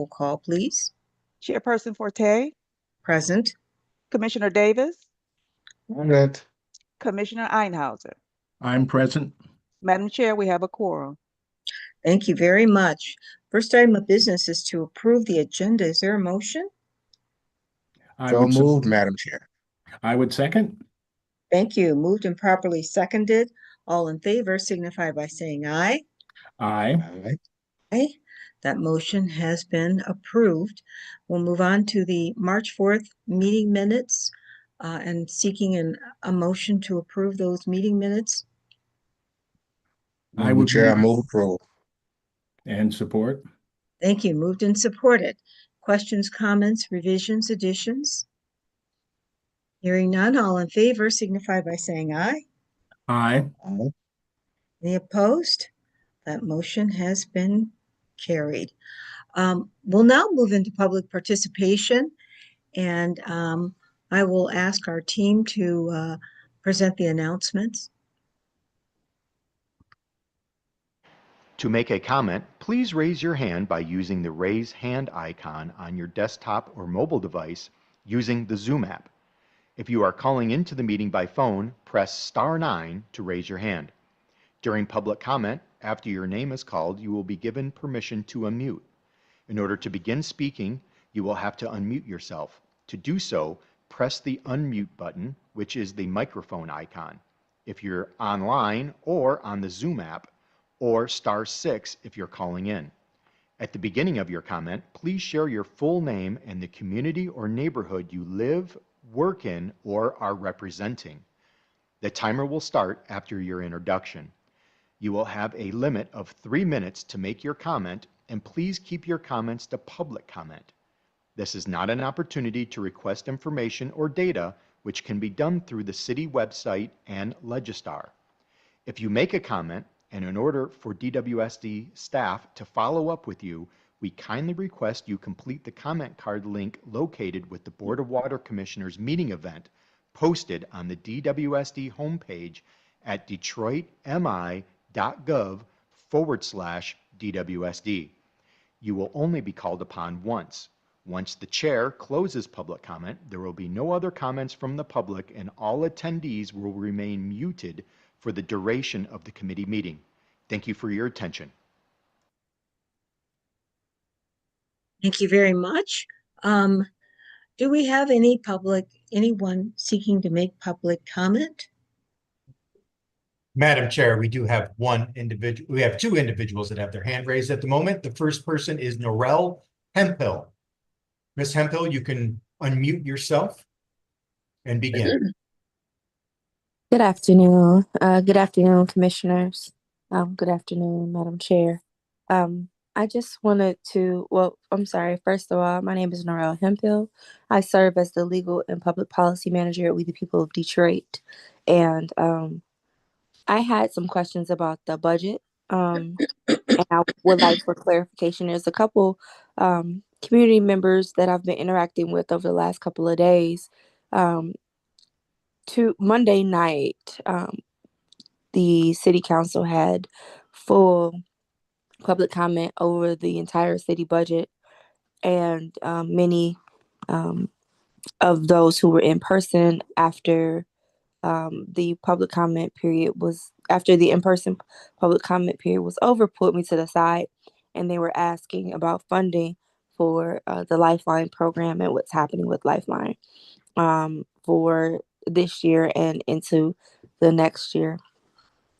Roll call, please. Chairperson Forte, Present. Commissioner Davis, Present. Commissioner Einhauser. I'm present. Madam Chair, we have a quorum. Thank you very much. First item of business is to approve the agenda. Is there a motion? So moved, Madam Chair. I would second. Thank you. Moved and properly seconded. All in favor signify by saying aye. Aye. Aye. Aye. That motion has been approved. We'll move on to the March 4th meeting minutes and seeking a motion to approve those meeting minutes. I Madam would Chair, I move move approval. and support. Thank you. Moved and supported. Questions, comments, revisions, additions? Hearing none, all in favor signify by saying aye. Aye. Aye. Any opposed? That motion has been carried. We'll now move into public participation, and I will ask our team to present the announcements. To make a comment, please raise your hand by using the raise hand icon on your desktop or mobile device using the Zoom app. If you are calling into the meeting by phone, press star 9 to raise your hand. During public comment, after your name is called, you will be given permission to unmute. In order to begin speaking, you will have to unmute yourself. To do so, press the unmute button, which is the microphone icon, if you're online or on the Zoom app, or star 6 if you're calling in. At the beginning of your comment, please share your full name and the community or neighborhood you live, work in, or are representing. The timer will start after your introduction. You will have a limit of 3 minutes to make your comment, and please keep your comments to public comment. This is not an opportunity to request information or data, which can be done through the city website and Legistar. If you make a comment, and in order for DWSD staff to follow up with you, we kindly request you complete the comment card link located with the Board of Water Commissioners meeting event posted on the DWSD homepage at detroitmi.gov/DWSD. You will only be called upon once. Once the chair closes public comment, there will be no other comments from the public, and all attendees will remain muted for the duration of the committee meeting. Thank you for your attention. Thank you very much. Do we have anyone seeking to make public comment? Madam Chair, we do have one individual. We have two individuals that have their hand raised at the moment. The first person is Norel Hemphill. Ms. Hemphill, you can unmute yourself and begin. Good afternoon. Good afternoon, commissioners. Good afternoon, Madam Chair. I just wanted to, first of all, my name is Norel Hemphill. I serve as the Legal and Public Policy Manager at We the People of Detroit. And I had some questions about the budget, and I would like for clarification. There's a couple community members that I've been interacting with over the last couple of days. To Monday night, the city council had full public comment over the entire city budget, and many of those who were in person after the public comment period was after the in-person public comment period was over, put me to the side, and they were asking about funding for the Lifeline program and what's happening with Lifeline for this year and into the next year.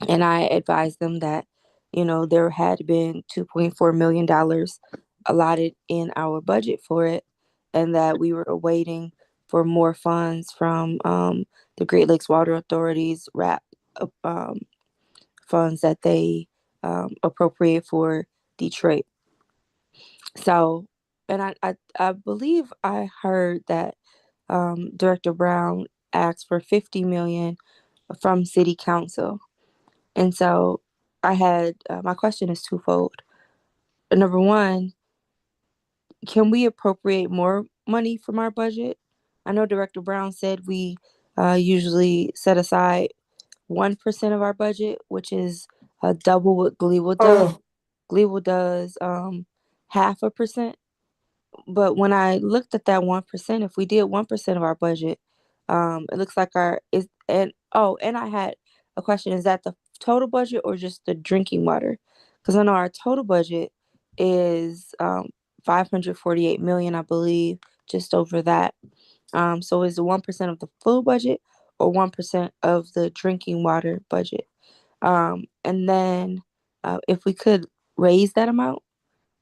And I advised them that, there had been $2.4 million allotted in our budget for it, and that we were waiting for more funds from the Great Lakes Water Authority's RAP funds that they appropriate for Detroit. So, and I believe I heard that Director Brown asked for $50 million from City Council. And so I had, my question is twofold. Number one, can we appropriate more money from our budget? I know Director Brown said we usually set aside 1% of our budget, which is double what Gleeville does. Gleeville does 0.5%. but when I looked at that 1%, if we did 1% of our budget, it looks like our is and oh, and I had a question: is that the total budget or just the drinking water? Because I know our total budget is 548 million, I believe, just over that. So is it 1% of the full budget or 1% of the drinking water budget? And then if we could raise that amount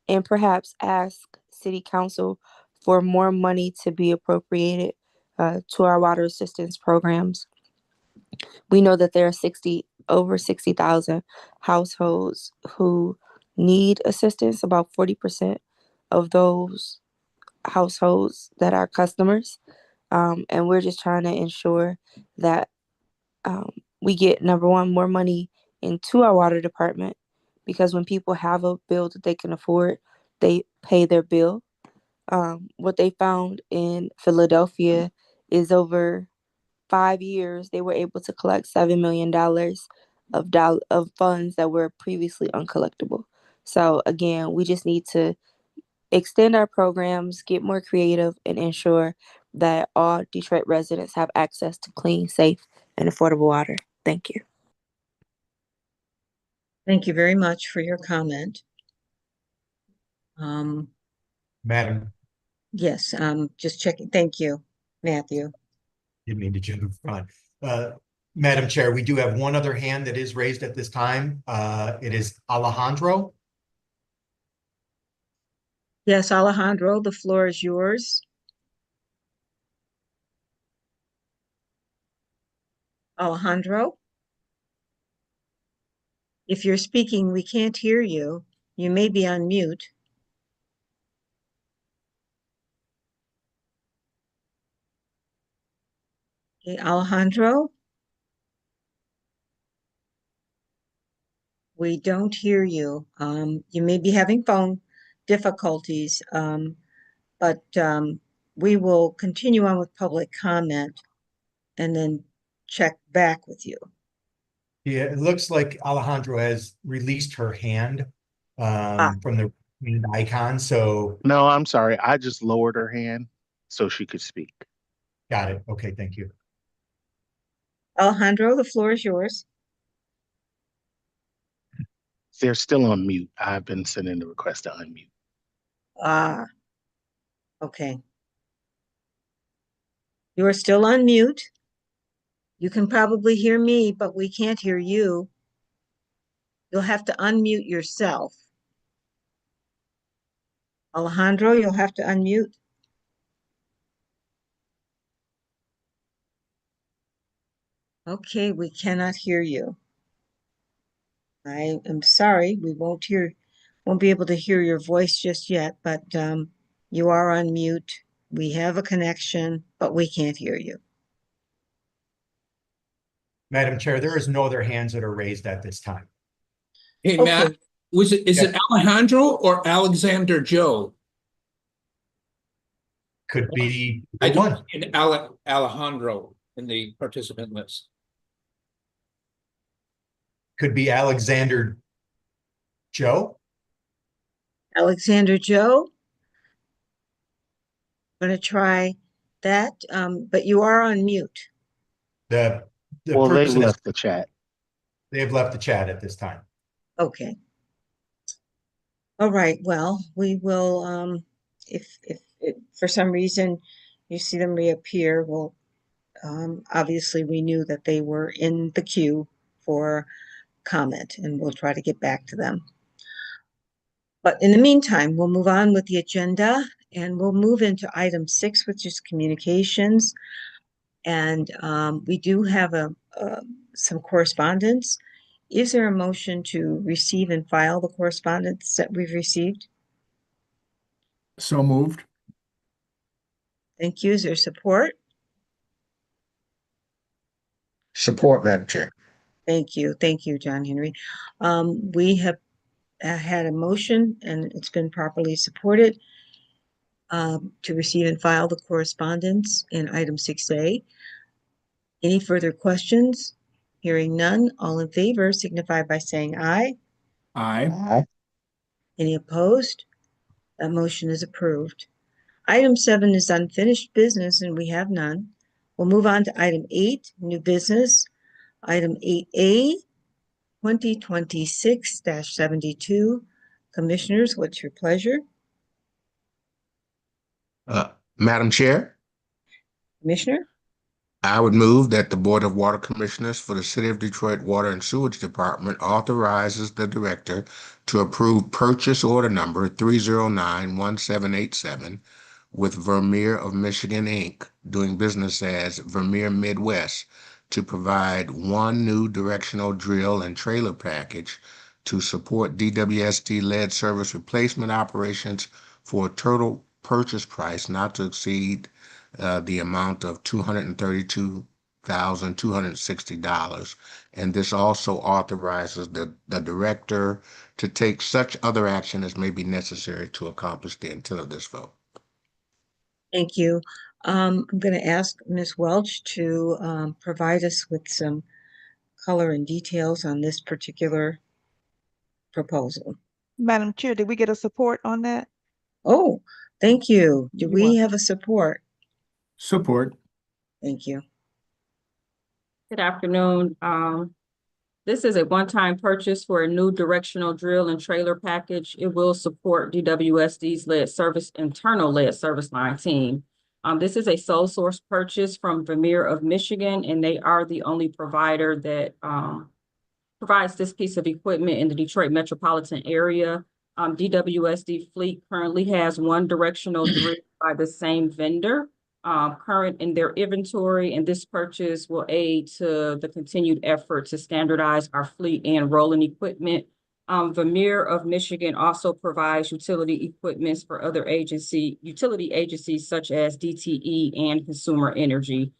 and perhaps ask City Council for more money to be appropriated to our water assistance programs. We know that there are over 60,000 households who need assistance, about 40% of those households that are customers. And we're just trying to ensure that we get, number one, more money into our water department, because when people have a bill that they can afford, they pay their bill. What they found in Philadelphia is over 5 years, they were able to collect $7 million of funds that were previously uncollectible. So again, we just need to extend our programs, get more creative, and ensure that all Detroit residents have access to clean, safe, and affordable water. Thank you. Thank you very much for your comment. Madam, Yes, just checking. Thank you, Matthew. didn't mean to jump on. Madam Chair, we do have one other hand that is raised at this time. It is Alejandro. Yes, Alejandro, the floor is yours. Alejandro? If you're speaking, we can't hear you. You may be on mute. Okay, Alejandro? We don't hear you. You may be having phone difficulties, but we will continue on with public comment and then check back with you. Yeah, it looks like Alejandro has released her hand from the hand icon. So No, I'm sorry. I just lowered her hand so she could speak. got it. Okay, thank you. Alejandro, the floor is yours. They're still on mute. I've been sending the request to unmute. Ah, okay. You are still on mute. You can probably hear me, but we can't hear you. You'll have to unmute yourself. Alejandro, you'll have to unmute. Okay, we cannot hear you. I am sorry, we won't be able to hear your voice just yet, but you are on mute. We have a connection, but we can't hear you. Madam Chair, there is no other hands that are raised at this time. Hey, Okay. Matt, is it Alejandro or Alexander Joe? Could be I one. don't see an Alejandro in the participant list. Could be Alexander Joe. Alexander Joe? I'm going to try that, but you are on mute. The Well, they person left the chat. they have left the chat at this time. Okay. All right, well, we will, if for some reason you see them reappear, we'll, obviously we knew that they were in the queue for comment and we'll try to get back to them. But in the meantime, we'll move on with the agenda and we'll move into item 6, which is communications. And we do have some correspondence. Is there a motion to receive and file the correspondence that we've received? So moved. Thank you. Is there support? Support, Madam Chair. Thank you. Thank you, John Henry. We have had a motion and it's been properly supported to receive and file the correspondence in item 6A. Any further questions? Hearing none, all in favor signify by saying aye. Aye. Aye. Any opposed? That motion is approved. Item 7 is unfinished business, and we have none. We'll move on to item 8, new business. Item 8A, 2026-72. Commissioners, what's your pleasure? Madam Chair, Commissioner? I would move that the Board of Water Commissioners for the City of Detroit Water and Sewage Department authorizes the Director to approve purchase order number 3091787 with Vermeer of Michigan, Inc., doing business as Vermeer Midwest, to provide one new directional drill and trailer package to support DWSD lead service replacement operations for a total purchase price not to exceed the amount of $232,260. And this also authorizes the director to take such other action as may be necessary to accomplish the intent of this vote. Thank you. I'm going to ask Ms. Welch to provide us with some color and details on this particular proposal. Madam Chair, did we get a support on that? Oh, thank you. Do You're we welcome. have a support? Support. Thank you. Good afternoon. This is a one-time purchase for a new directional drill and trailer package. It will support DWSD's internal lead service line team. This is a sole source purchase from Vermeer of Michigan, and they are the only provider that provides this piece of equipment in the Detroit metropolitan area. DWSD fleet currently has one directional drill by the same vendor current in their inventory, and this purchase will aid to the continued effort to standardize our fleet and rolling equipment. Vermeer of Michigan also provides utility equipment for other utility agencies such as DTE and Consumer Energy.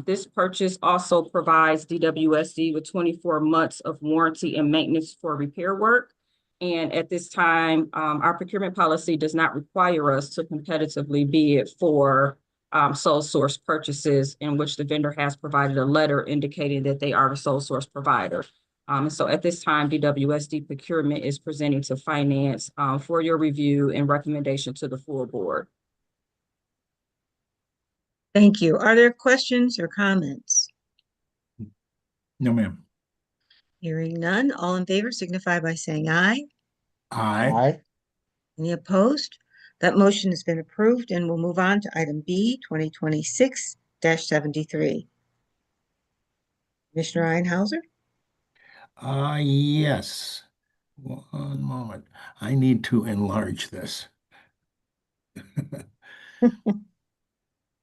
This purchase also provides DWSD with 24 months of warranty and maintenance for repair work. And at this time, our procurement policy does not require us to competitively bid for sole source purchases in which the vendor has provided a letter indicating that they are the sole source provider. So at this time, DWSD procurement is presenting to finance for your review and recommendation to the full board. Thank you. Are there questions or comments? No, ma'am. Hearing none, all in favor signify by saying aye. Aye. Any opposed? That motion has been approved, and we'll move on to item B, 2026-73. Commissioner Einhauser? Yes. One moment. I need to enlarge this.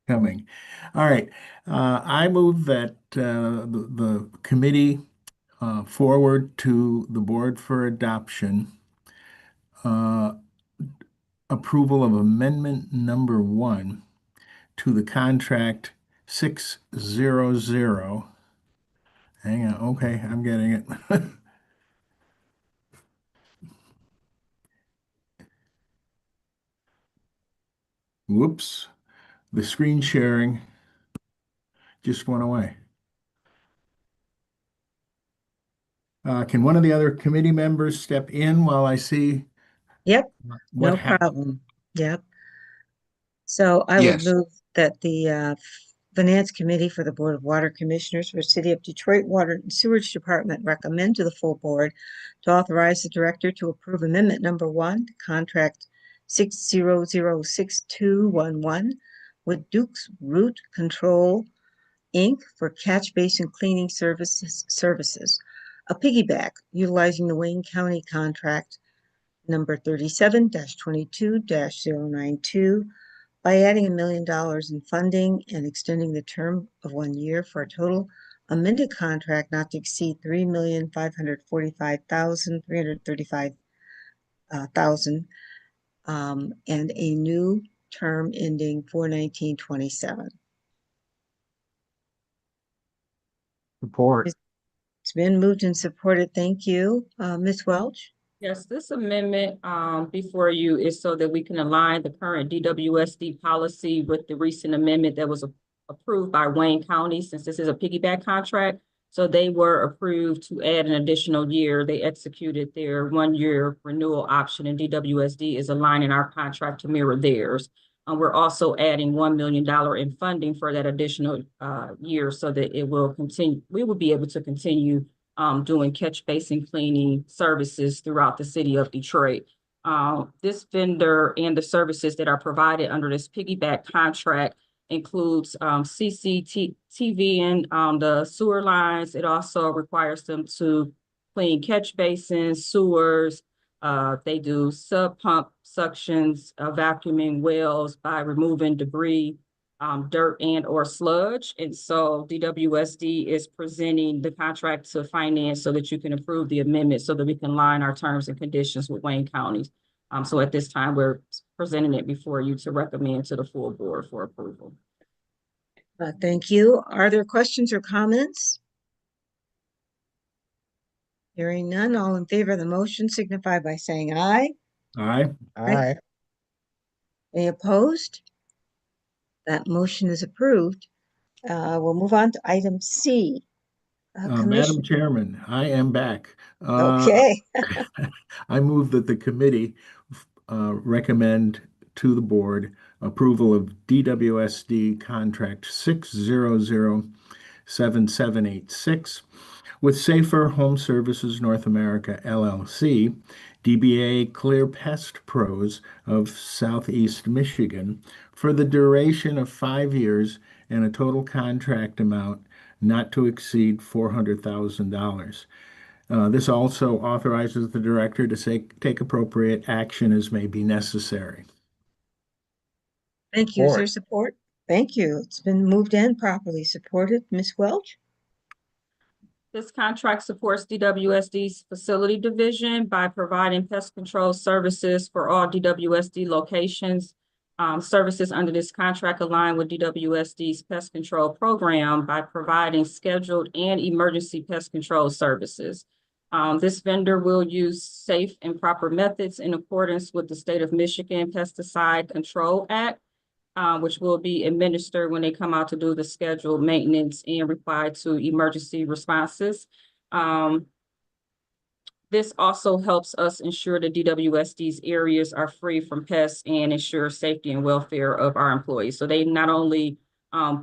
Coming. All right. I move that the committee forward to the board for adoption approval of amendment number 1 to the contract 600. Hang on. Okay, I'm getting it. Whoops. The screen sharing just went away. Can one of the other committee members step in while I see Yep, what no happened? problem. Yep. So I would Yes. move that the Finance Committee for the Board of Water Commissioners for City of Detroit Water and Sewage Department recommend to the full board to authorize the director to approve amendment number 1, contract 6006211 with Duke's Root Control, Inc. for catch basin cleaning services, a piggyback utilizing the Wayne County contract number 37-22-092 by adding $1 million in funding and extending the term of 1 year for a total amended contract not to exceed $3,545,335 and a new term ending 4/19/27. Support. It's been moved and supported. Thank you. Ms. Welch? Yes, this amendment before you is so that we can align the current DWSD policy with the recent amendment that was approved by Wayne County, since this is a piggyback contract. So they were approved to add an additional year. They executed their 1-year renewal option, and DWSD is aligning our contract to mirror theirs. We're also adding $1 million in funding for that additional year so that it will continue. We will be able to continue doing catch basin cleaning services throughout the city of Detroit. This vendor and the services that are provided under this piggyback contract includes CCTV and the sewer lines. It also requires them to clean catch basins, sewers. They do sub pump suctions, vacuuming wells by removing debris, dirt and or sludge. And so DWSD is presenting the contract to finance so that you can approve the amendment so that we can line our terms and conditions with Wayne counties. So at this time, we're presenting it before you to recommend to the full board for approval. Thank you. Are there questions or comments? Hearing none, all in favor of the motion signify by saying aye. Aye. Aye. Any opposed? That motion is approved. We'll move on to item C. Madam Chairman, I am back. Okay. I move that the committee recommend to the board approval of DWSD contract 6007786 with Safer Home Services North America LLC, DBA Clear Pest Pros of Southeast Michigan for the duration of 5 years and a total contract amount not to exceed $400,000. This also authorizes the director to take appropriate action as may be necessary. Thank you. Is there support? Thank you. It's been moved and properly supported. Ms. Welch? This contract supports DWSD's facility division by providing pest control services for all DWSD locations. Services under this contract align with DWSD's pest control program by providing scheduled and emergency pest control services. This vendor will use safe and proper methods in accordance with the State of Michigan Pesticide Control Act, which will be administered when they come out to do the scheduled maintenance and reply to emergency responses. This also helps us ensure that DWSD's areas are free from pests and ensure safety and welfare of our employees. So they not only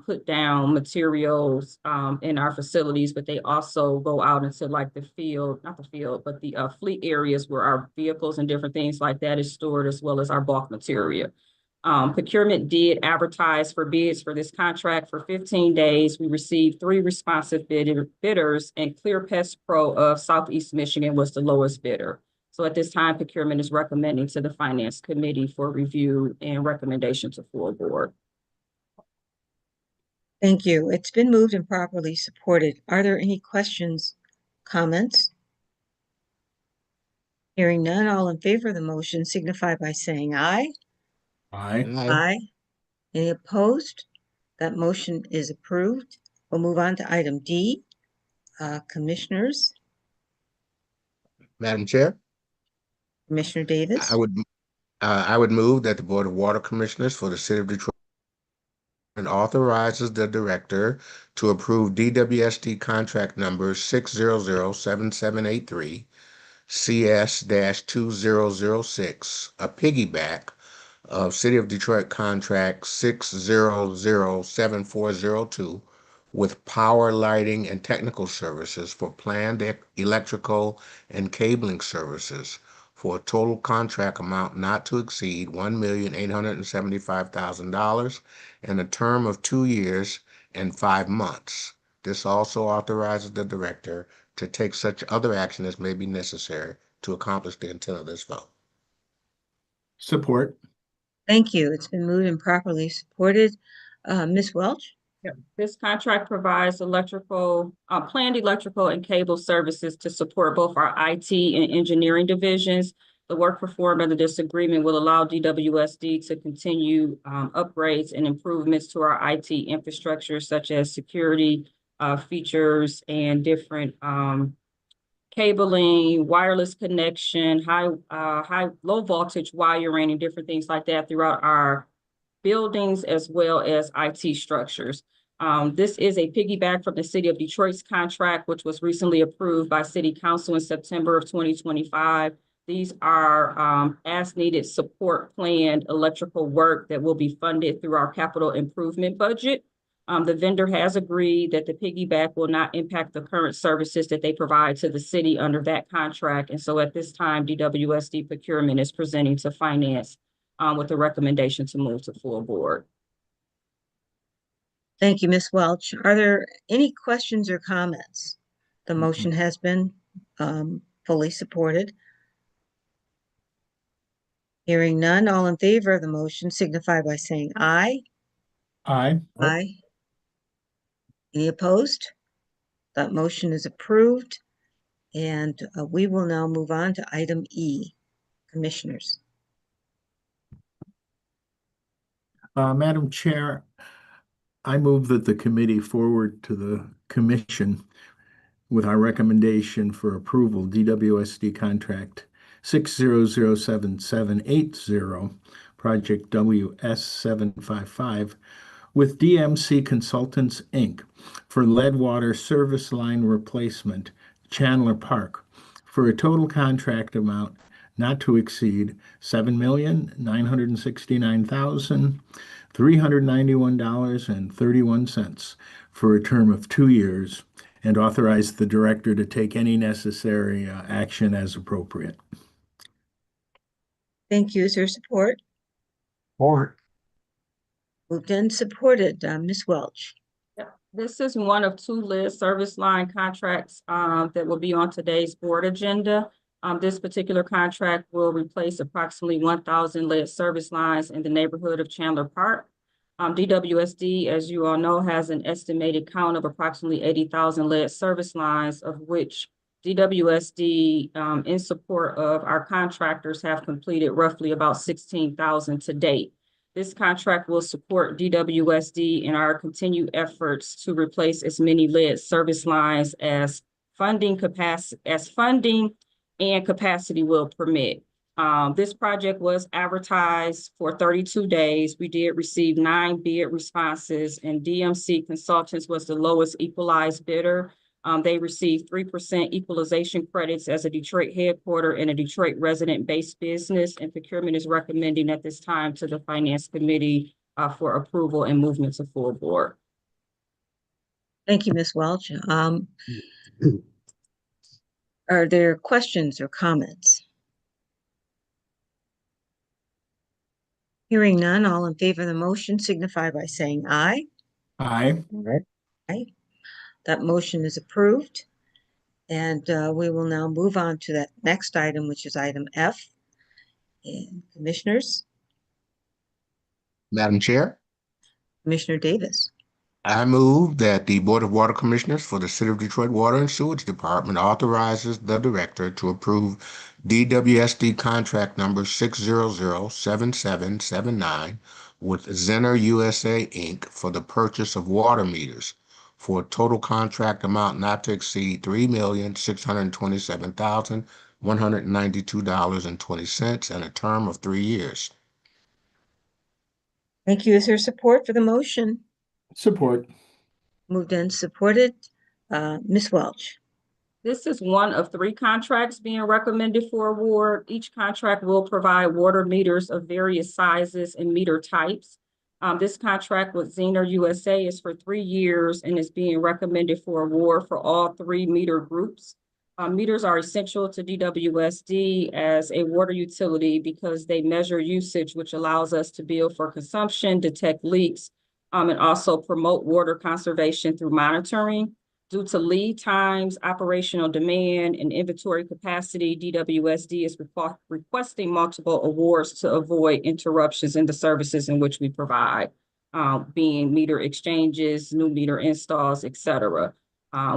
put down materials in our facilities, but they also go out into like the field, not the field, but the fleet areas where our vehicles and different things like that is stored, as well as our bulk material. Procurement did advertise for bids for this contract for 15 days. We received 3 responsive bidders, and Clear Pest Pro of Southeast Michigan was the lowest bidder. So at this time, procurement is recommending to the Finance Committee for review and recommendation to full board. Thank you. It's been moved and properly supported. Are there any questions, comments? Hearing none, all in favor of the motion signify by saying aye. Aye. Aye. Any opposed? That motion is approved. We'll move on to item D. Commissioners, Madam Chair, Commissioner Davis. I would move that the Board of Water Commissioners for the City of Detroit and authorizes the director to approve DWSD contract number 6007783 CS-2006, a piggyback of City of Detroit contract 6007402 with power, lighting, and technical services for planned electrical and cabling services for a total contract amount not to exceed $1,875,000 and a term of 2 years and 5 months. This also authorizes the director to take such other action as may be necessary to accomplish the intent of this vote. Support. Thank you. It's been moved and properly supported. Ms. Welch? Yeah. This contract provides planned electrical and cable services to support both our IT and engineering divisions. The work performed under this agreement will allow DWSD to continue upgrades and improvements to our IT infrastructure, such as security features and different cabling, wireless connection, low voltage wiring, and different things like that throughout our buildings as well as IT structures. This is a piggyback from the City of Detroit's contract, which was recently approved by City Council in September of 2025. These are as-needed support planned electrical work that will be funded through our capital improvement budget. The vendor has agreed that the piggyback will not impact the current services that they provide to the city under that contract. And so at this time, DWSD procurement is presenting to finance with a recommendation to move to full board. Thank you, Ms. Welch. Are there any questions or comments? The motion has been fully supported. Hearing none, all in favor of the motion signify by saying aye. Aye. Aye. Any opposed? That motion is approved. And we will now move on to item E. Commissioners. Madam Chair, I move that the committee forward to the commission with our recommendation for approval, DWSD contract 6007780, project WS755, with DMC Consultants, Inc. for lead water service line replacement, Chandler Park, for a total contract amount not to exceed $7,969,391.31 for a term of 2 years, and authorize the director to take any necessary action as appropriate. Thank you. Is there support? Support. Moved and supported. Ms. Welch. This is one of 2 lead service line contracts that will be on today's board agenda. This particular contract will replace approximately 1,000 lead service lines in the neighborhood of Chandler Park. DWSD, as you all know, has an estimated count of approximately 80,000 lead service lines, of which DWSD, in support of our contractors, have completed roughly about 16,000 to date. This contract will support DWSD in our continued efforts to replace as many lead service lines as funding and capacity will permit. This project was advertised for 32 days. We did receive 9 bid responses, and DMC Consultants was the lowest equalized bidder. They received 3% equalization credits as a Detroit headquarter and a Detroit resident-based business, and procurement is recommending at this time to the Finance Committee for approval and movement to full board. Thank you, Ms. Welch. Are there questions or comments? Hearing none, all in favor of the motion signify by saying aye. Aye. Aye. That motion is approved. And we will now move on to that next item, which is item F. And commissioners. Madam Chair, Commissioner Davis. I move that the Board of Water Commissioners for the City of Detroit Water and Sewage Department authorizes the director to approve DWSD contract number 6007779 with Zenner USA, Inc. for the purchase of water meters for a total contract amount not to exceed $3,627,192.20 and a term of 3 years. Thank you. Is there support for the motion? Support. Moved and supported. Ms. Welch. This is one of 3 contracts being recommended for award. Each contract will provide water meters of various sizes and meter types. This contract with Zenner USA is for 3 years and is being recommended for award for all 3 meter groups. Meters are essential to DWSD as a water utility because they measure usage, which allows us to bill for consumption, detect leaks, and also promote water conservation through monitoring. Due to lead times, operational demand, and inventory capacity, DWSD is requesting multiple awards to avoid interruptions in the services in which we provide, being meter exchanges, new meter installs, etc.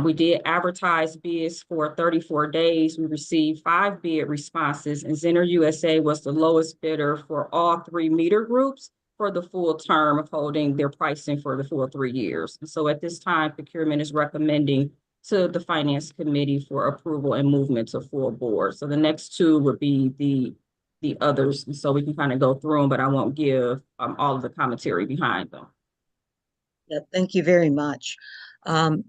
We did advertise bids for 34 days. We received 5 bid responses, and Zenner USA was the lowest bidder for all 3 meter groups for the full term of holding their pricing for the full 3 years. And so at this time, procurement is recommending to the Finance Committee for approval and movement to full board. So the next 2 would be the others. And so we can kind of go through them, but I won't give all of the commentary behind them. Yeah, thank you very much.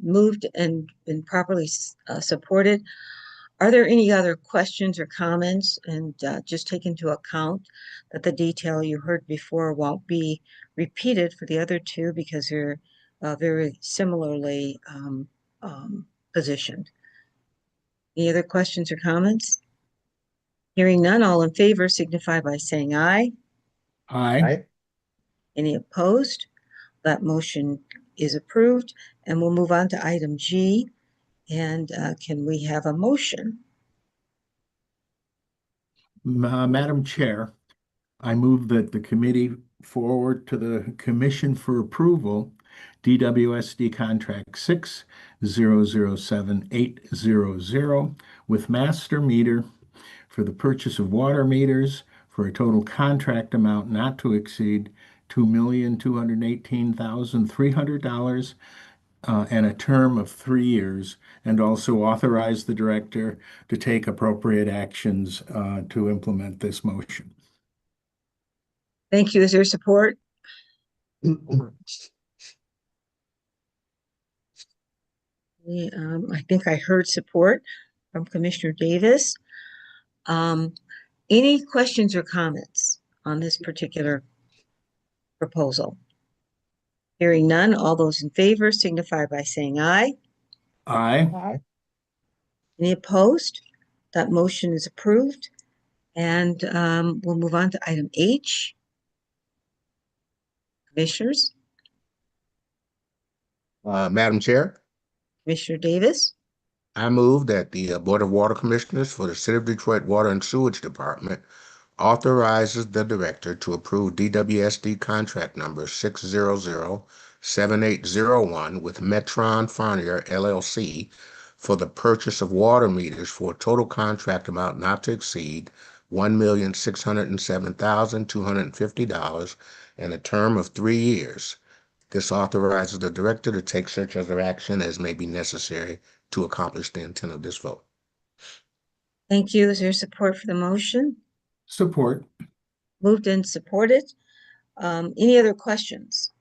Moved and been properly supported. Are there any other questions or comments? And just take into account that the detail you heard before won't be repeated for the other two because they're very similarly positioned. Any other questions or comments? Hearing none, all in favor signify by saying aye. Aye. Any opposed? That motion is approved, and we'll move on to item G. And can we have a motion? Madam Chair, I move that the committee forward to the Commission for approval DWSD Contract 6007800 with Master Meter for the purchase of water meters for a total contract amount not to exceed $2,218,300 and a term of 3 years, and also authorize the director to take appropriate actions to implement this motion. Thank you. Is there support? I think I heard support from Commissioner Davis. Any questions or comments on this particular proposal? Hearing none, all those in favor signify by saying aye. Aye. Any opposed? That motion is approved. And we'll move on to item H. Commissioners, Madam Chair, Commissioner Davis, I move that the Board of Water Commissioners for the City of Detroit Water and Sewage Department authorizes the director to approve DWSD contract number 6007801 with Metron Farnier LLC for the purchase of water meters for a total contract amount not to exceed $1,607,250 and a term of 3 years. This authorizes the director to take such other action as may be necessary to accomplish the intent of this vote. thank you. Is there support for the motion? Support. Moved and supported. Any other questions?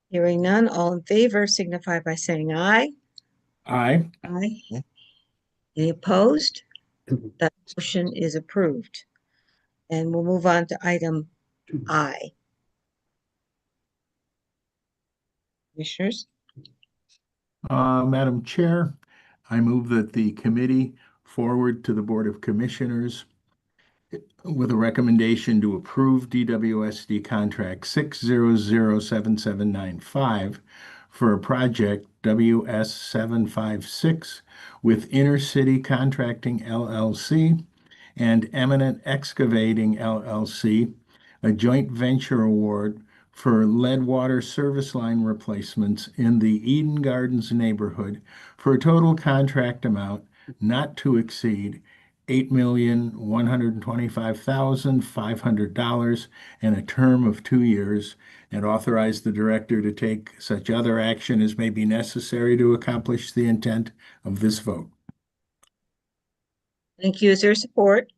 Hearing none, all in favor signify by saying aye. Aye. Aye. Any opposed? That motion is approved. And we'll move on to item I. Commissioners, Madam Chair, I move that the committee forward to the Board of Commissioners with a recommendation to approve DWSD contract 6007795 for a project WS 756 with Intercity Contracting LLC and Eminent Excavating LLC, a joint venture award for lead water service line replacements in the Eden Gardens neighborhood for a total contract amount not to exceed $8,125,500 and a term of 2 years, and authorize the director to take such other action as may be necessary to accomplish the intent of this vote. thank you. Is there support?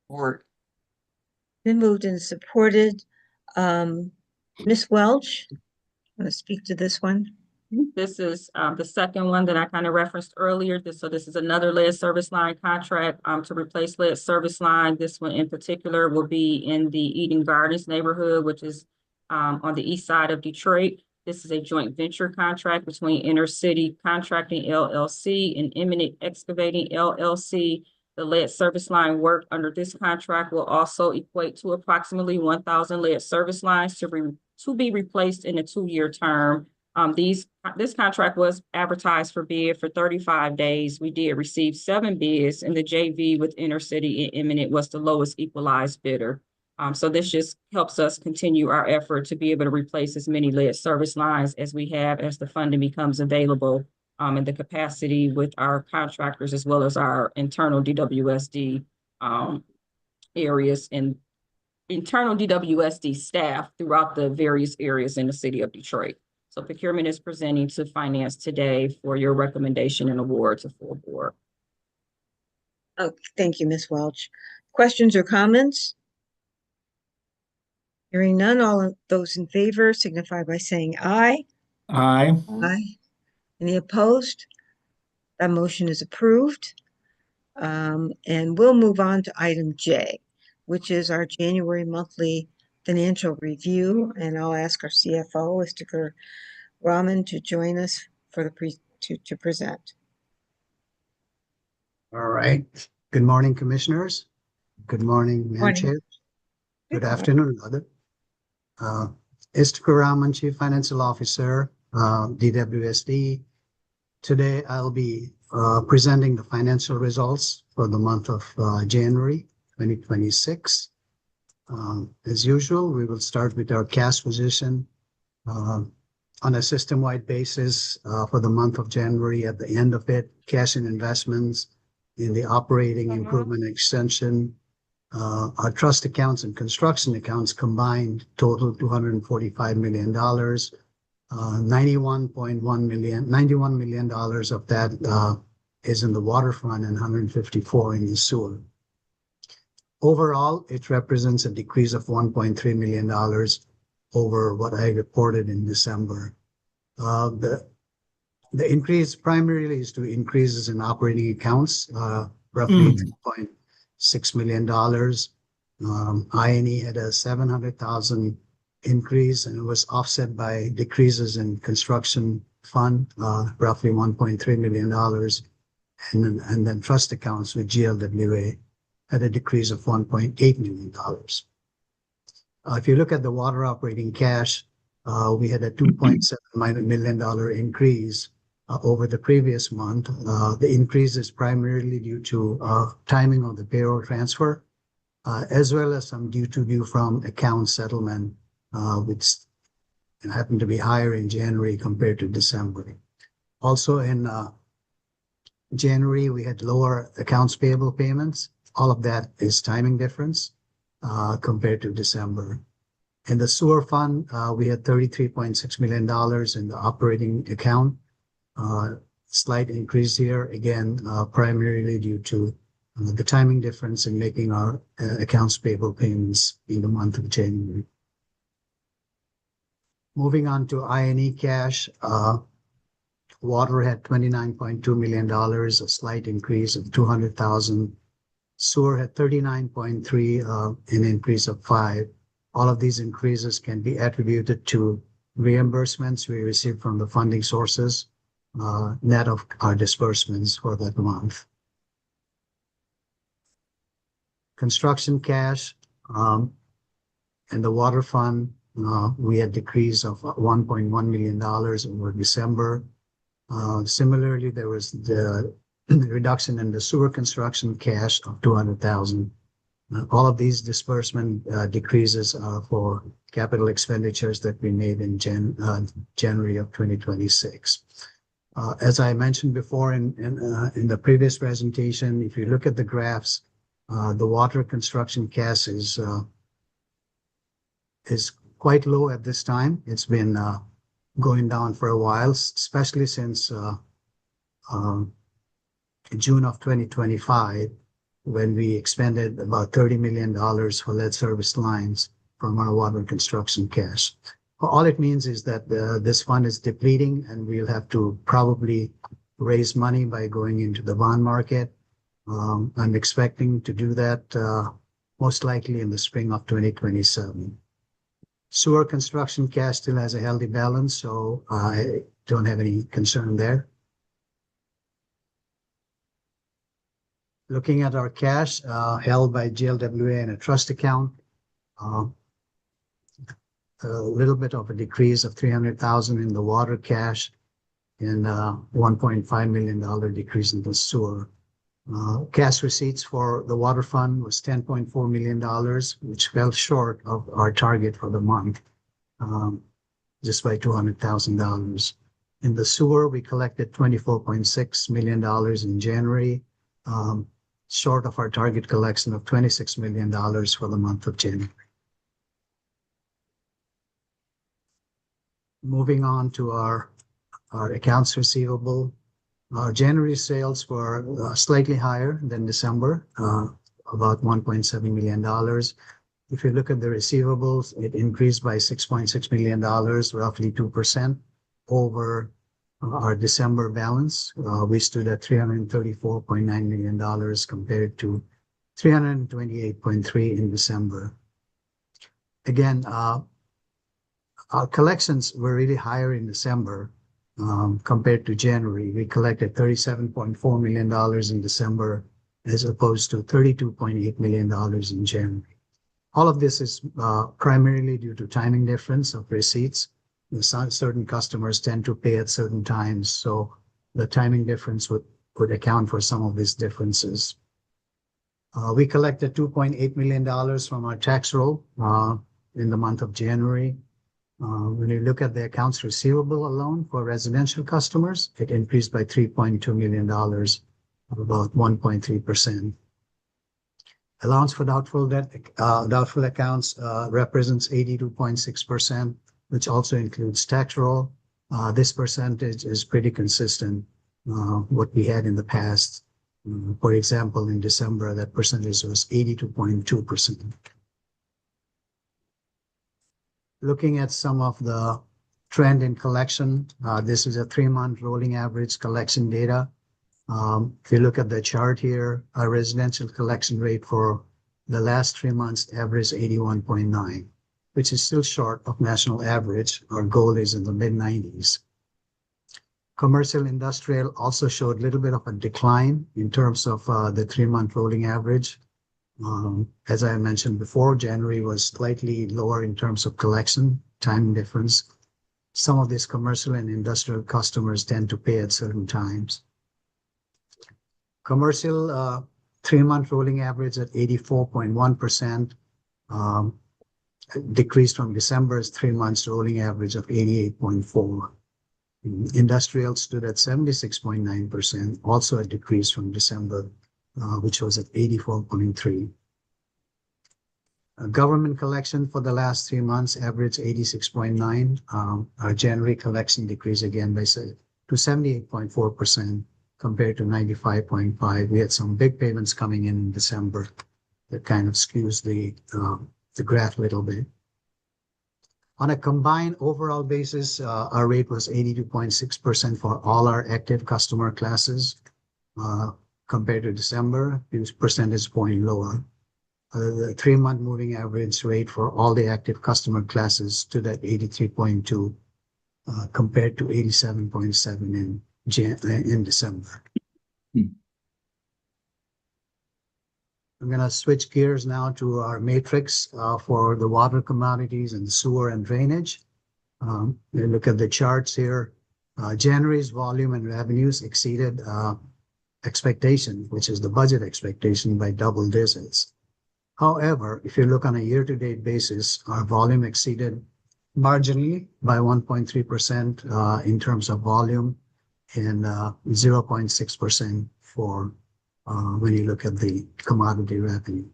Support. Been moved and supported. Ms. Welch, want to speak to this one? This is the second one that I kind of referenced earlier. So this is another lead service line contract to replace lead service line. This one in particular will be in the Eden Gardens neighborhood, which is on the east side of Detroit. This is a joint venture contract between Intercity Contracting LLC and Eminent Excavating LLC. The lead service line work under this contract will also equate to approximately 1,000 lead service lines to be replaced in a 2-year term. This contract was advertised for bid for 35 days. We did receive 7 bids, and the JV with Intercity and Eminent was the lowest equalized bidder. So this just helps us continue our effort to be able to replace as many lead service lines as we have as the funding becomes available, and the capacity with our contractors as well as our internal DWSD areas and internal DWSD staff throughout the various areas in the city of Detroit. So procurement is presenting to finance today for your recommendation and award to full board. Oh, thank you, Ms. Welch. Questions or comments? Hearing none, all of those in favor signify by saying aye. Aye. Aye. Any opposed? That motion is approved. And we'll move on to item J, which is our January monthly financial review. And I'll ask our CFO, Istikar Rahman, to join us for the to present. All right. Good morning, commissioners. Good morning, Madam Morning. Chair. Good afternoon, rather. Istikar Rahman, Chief Financial Officer, DWSD. Today, I'll be presenting the financial results for the month of January 2026. As usual, we will start with our cash position. On a system-wide basis, for the month of January, at the end of it, cash and investments in the operating improvement extension, our trust accounts and construction accounts combined total $245 million. $91 million of that is in the waterfront and 154 in the sewer. Overall, it represents a decrease of $1.3 million over what I reported in December. The increase primarily is to increases in operating accounts, roughly $3.6 million. I&E had a $700,000 increase, and it was offset by decreases in construction fund, roughly $1.3 million. And then trust accounts with GLWA had a decrease of $1.8 million. If you look at the water operating cash, we had a $2.7 million increase over the previous month. The increase is primarily due to timing of the payroll transfer, as well as some due from account settlement, which happened to be higher in January compared to December. Also in January, we had lower accounts payable payments. All of that is timing difference compared to December. In the sewer fund, we had $33.6 million in the operating account. Slight increase here, again, primarily due to the timing difference in making our accounts payable payments in the month of January. Moving on to I&E cash, water had $29.2 million, a slight increase of $200,000. Sewer had $39.3 million, an increase of $5 million. All of these increases can be attributed to reimbursements we received from the funding sources, net of our disbursements for that month. Construction cash and the water fund, we had decrease of $1.1 million over December. Similarly, there was the reduction in the sewer construction cash of $200,000. All of these disbursement decreases are for capital expenditures that we made in January of 2026. As I mentioned before in the previous presentation, if you look at the graphs, the water construction cash is quite low at this time. It's been going down for a while, especially since June of 2025, when we expended about $30 million for lead service lines from our water construction cash. All it means is that this fund is depleting, and we'll have to probably raise money by going into the bond market. I'm expecting to do that most likely in the spring of 2027. Sewer construction cash still has a healthy balance, so I don't have any concern there. Looking at our cash held by GLWA in a trust account, a little bit of a decrease of $300,000 in the water cash and $1.5 million decrease in the sewer. Cash receipts for the water fund was $10.4 million, which fell short of our target for the month, just by $200,000. In the sewer, we collected $24.6 million in January, short of our target collection of $26 million for the month of January. Moving on to our accounts receivable. January sales were slightly higher than December, about $1.7 million. If you look at the receivables, it increased by $6.6 million, roughly 2% over our December balance. We stood at $334.9 million compared to 328.3 in December. Again, our collections were really higher in December compared to January. We collected $37.4 million in December as opposed to $32.8 million in January. All of this is primarily due to timing difference of receipts. Certain customers tend to pay at certain times, so the timing difference would account for some of these differences. We collected $2.8 million from our tax roll in the month of January. When you look at the accounts receivable alone for residential customers, it increased by $3.2 million, about 1.3%. Allowance for doubtful accounts represents 82.6%, which also includes tax roll. This percentage is pretty consistent what we had in the past. For example, in December, that percentage was 82.2%. Looking at some of the trend in collection, this is a 3-month rolling average collection data. If you look at the chart here, our residential collection rate for the last 3 months averaged 81.9, which is still short of national average. Our goal is in the mid-90s. Commercial industrial also showed a little bit of a decline in terms of the 3-month rolling average. As I mentioned before, January was slightly lower in terms of collection, time difference. Some of these commercial and industrial customers tend to pay at certain times. Commercial 3-month rolling average at 84.1%, decreased from December's 3 months rolling average of 88.4%. Industrial stood at 76.9%, also a decrease from December, which was at 84.3%. Government collection for the last 3 months averaged 86.9%. Our January collection decreased again to 78.4% compared to 95.5%. We had some big payments coming in December that kind of skews the graph a little bit. On a combined overall basis, our rate was 82.6% for all our active customer classes. Compared to December, it was percentage point lower. The 3-month moving average rate for all the active customer classes stood at 83.2 compared to 87.7 in December. I'm going to switch gears now to our matrix for the water commodities and sewer and drainage. You look at the charts here. January's volume and revenues exceeded expectation, which is the budget expectation, by double digits. However, if you look on a year-to-date basis, our volume exceeded marginally by 1.3% in terms of volume and 0.6% for when you look at the commodity revenue.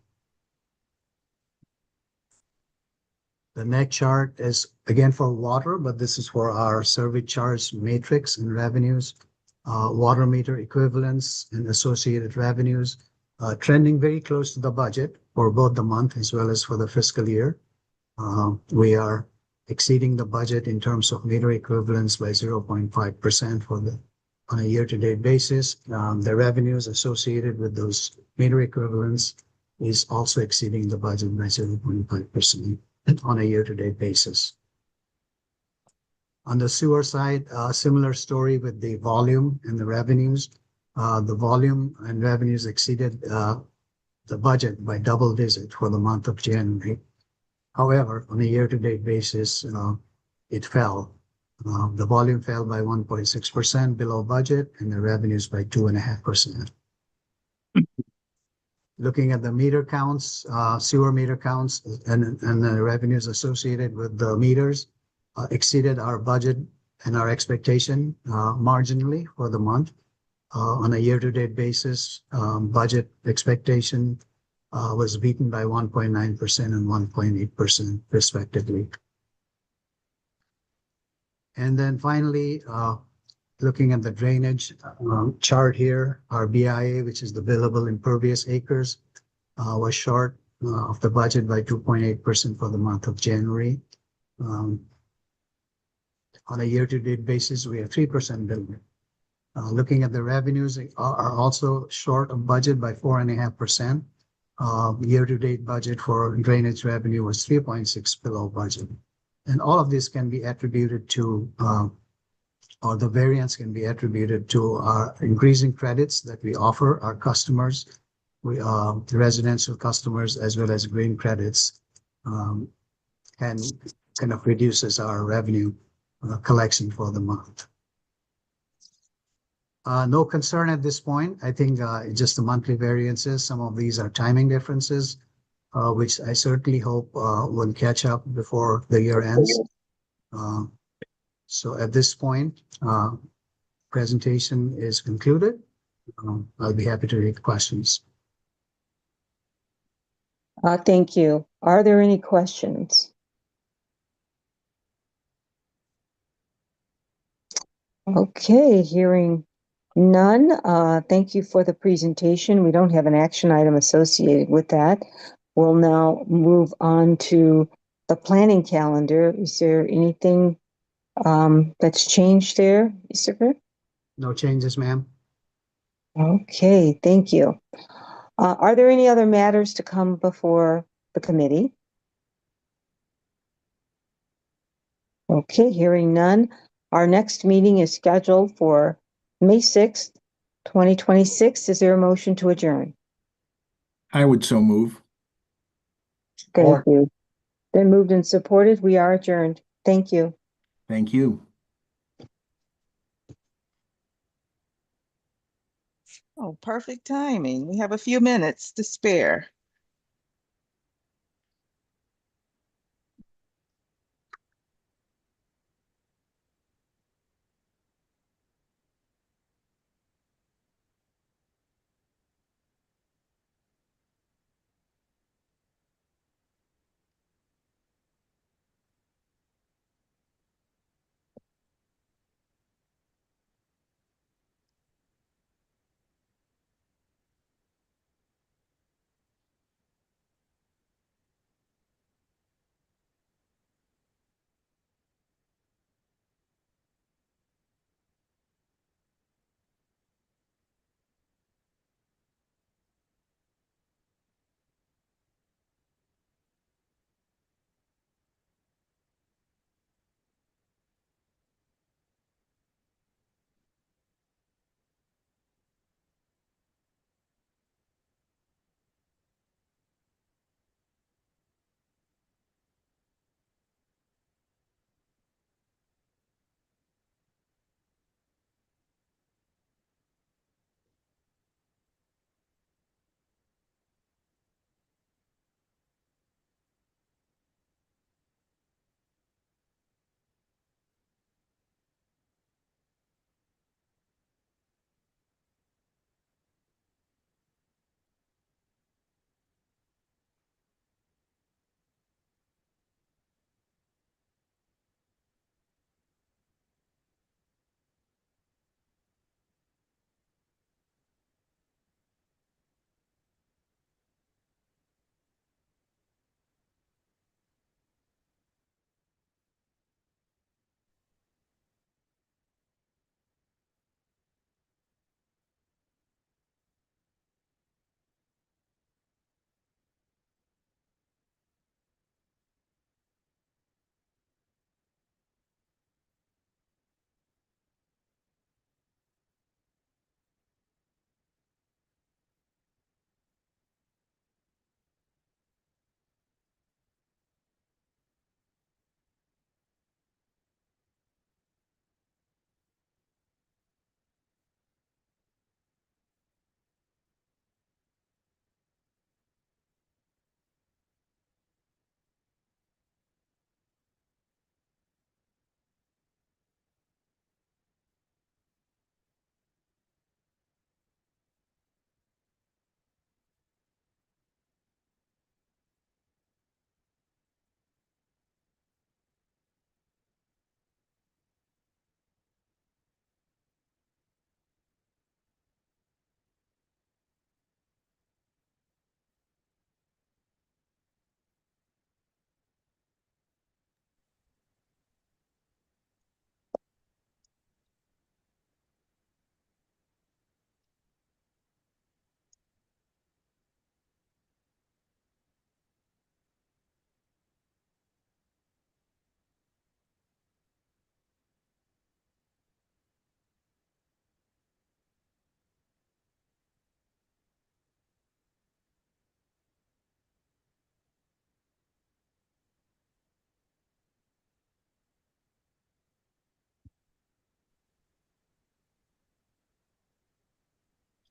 The next chart is again for water, but this is for our service charge matrix and revenues. Water meter equivalents and associated revenues trending very close to the budget for both the month as well as for the fiscal year. We are exceeding the budget in terms of meter equivalents by 0.5% on a year-to-date basis. The revenues associated with those meter equivalents is also exceeding the budget by 0.5% on a year-to-date basis. On the sewer side, similar story with the volume and the revenues. The volume and revenues exceeded the budget by double digit for the month of January. However, on a year-to-date basis, it fell. The volume fell by 1.6% below budget and the revenues by 2.5%. Looking at the meter counts, sewer meter counts and the revenues associated with the meters exceeded our budget and our expectation marginally for the month. On a year-to-date basis, budget expectation was beaten by 1.9% and 1.8% respectively. And then finally, looking at the drainage chart here, our BIA, which is the billable impervious acres, was short of the budget by 2.8% for the month of January. On a year-to-date basis, we have 3% building. Looking at the revenues are also short of budget by 4.5%. Year-to-date budget for drainage revenue was 3.6 below budget. And all of this can be attributed to, or the variance can be attributed to our increasing credits that we offer our customers, the residential customers, as well as green credits, and kind of reduces our revenue collection for the month. No concern at this point. I think just the monthly variances. Some of these are timing differences, which I certainly hope will catch up before the year ends. So at this point, presentation is concluded. I'll be happy to take questions. Thank you. Are there any questions? Okay, hearing none. Thank you for the presentation. We don't have an action item associated with that. We'll now move on to the planning calendar. Is there anything that's changed there, Isabel? No changes, ma'am. Okay, thank you. Are there any other matters to come before the committee? Okay, hearing none. Our next meeting is scheduled for May 6th, 2026. Is there a motion to adjourn? I would so move. Thank you. Been moved and supported. We are adjourned. Thank you. Thank you. Oh, perfect timing. We have a few minutes to spare.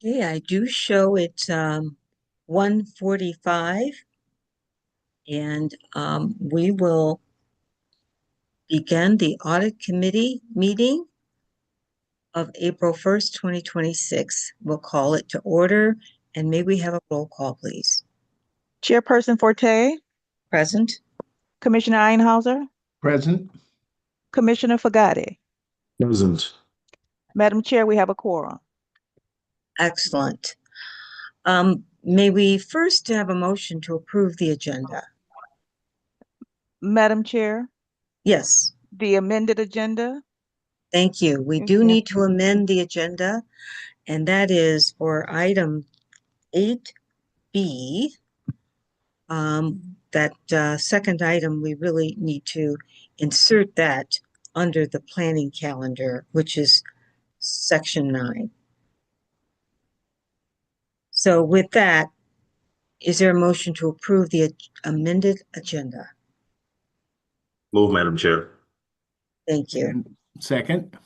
Okay, I do show it's 1:45, and we will begin the audit committee meeting of April 1st, 2026. We'll call it to order, and may we have a roll call, please? Chairperson Forte, Present? Commissioner Einhauser, Present. Commissioner Fagati. Present. Madam Chair, we have a quorum. Excellent. May we first have a motion to approve the agenda? Madam Chair, Yes, the amended agenda. thank you. We do need to amend the agenda, and that is for item 8B. That second item, we really need to insert that under the planning calendar, which is section 9. So with that, is there a motion to approve the amended agenda? Move, Madam Chair. Thank you. Second.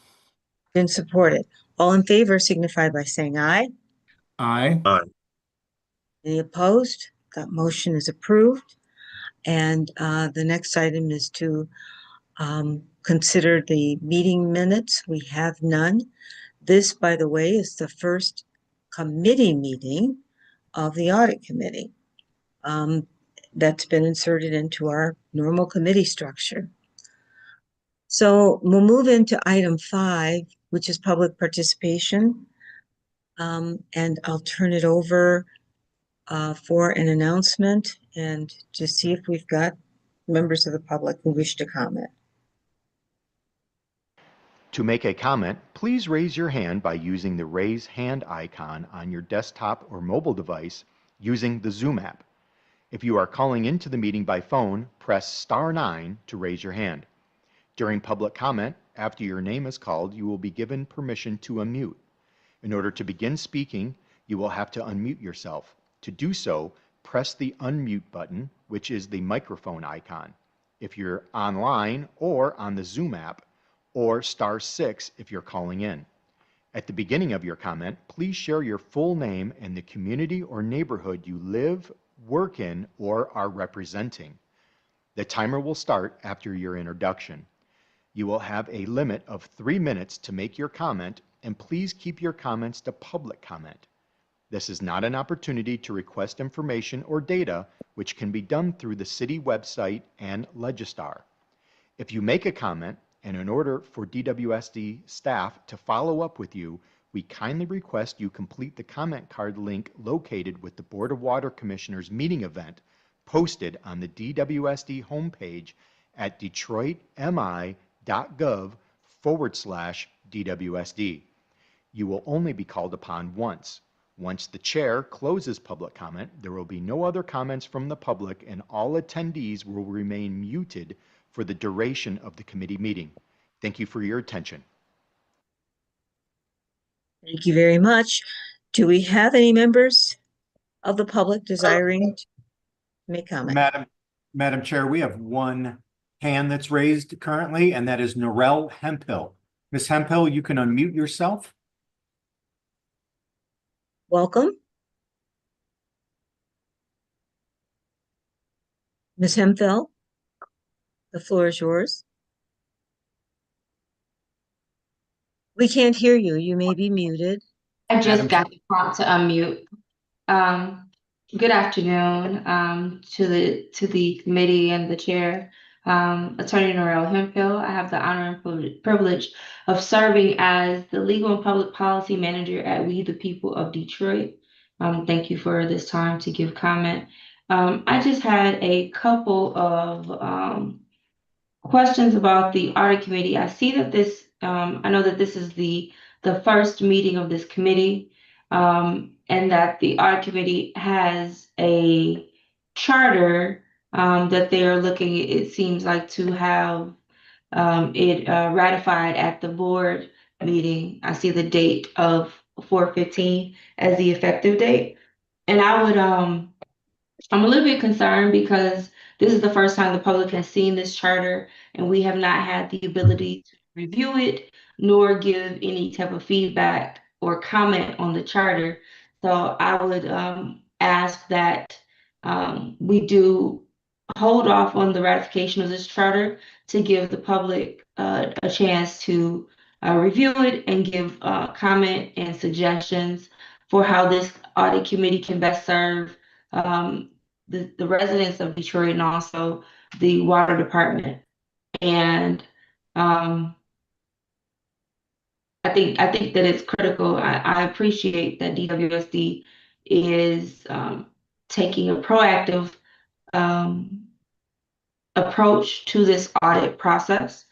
Been supported. All in favor signify by saying aye. Aye. Aye. Any opposed? That motion is approved. And the next item is to consider the meeting minutes. We have none. This, by the way, is the first committee meeting of the audit committee. That's been inserted into our normal committee structure. So we'll move into item 5, which is public participation. And I'll turn it over for an announcement and to see if we've got members of the public who wish to comment. To make a comment, please raise your hand by using the raise hand icon on your desktop or mobile device using the Zoom app. If you are calling into the meeting by phone, press *9 to raise your hand. During public comment, after your name is called, you will be given permission to unmute. In order to begin speaking, you will have to unmute yourself. To do so, press the unmute button, which is the microphone icon, if you're online or on the Zoom app, or *6 if you're calling in. At the beginning of your comment, please share your full name and the community or neighborhood you live, work in, or are representing. The timer will start after your introduction. You will have a limit of 3 minutes to make your comment, and please keep your comments to public comment. This is not an opportunity to request information or data, which can be done through the city website and Legistar. If you make a comment, and in order for DWSD staff to follow up with you, we kindly request you complete the comment card link located with the Board of Water Commissioners meeting event posted on the DWSD homepage at detroitmi.gov/DWSD. You will only be called upon once. Once the chair closes public comment, there will be no other comments from the public, and all attendees will remain muted for the duration of the committee meeting. Thank you for your attention. Thank you very much. Do we have any members of the public desiring to make comment? Madam Chair, we have one hand that's raised currently, and that is Norel Hemphill. Ms. Hemphill, you can unmute yourself. Welcome. Ms. Hemphill, the floor is yours. We can't hear you. You may be muted. I just got the prompt to unmute. Good afternoon to the committee and the chair, Attorney Norel Hemphill. I have the honor and privilege of serving as the Legal and Public Policy Manager at We the People of Detroit. Thank you for this time to give comment. I just had a couple of questions about the audit committee. I see that this, I know that this is the first meeting of this committee, and that the audit committee has a charter that they are looking, it seems like, to have it ratified at the board meeting. I see the date of 4/15 as the effective date. And I'm a little bit concerned because this is the first time the public has seen this charter, and we have not had the ability to review it nor give any type of feedback or comment on the charter. So I would ask that we do hold off on the ratification of this charter to give the public a chance to review it and give comment and suggestions for how this audit committee can best serve the residents of Detroit and also the water department. And I think that it's critical. I appreciate that DWSD is taking a proactive approach to this audit process,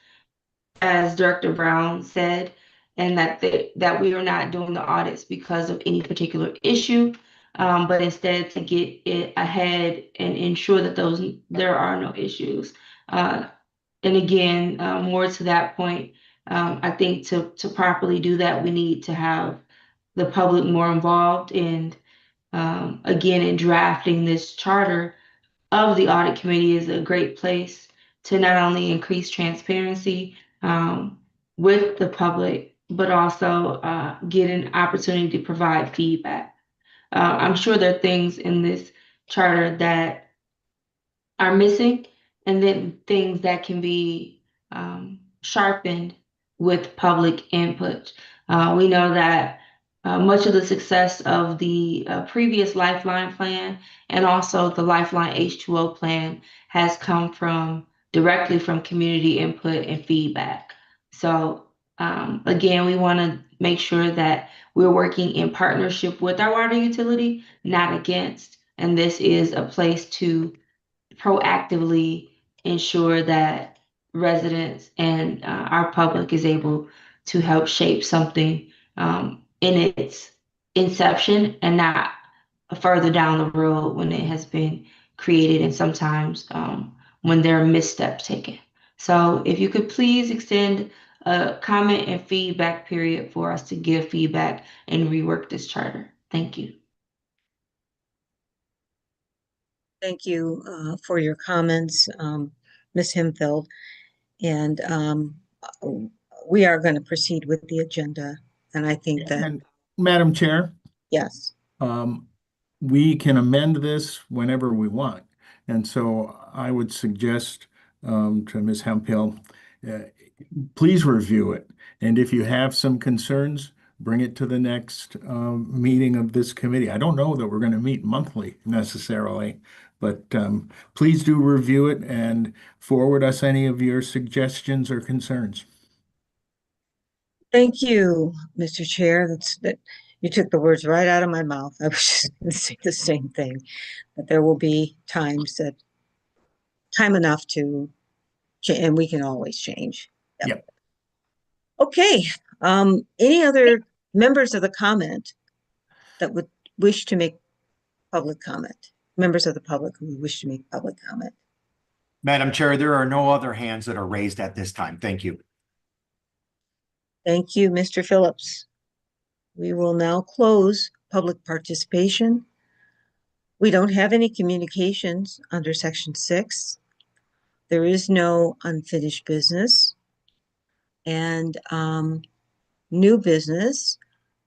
as Director Brown said, and that we are not doing the audits because of any particular issue, but instead to get it ahead and ensure that there are no issues. And again, more to that point, I think to properly do that, we need to have the public more involved in, again, in drafting this charter of the audit committee is a great place to not only increase transparency with the public, but also get an opportunity to provide feedback. I'm sure there are things in this charter that are missing, and then things that can be sharpened with public input. We know that much of the success of the previous Lifeline plan and also the Lifeline H2O plan has come directly from community input and feedback. So again, we want to make sure that we're working in partnership with our water utility, not against. And this is a place to proactively ensure that residents and our public is able to help shape something in its inception and not further down the road when it has been created, and sometimes when there are missteps taken. So if you could please extend a comment and feedback period for us to give feedback and rework this charter. Thank you. Thank you for your comments, Ms. Hempfield. And we are going to proceed with the agenda. And I think that, And Madam Chair, yes, we can amend this whenever we want. And so I would suggest to Ms. Hemphill, please review it. And if you have some concerns, bring it to the next meeting of this committee. I don't know that we're going to meet monthly necessarily, but please do review it and forward us any of your suggestions or concerns. thank you, Mr. Chair. That you took the words right out of my mouth. I was just going to say the same thing, that there will be time enough to change, and we can always change. Yep. Okay. Any other members of the comment that would wish to make public comment? Members of the public who wish to make public comment? Madam Chair, there are no other hands that are raised at this time. Thank you. Thank you, Mr. Phillips. We will now close public participation. We don't have any communications under Section 6. There is no unfinished business. And new business,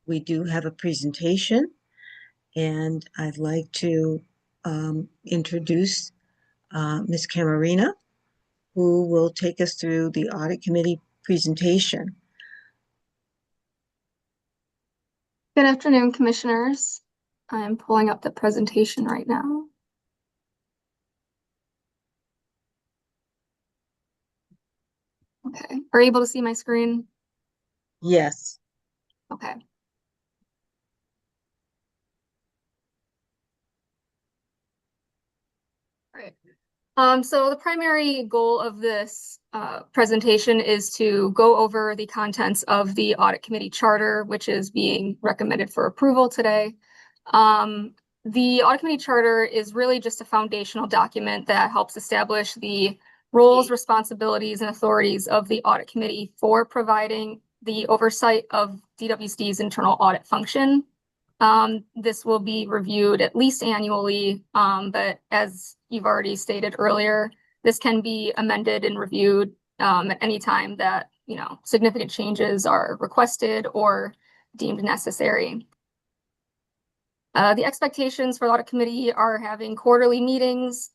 we do have a presentation, and I'd like to introduce Ms. Camarina, who will take us through the audit committee presentation. Good afternoon, commissioners. I'm pulling up the presentation right now. Okay, are you able to see my screen? Yes. Okay. Right. So the primary goal of this presentation is to go over the contents of the audit committee charter, which is being recommended for approval today. The audit committee charter is really just a foundational document that helps establish the roles, responsibilities, and authorities of the audit committee for providing the oversight of DWSD's internal audit function. This will be reviewed at least annually, but as you've already stated earlier, this can be amended and reviewed at any time that significant changes are requested or deemed necessary. The expectations for the audit committee are having quarterly meetings,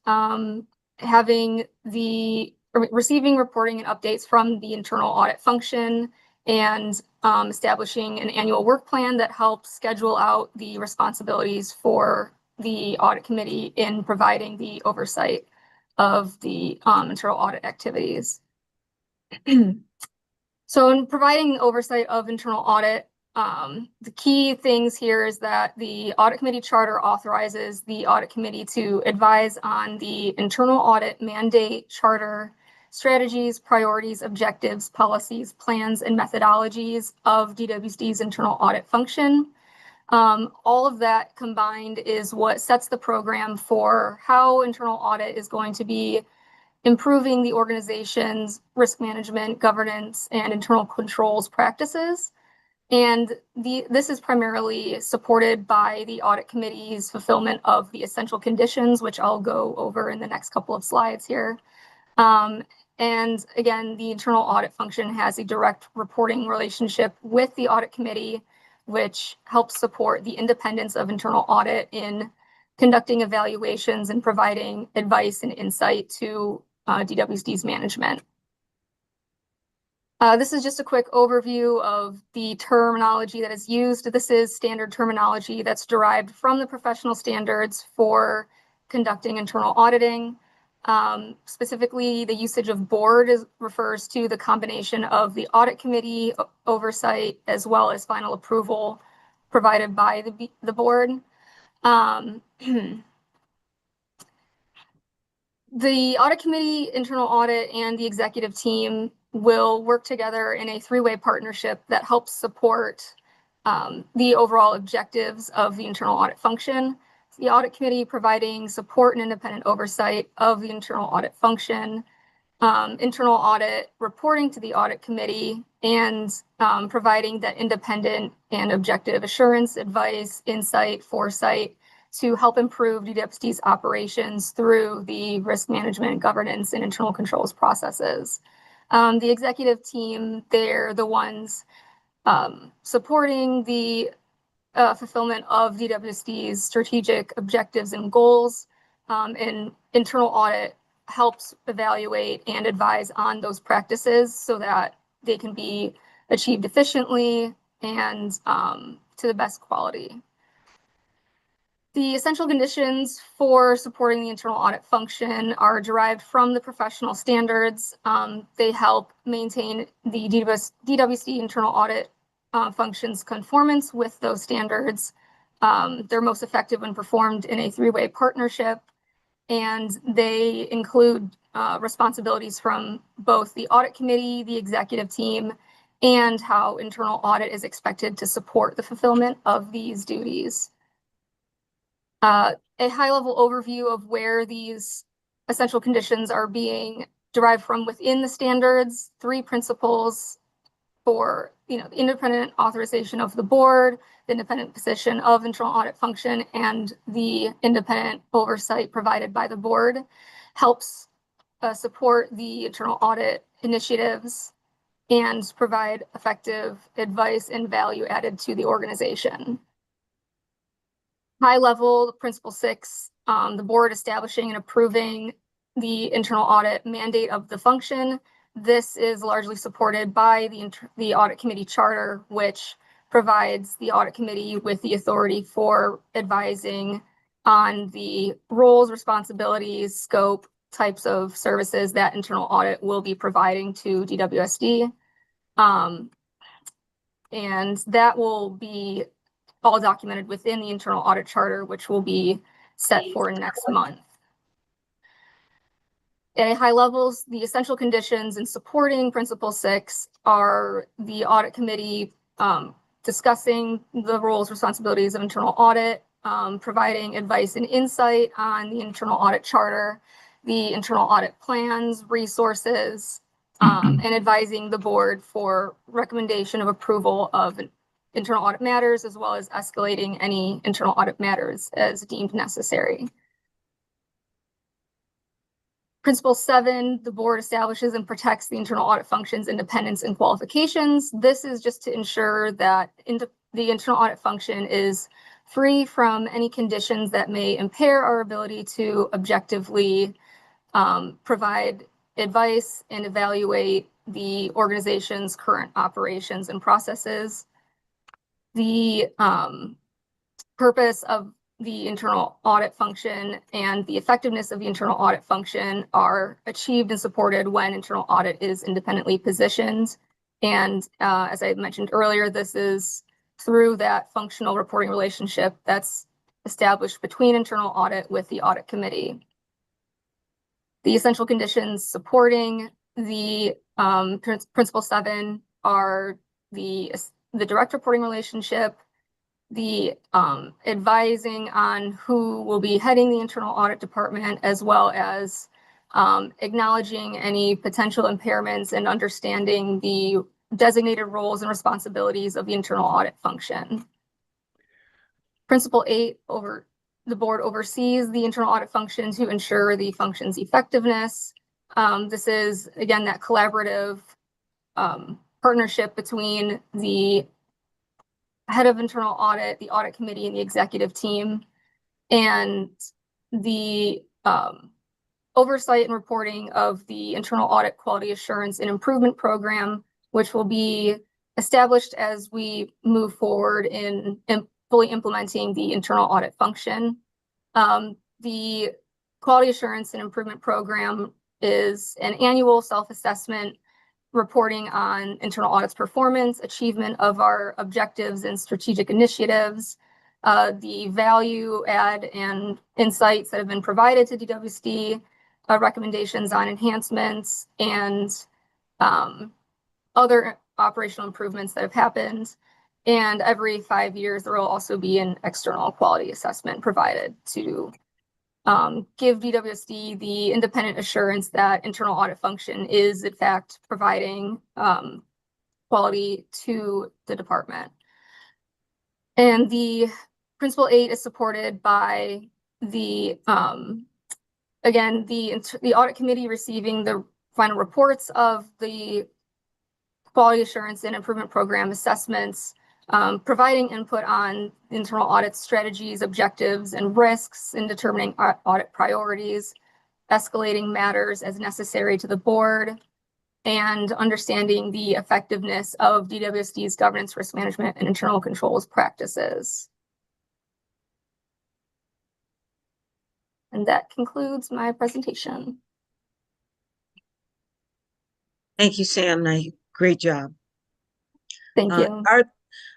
receiving reporting and updates from the internal audit function, and establishing an annual work plan that helps schedule out the responsibilities for the audit committee in providing the oversight of the internal audit activities. So in providing oversight of internal audit, the key things here is that the audit committee charter authorizes the audit committee to advise on the internal audit mandate, charter, strategies, priorities, objectives, policies, plans, and methodologies of DWSD's internal audit function. All of that combined is what sets the program for how internal audit is going to be improving the organization's risk management, governance, and internal controls practices. And this is primarily supported by the audit committee's fulfillment of the essential conditions, which I'll go over in the next couple of slides here. And again, the internal audit function has a direct reporting relationship with the audit committee, which helps support the independence of internal audit in conducting evaluations and providing advice and insight to DWSD's management. This is just a quick overview of the terminology that is used. This is standard terminology that's derived from the professional standards for conducting internal auditing. Specifically, the usage of board refers to the combination of the audit committee oversight as well as final approval provided by the board. The audit committee, internal audit, and the executive team will work together in a three-way partnership that helps support the overall objectives of the internal audit function. The audit committee providing support and independent oversight of the internal audit function, internal audit reporting to the audit committee, and providing that independent and objective assurance, advice, insight, foresight to help improve DWSD's operations through the risk management, governance, and internal controls processes. The executive team, they're the ones supporting the fulfillment of DWSD's strategic objectives and goals, and internal audit helps evaluate and advise on those practices so that they can be achieved efficiently and to the best quality. The essential conditions for supporting the internal audit function are derived from the professional standards. They help maintain the DWSD internal audit functions conformance with those standards. They're most effective when performed in a three-way partnership, and they include responsibilities from both the audit committee, the executive team, and how internal audit is expected to support the fulfillment of these duties. A high-level overview of where these essential conditions are being derived from within the standards, three principles for the independent authorization of the board, the independent position of internal audit function, and the independent oversight provided by the board helps support the internal audit initiatives and provide effective advice and value added to the organization. High level, Principle 6, the board establishing and approving the internal audit mandate of the function. This is largely supported by the audit committee charter, which provides the audit committee with the authority for advising on the roles, responsibilities, scope, types of services that internal audit will be providing to DWSD. And that will be all documented within the internal audit charter, which will be set for next month. At high levels, the essential conditions in supporting Principle 6 are the audit committee discussing the roles, responsibilities of internal audit, providing advice and insight on the internal audit charter, the internal audit plans, resources, and advising the board for recommendation of approval of internal audit matters, as well as escalating any internal audit matters as deemed necessary. Principle 7, the board establishes and protects the internal audit function's independence and qualifications. This is just to ensure that the internal audit function is free from any conditions that may impair our ability to objectively provide advice and evaluate the organization's current operations and processes. The purpose of the internal audit function and the effectiveness of the internal audit function are achieved and supported when internal audit is independently positioned. And as I mentioned earlier, this is through that functional reporting relationship that's established between internal audit with the audit committee. The essential conditions supporting the Principle 7 are the direct reporting relationship, the advising on who will be heading the internal audit department, as well as acknowledging any potential impairments and understanding the designated roles and responsibilities of the internal audit function. Principle 8, the board oversees the internal audit function to ensure the function's effectiveness. This is, again, that collaborative partnership between the head of internal audit, the audit committee, and the executive team, and the oversight and reporting of the internal audit quality assurance and improvement program, which will be established as we move forward in fully implementing the internal audit function. The quality assurance and improvement program is an annual self-assessment reporting on internal audit's performance, achievement of our objectives and strategic initiatives, the value add and insights that have been provided to DWSD, recommendations on enhancements, and other operational improvements that have happened. And every 5 years, there will also be an external quality assessment provided to give DWSD the independent assurance that internal audit function is, in fact, providing quality to the department. And the Principle 8 is supported by the, again, the audit committee receiving the final reports of the quality assurance and improvement program assessments, providing input on internal audit strategies, objectives, and risks in determining audit priorities, escalating matters as necessary to the board, and understanding the effectiveness of DWSD's governance, risk management, and internal controls practices. And that concludes my presentation. Thank you, Sam. Great job. Thank you.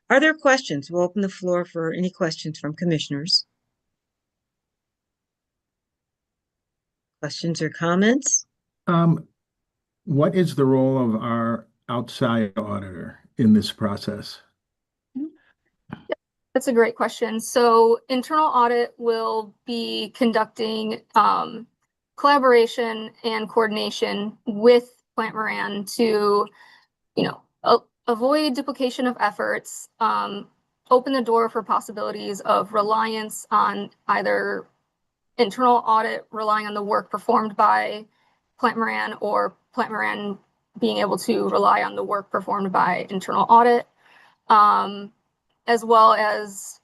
Are there questions? We'll open the floor for any questions from commissioners. Questions or comments? What is the role of our outside auditor in this process? That's a great question. So internal audit will be conducting collaboration and coordination with Plant Moran to, avoid duplication of efforts, open the door for possibilities of reliance on either internal audit relying on the work performed by Plant Moran, or Plant Moran being able to rely on the work performed by internal audit, as well as,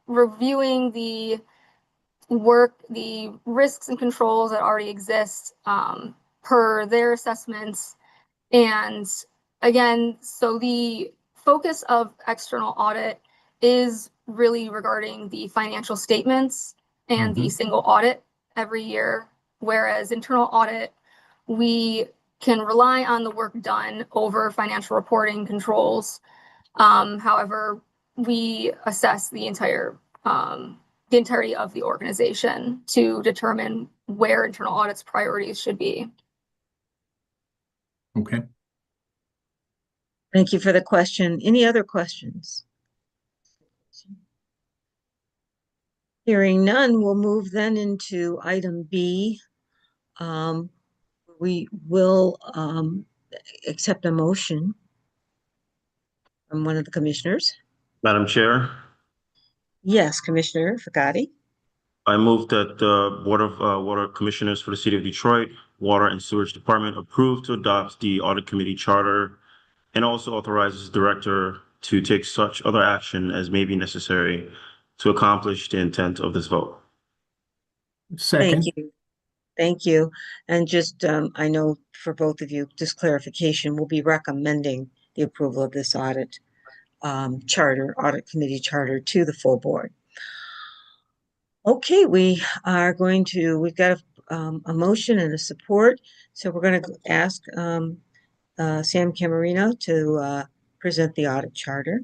reviewing the work, the risks and controls that already exist per their assessments. And again, so the focus of external audit is really regarding the financial statements and the single audit every year, whereas internal audit, we can rely on the work done over financial reporting controls. However, we assess the entirety of the organization to determine where internal audit's priorities should be. Okay. Thank you for the question. Any other questions? Hearing none, we'll move then into item B. We will accept a motion from one of the commissioners. Madam Chair, Yes, Commissioner Fagati. I move that the Board of Water Commissioners for the City of Detroit, Water and Sewage Department approve to adopt the Audit Committee Charter and also authorizes the Director to take such other action as may be necessary to accomplish the intent of this vote. Second. Thank you. Thank you. And just, I know for both of you, just clarification, we'll be recommending the approval of this audit audit committee charter to the full board. Okay, we've got a motion and a support. So we're going to ask Sam Camarino to present the audit charter.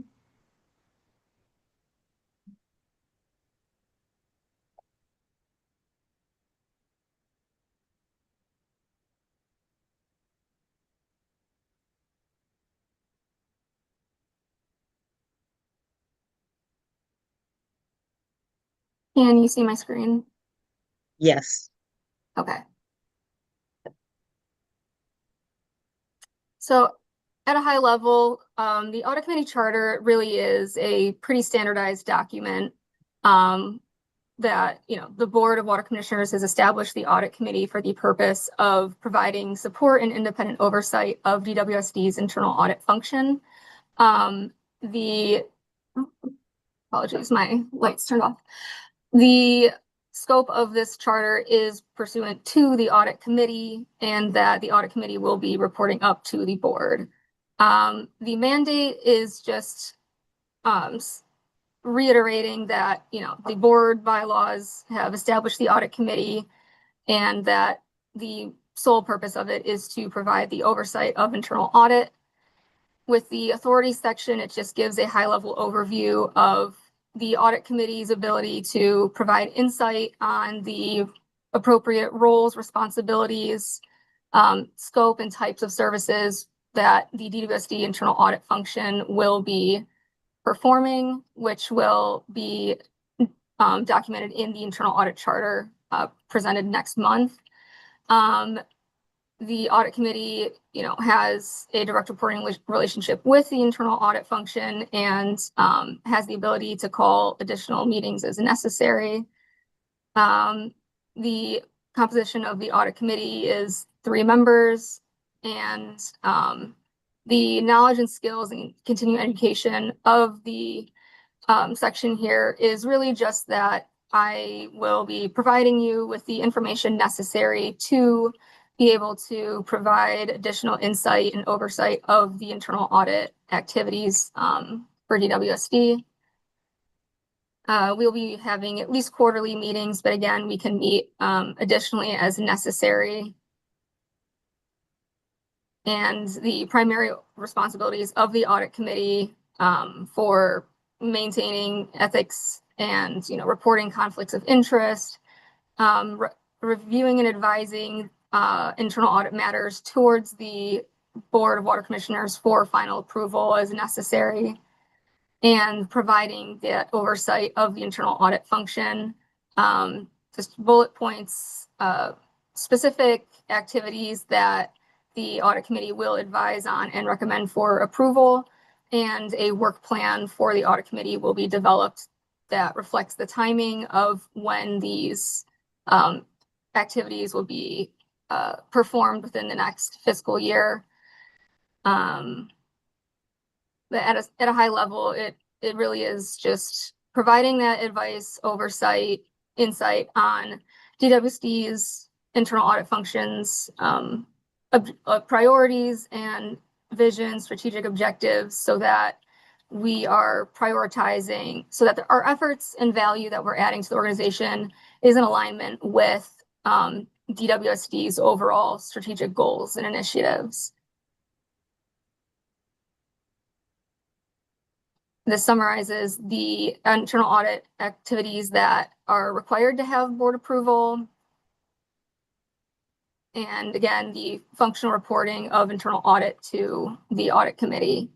Can you see my screen? Yes. Okay. So at a high level, the audit committee charter really is a pretty standardized document that, the Board of Water Commissioners has established the audit committee for the purpose of providing support and independent oversight of DWSD's internal audit function. Apologies, my lights turned off. The scope of this charter is pursuant to the audit committee, and that the audit committee will be reporting up to the board. The mandate is just reiterating that, the board bylaws have established the audit committee, and that the sole purpose of it is to provide the oversight of internal audit. With the authority section, it just gives a high-level overview of the audit committee's ability to provide insight on the appropriate roles, responsibilities, scope, and types of services that the DWSD internal audit function will be performing, which will be documented in the internal audit charter presented next month. The audit committee, has a direct reporting relationship with the internal audit function, and has the ability to call additional meetings as necessary. The composition of the audit committee is 3 members, and the knowledge and skills and continuing education of the section here is really just that I will be providing you with the information necessary to be able to provide additional insight and oversight of the internal audit activities for DWSD. We'll be having at least quarterly meetings, but again, we can meet additionally as necessary. And the primary responsibilities of the audit committee for maintaining ethics and reporting conflicts of interest, reviewing and advising internal audit matters towards the Board of Water Commissioners for final approval as necessary, and providing that oversight of the internal audit function. Just bullet points, specific activities that the audit committee will advise on and recommend for approval, and a work plan for the audit committee will be developed that reflects the timing of when these activities will be performed within the next fiscal year. But at a high level, it really is just providing that advice, oversight, insight on DWSD's internal audit functions, priorities and vision, strategic objectives, so that we are prioritizing, so that our efforts and value that we're adding to the organization is in alignment with DWSD's overall strategic goals and initiatives. This summarizes the internal audit activities that are required to have board approval. And again, the functional reporting of internal audit to the audit committee.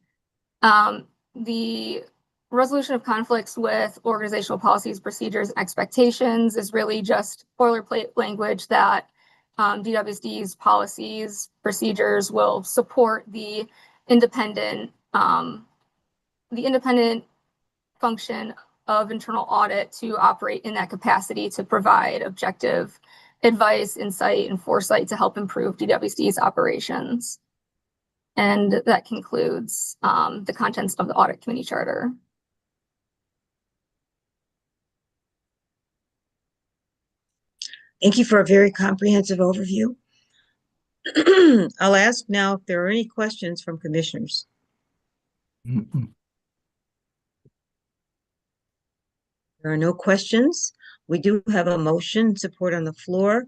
The resolution of conflicts with organizational policies, procedures, and expectations is really just boilerplate language that DWSD's policies, procedures will support the independent function of internal audit to operate in that capacity to provide objective advice, insight, and foresight to help improve DWSD's operations. And that concludes the contents of the audit committee charter. Thank you for a very comprehensive overview. I'll ask now if there are any questions from commissioners. There are no questions. We do have a motion support on the floor.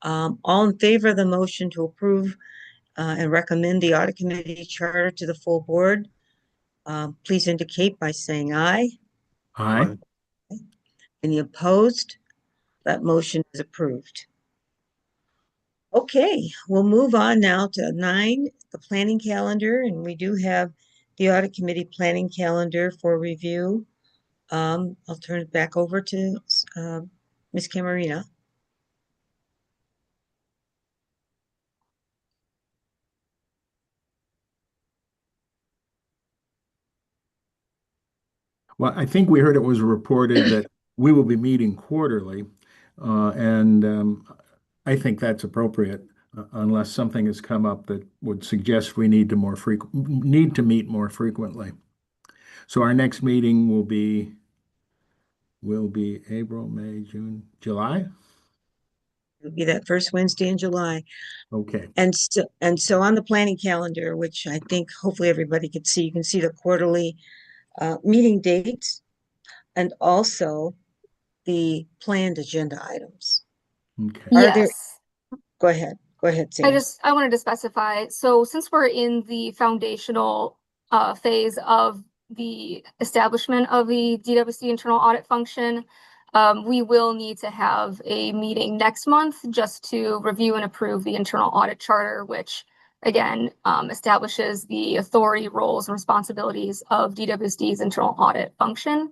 All in favor of the motion to approve and recommend the audit committee charter to the full board, please indicate by saying aye. Aye. Any opposed? That motion is approved. Okay, we'll move on now to 9, the planning calendar, and we do have the audit committee planning calendar for review. I'll turn it back over to Ms. Camarina. Well, I think we heard it was reported that we will be meeting quarterly, and I think that's appropriate, unless something has come up that would suggest we need to meet more frequently. So our next meeting will be April, May, June, July. It'll be that first Wednesday in July. Okay. And so on the planning calendar, which I think hopefully everybody can see, you can see the quarterly meeting dates and also the planned agenda items. Okay. Yes. Go ahead, Sam. I wanted to specify, so since we're in the foundational phase of the establishment of the DWSD internal audit function, we will need to have a meeting next month just to review and approve the internal audit charter, which again establishes the authority, roles, and responsibilities of DWSD's internal audit function.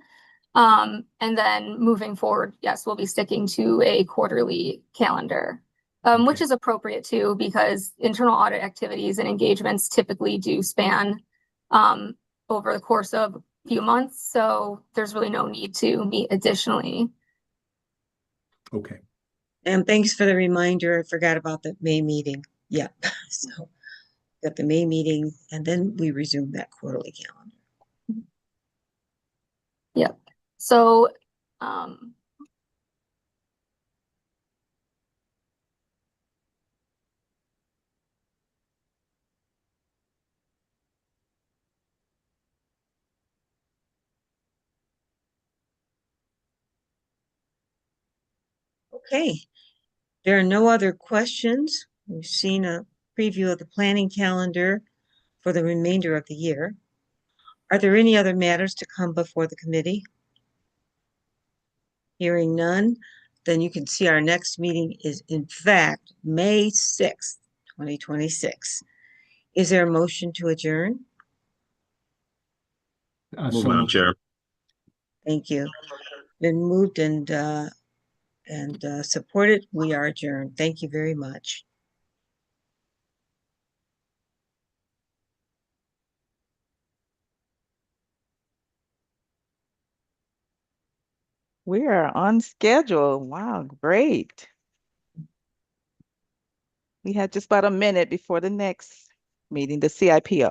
And then moving forward, yes, we'll be sticking to a quarterly calendar. Which is appropriate too, because internal audit activities and engagements typically do span over the course of a few months. So there's really no need to meet additionally. Okay. And thanks for the reminder. I forgot about the May meeting. Yeah. So got the May meeting and then we resume that quarterly calendar. Yep. So okay. There are no other questions. We've seen a preview of the planning calendar for the remainder of the year. Are there any other matters to come before the committee? Hearing none, then you can see our next meeting is in fact May 6th, 2026. Is there a motion to adjourn? Move, Madam Chair. Thank you. Been moved and supported. We are adjourned. Thank you very much. We are on schedule. Wow, great. We have just about a minute before the next meeting, the CIPO.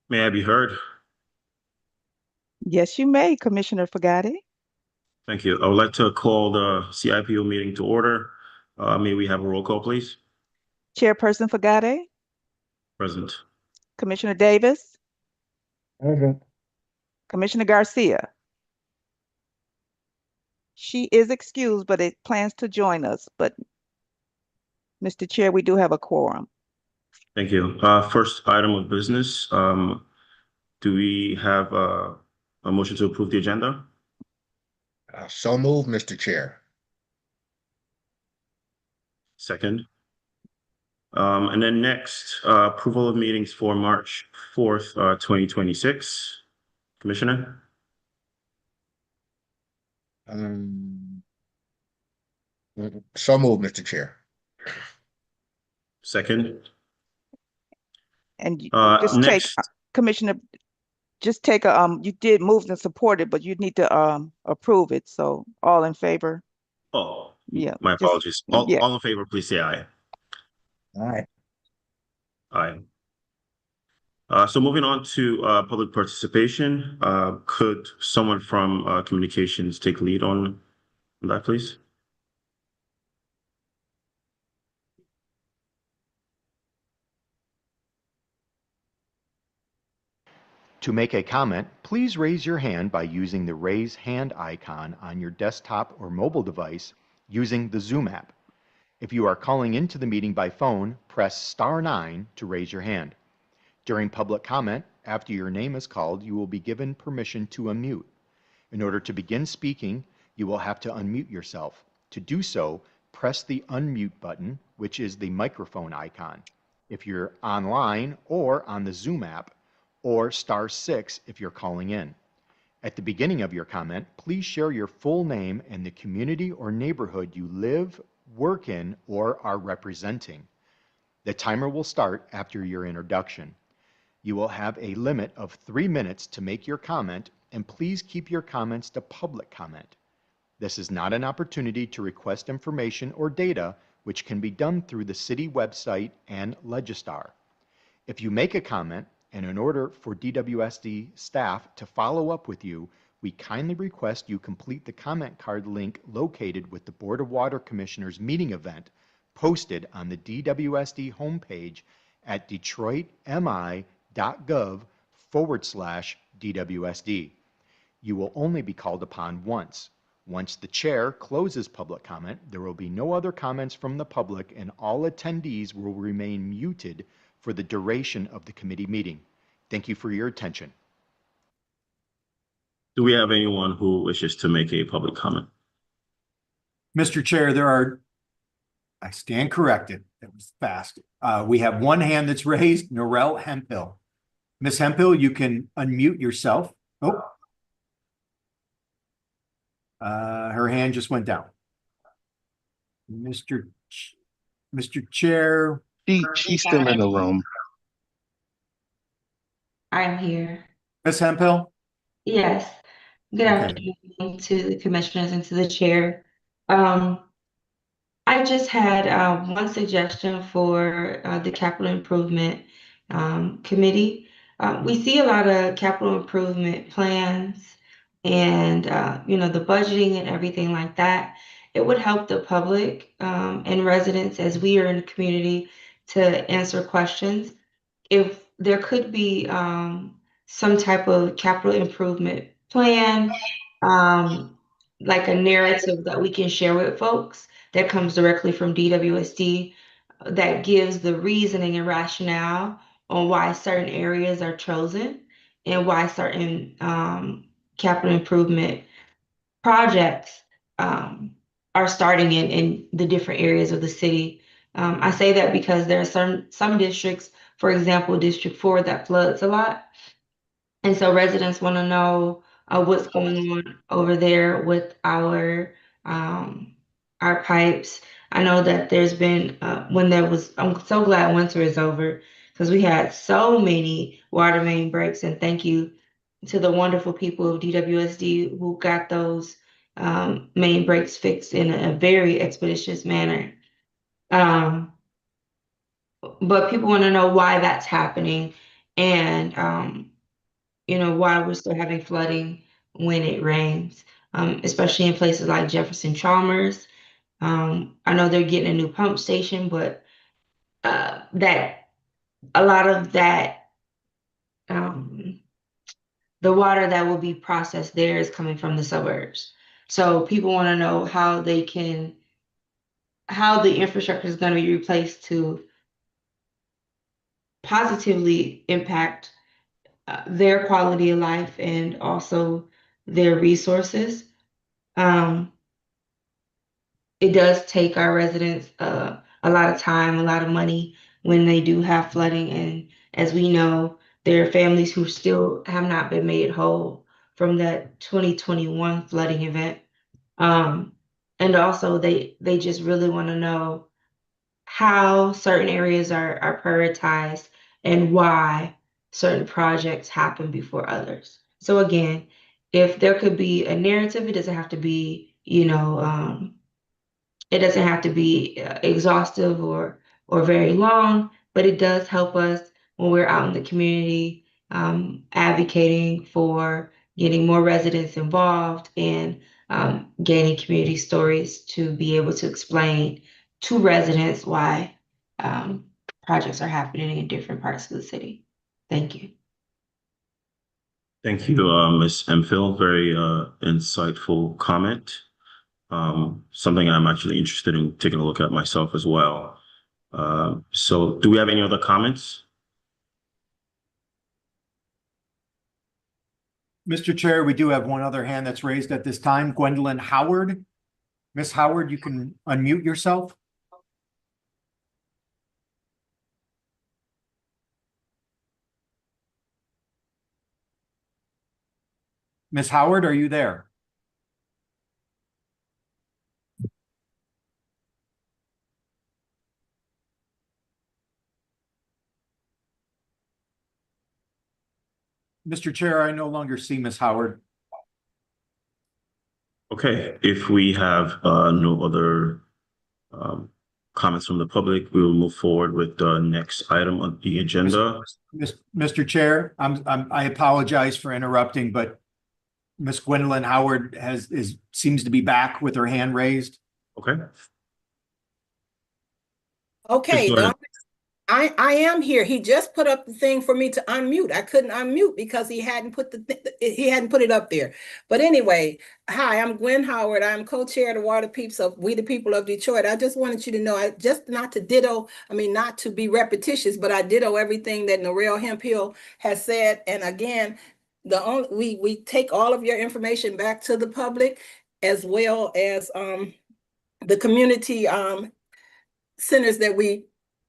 May I be heard? Yes, you may, Commissioner Fagati. Thank you. I would like to call the CIPO meeting to order. May we have a roll call, please? Chairperson Fagati, Present. Commissioner Davis, Present. Commissioner Garcia. She is excused, but it plans to join us. But Mr. Chair, we do have a quorum. Thank you. First item of business. Do we have A motion to approve the agenda? So moved, Mr. Chair. Second. And then next, approval of meetings for March 4th, 2026. Commissioner? So moved, Mr. Chair. Second. And Next. take, Commissioner, just take a, you did move and support it, but you need to approve it. So all in favor? Oh, Yeah. my apologies. All, yeah. all in favor, please say aye. Aye. Aye. So moving on to public participation, could someone from communications take lead on that, please? To make a comment, please raise your hand by using the raise hand icon on your desktop or mobile device using the Zoom app. If you are calling into the meeting by phone, press *9 to raise your hand. During public comment, after your name is called, you will be given permission to unmute. In order to begin speaking, you will have to unmute yourself. To do so, press the unmute button, which is the microphone icon, if you're online or on the Zoom app, or *6 if you're calling in. At the beginning of your comment, please share your full name and the community or neighborhood you live, work in, or are representing. The timer will start after your introduction. You will have a limit of 3 minutes to make your comment, and please keep your comments to public comment. This is not an opportunity to request information or data, which can be done through the city website and Legistar. If you make a comment, and in order for DWSD staff to follow up with you, we kindly request you complete the comment card link located with the Board of Water Commissioners meeting event posted on the DWSD homepage at detroitmi.gov/DWSD. You will only be called upon once. Once the chair closes public comment, there will be no other comments from the public, and all attendees will remain muted for the duration of the committee meeting. Thank you for your attention. Do we have anyone who wishes to make a public comment? Mr. Chair, I stand corrected. That was fast. We have one hand that's raised, Norel Hemphill. Ms. Hemphill, you can unmute yourself. Oh. Her hand just went down. Mr. Chair. She's still in the room. I'm here. Ms. Hemphill? Yes. Good Okay. afternoon to the commissioners and to the chair. I just had one suggestion for the capital improvement committee. We see a lot of capital improvement plans and the budgeting and everything like that. It would help the public and residents as we are in the community to answer questions. If there could be some type of capital improvement plan, like a narrative that we can share with folks that comes directly from DWSD that gives the reasoning and rationale on why certain areas are chosen and why certain capital improvement projects are starting in the different areas of the city. I say that because there are some districts, for example, District 4, that floods a lot. And so residents want to know what's going on over there with our pipes. I know that there's been I'm so glad winter is over because we had so many water main breaks, and thank you to the wonderful people of DWSD who got those main breaks fixed in a very expeditious manner. But people want to know why that's happening and why we're still having flooding when it rains, especially in places like Jefferson Chalmers. I know they're getting a new pump station, but that a lot of that, the water that will be processed there is coming from the suburbs. So people want to know how the infrastructure is going to be replaced to positively impact their quality of life and also their resources. It does take our residents a lot of time, a lot of money when they do have flooding. And as we know, there are families who still have not been made whole from that 2021 flooding event. And also they just really want to know how certain areas are prioritized and why certain projects happen before others. So again, if there could be a narrative, it doesn't have to be, it doesn't have to be exhaustive or very long, but it does help us when we're out in the community advocating for getting more residents involved and gaining community stories to be able to explain to residents why projects are happening in different parts of the city. Thank you. Thank you, Ms. Hemphill. Very insightful comment. Something I'm actually interested in taking a look at myself as well. So do we have any other comments? Mr. Chair, we do have one other hand that's raised at this time, Gwendolyn Howard. Ms. Howard, you can unmute yourself. Ms. Howard, are you there? Mr. Chair, I no longer see Ms. Howard. Okay, if we have no other comments from the public, we will move forward with the next item on the agenda. Mr. Chair, I apologize for interrupting, but Ms. Gwendolyn Howard seems to be back with her hand raised. Okay. Okay, Just go ahead. I am here. He just put up the thing for me to unmute. I couldn't unmute because he hadn't put it up there. But anyway, hi, I'm Gwen Howard. I'm co-chair of the Water Peeps of We the People of Detroit. I just wanted you to know, not to be repetitious, but I ditto everything that Narelle Hemphill has said. And again, we take all of your information back to the public, as well as the community centers that we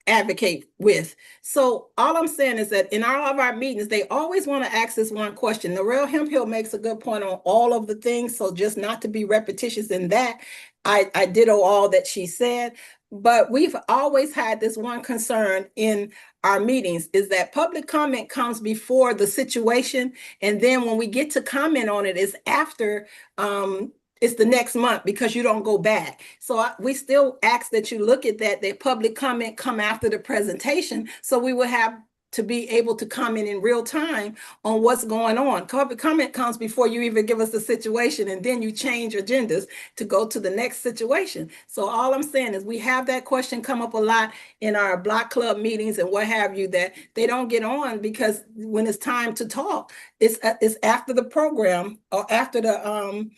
advocate with. So all I'm saying is that in all of our meetings, they always want to ask this one question. Narelle Hemphill makes a good point on all of the things. So just not to be repetitious in that, I ditto all that she said. But we've always had this one concern in our meetings, is that public comment comes before the situation. And then when we get to comment on it, is after it's the next month, because you don't go back. So we still ask that you look at that public comment come after the presentation, so we will have to be able to comment in real time on what's going on. Public comment comes before you even give us the situation, and then you change agendas to go to the next situation. So all I'm saying is we have that question come up a lot in our block club meetings and what have you, that they don't get on because when it's time to talk, it's after the program or after the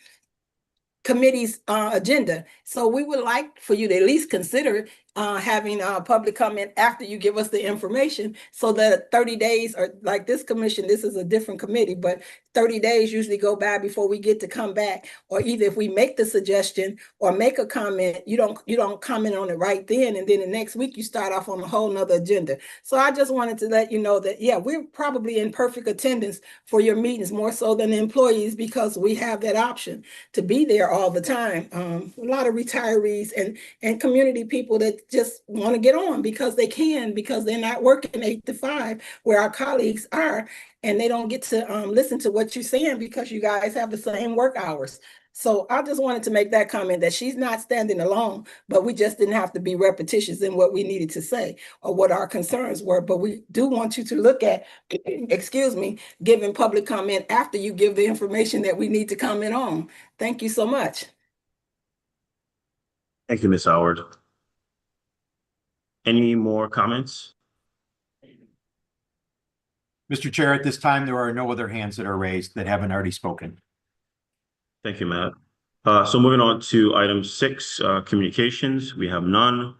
committee's agenda. So we would like for you to at least consider having public comment after you give us the information, so that 30 days, or like this commission, this is a different committee, but 30 days usually go by before we get to come back. Or either if we make the suggestion or make a comment, you don't comment on it right then, and then the next week you start off on a whole nother agenda. So I just wanted to let you know that, yeah, we're probably in perfect attendance for your meetings, more so than the employees, because we have that option to be there all the time. A lot of retirees and community people that just want to get on because they can, because they're not working 8 to 5 where our colleagues are, and they don't get to listen to what you're saying because you guys have the same work hours. So I just wanted to make that comment, that she's not standing alone, but we just didn't have to be repetitious in what we needed to say or what our concerns were. But we do want you to look at, excuse me, giving public comment after you give the information that we need to comment on. Thank you so much. Thank you, Ms. Howard. Any more comments? Mr. Chair, at this time, there are no other hands that are raised that haven't already spoken. Thank you, Matt. So moving on to item 6, communications, we have none.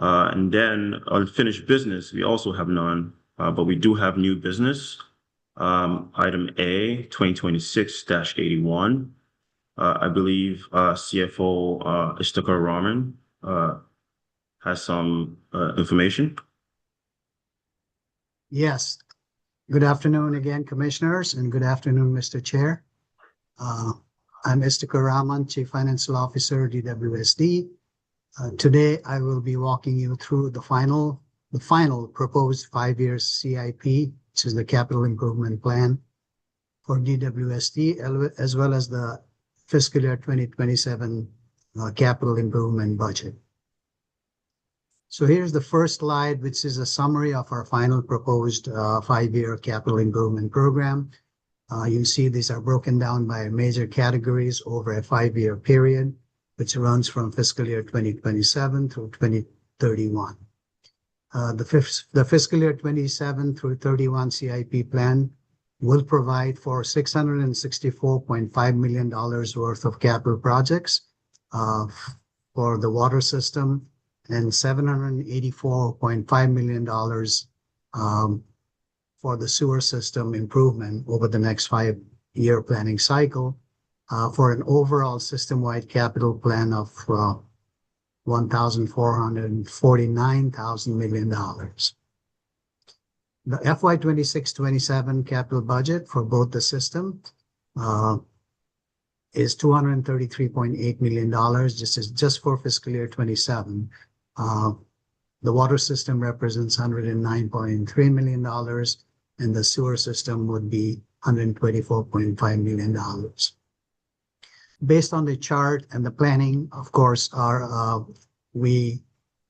And then unfinished business, we also have none, but we do have new business. Item A, 2026-81. I believe CFO Istakar Rahman has some information. Yes. Good afternoon again, Commissioners, and good afternoon, Mr. Chair. I'm Istakar Rahman, Chief Financial Officer, DWSD. Today, I will be walking you through the final proposed 5-year CIP, which is the Capital Improvement Plan for DWSD, as well as the fiscal year 2027 Capital Improvement Budget. So here's the first slide, which is a summary of our final proposed 5-year Capital Improvement Program. You see these are broken down by major categories over a 5-year period, which runs from fiscal year 2027 through 2031. The fiscal year 27 through 31 CIP plan will provide for $664.5 million worth of capital projects for the water system and $784.5 million for the sewer system improvement over the next 5-year planning cycle for an overall system-wide capital plan of $1,449 million. The FY 26-27 capital budget for both the system is $233.8 million. This is just for fiscal year 27. The water system represents $109.3 million, and the sewer system would be $124.5 million. Based on the chart and the planning, of course, we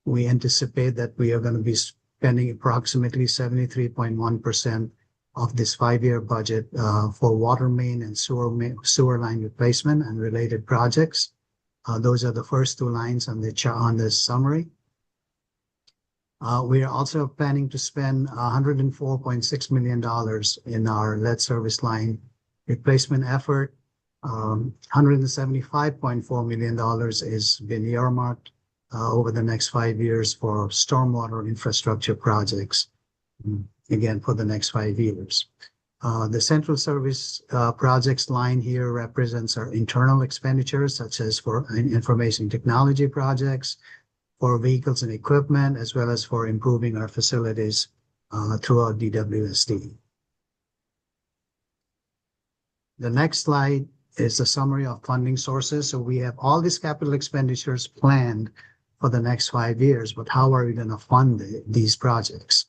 anticipate that we are going to be spending approximately 73.1% of this 5-year budget for water main and sewer line replacement and related projects. Those are the first two lines on this summary. We are also planning to spend $104.6 million in our lead service line replacement effort. $175.4 million has been earmarked over the next 5 years for stormwater infrastructure projects, again, for the next 5 years. The central service projects line here represents our internal expenditures, such as for information technology projects, for vehicles and equipment, as well as for improving our facilities throughout DWSD. The next slide is a summary of funding sources. So we have all these capital expenditures planned for the next 5 years, but how are we going to fund these projects?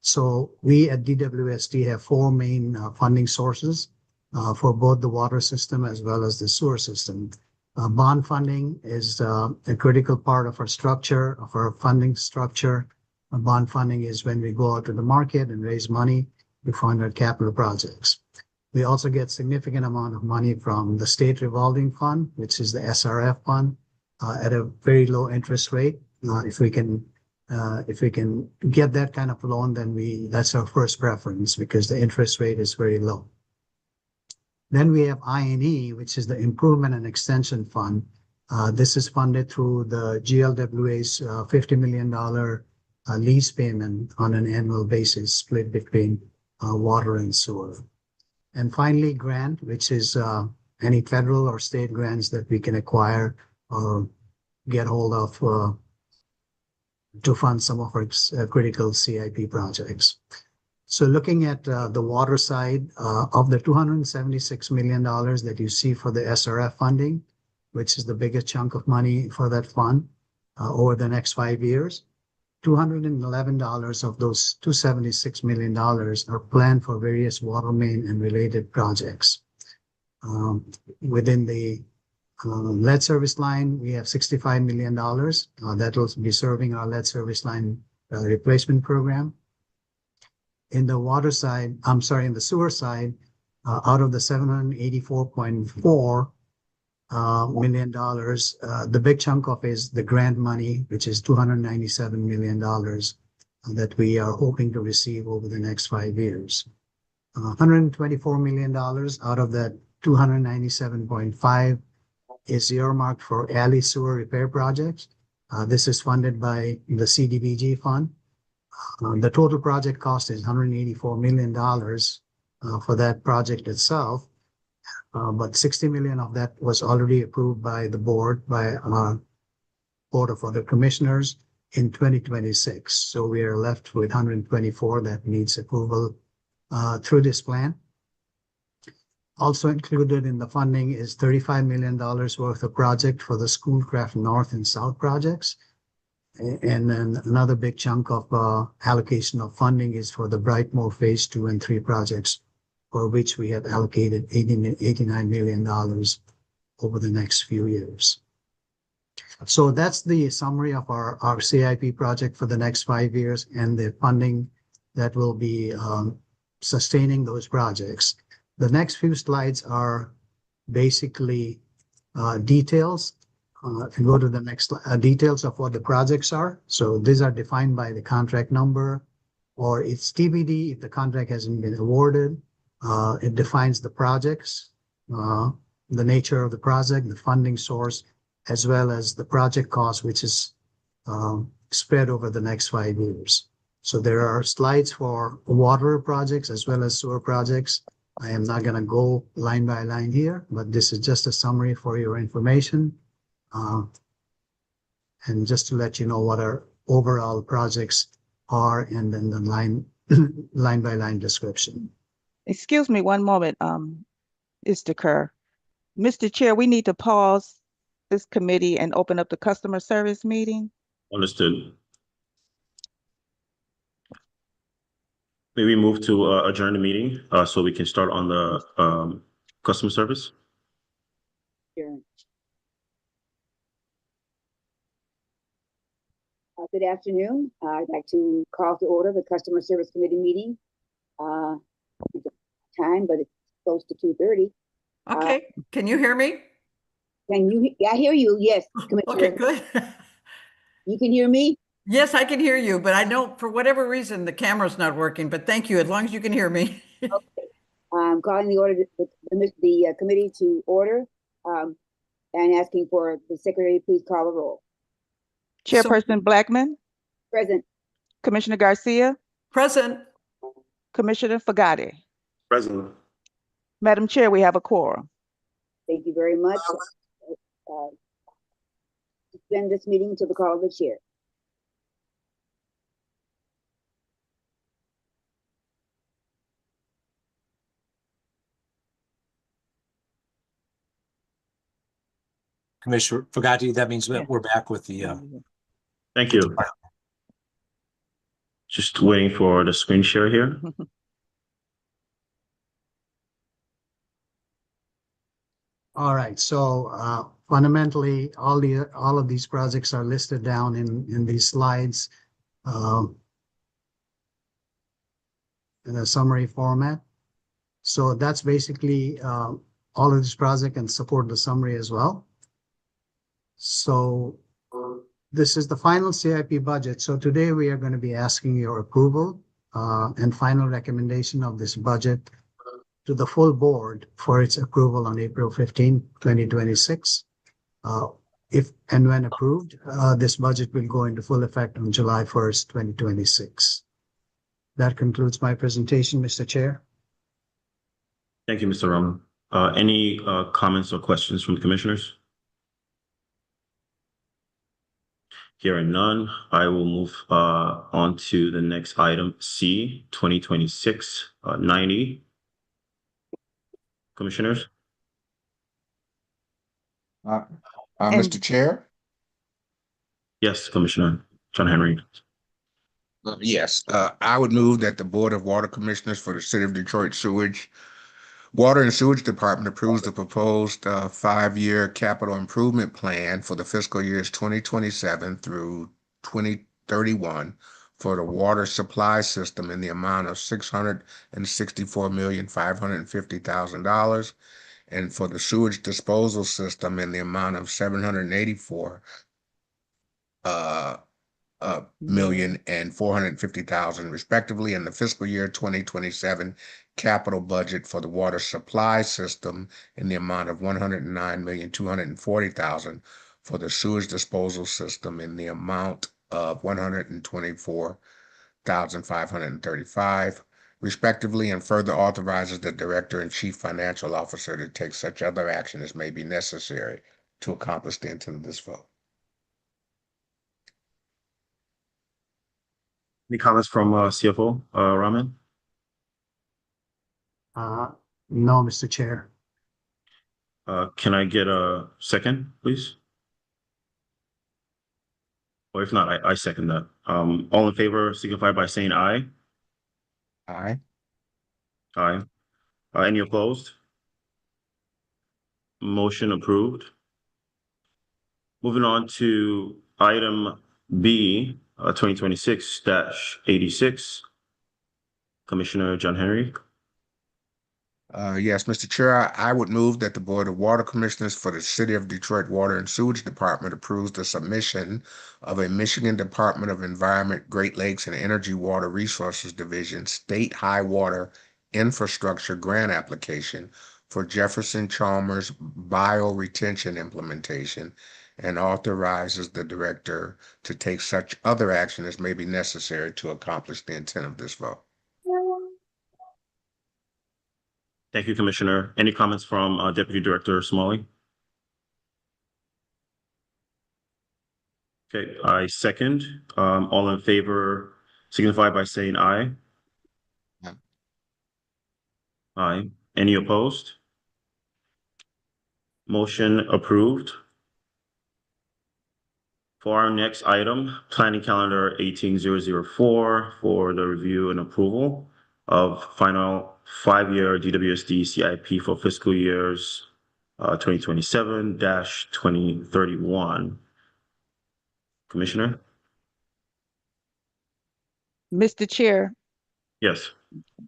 So we at DWSD have 4 main funding sources for both the water system as well as the sewer system. Bond funding is a critical part of our structure, of our funding structure. Bond funding is when we go out to the market and raise money to fund our capital projects. We also get significant amount of money from the state revolving fund, which is the SRF fund, at a very low interest rate. If we can get that kind of loan, then that's our first preference because the interest rate is very low. Then we have I&E, which is the Improvement and Extension Fund. This is funded through the GLWA's $50 million lease payment on an annual basis, split between water and sewer. And finally, grant, which is any federal or state grants that we can acquire or get hold of to fund some of our critical CIP projects. So looking at the water side, of the $276 million that you see for the SRF funding, which is the biggest chunk of money for that fund over the next 5 years, $211 of those $276 million are planned for various water main and related projects. Within the lead service line, we have $65 million that will be serving our lead service line replacement program. In the water side, in the sewer side, out of the $784.4 million, the big chunk of is the grant money, which is $297 million that we are hoping to receive over the next 5 years. $124 million out of that 297.5 is earmarked for alley sewer repair projects. This is funded by the CDBG fund. The total project cost is $184 million, for that project itself. But 60 million of that was already approved by the board, by our Board of Other Commissioners in 2026. So we are left with 124 that needs approval through this plan. Also included in the funding is $35 million worth of project for the Schoolcraft North and South projects. And then another big chunk of allocation of funding is for the Brightmore Phase 2 and 3 projects, for which we have allocated $89 million over the next few years. So that's the summary of our CIP project for the next 5 years and the funding that will be sustaining those projects. The next few slides are basically details. If you go to the next details of what the projects are. So these are defined by the contract number, or it's TBD if the contract hasn't been awarded. It defines the projects, the nature of the project, the funding source, as well as the project cost, which is spread over the next 5 years. So there are slides for water projects as well as sewer projects. I am not going to go line by line here, but this is just a summary for your information. And just to let you know what our overall projects are, and then the line by line description. Excuse me one moment, Mr. Kerr. Mr. Chair, we need to pause this committee and open up the customer service meeting. Understood. May we move to adjourn the meeting so we can start on the customer service? Sure. Good afternoon. I'd like to call to order the Customer Service Committee meeting. Time, but it's close to 2:30. Okay, can you hear me? Can you? I hear you. Yes. Okay, good. You can hear me? Yes, I can hear you, but I know for whatever reason the camera's not working. But thank you, as long as you can hear me. Okay. I'm calling the committee to order, and asking for the secretary to please call the roll. Chairperson Blackman. Present. Commissioner Garcia. Present. Commissioner Fagati. Present. Madam Chair, we have a quorum. Thank you very much. Suspend this meeting until the call of the chair. Commissioner Fagati, that means that we're back with the. Thank you. Just waiting for the screen share here. All right, so fundamentally, all of these projects are listed down in these slides in a summary format. So that's basically all of this project, and support the summary as well. So this is the final CIP budget. So today we are going to be asking your approval and final recommendation of this budget to the full board for its approval on April 15, 2026. If and when approved, this budget will go into full effect on July 1st, 2026. That concludes my presentation, Mr. Chair. Thank you, Mr. Rahman. Any comments or questions from the commissioners? Hearing none, I will move on to the next item, C, 2026-90. Commissioners? Mr. Chair? Yes, Commissioner John Henry. Yes, I would move that the Board of Water Commissioners for the City of Detroit Water and Sewage Department approves the proposed 5-year capital improvement plan for the fiscal years 2027 through 2031 for the water supply system in the amount of $664,550,000, and for the sewage disposal system in the amount of $784,450,000 respectively, in the fiscal year 2027 capital budget for the water supply system in the amount of $109,240,000, for the sewage disposal system in the amount of $124,535, respectively, and further authorizes the Director and Chief Financial Officer to take such other action as may be necessary to accomplish the intent of this vote. Any comments from CFO Rahman? No, Mr. Chair. Can I get a second, please? Or if not, I second that. All in favor signify by saying aye. Aye. Aye. Any opposed? Motion approved. Moving on to item B, 2026-86. Commissioner John Henry. Yes, Mr. Chair, I would move that the Board of Water Commissioners for the City of Detroit Water and Sewage Department approves the submission of a Michigan Department of Environment, Great Lakes, and Energy Water Resources Division State High Water Infrastructure Grant application for Jefferson Chalmers bioretention implementation and authorizes the Director to take such other action as may be necessary to accomplish the intent of this vote. Thank you, Commissioner. Any comments from Deputy Director Smalley? Okay, I second. All in favor signify by saying aye. Aye. Aye. Any opposed? Motion approved. For our next item, Planning Calendar 18004 for the review and approval of final 5-year DWSD CIP for fiscal years 2027-2031. Commissioner? Mr. Chair, Yes.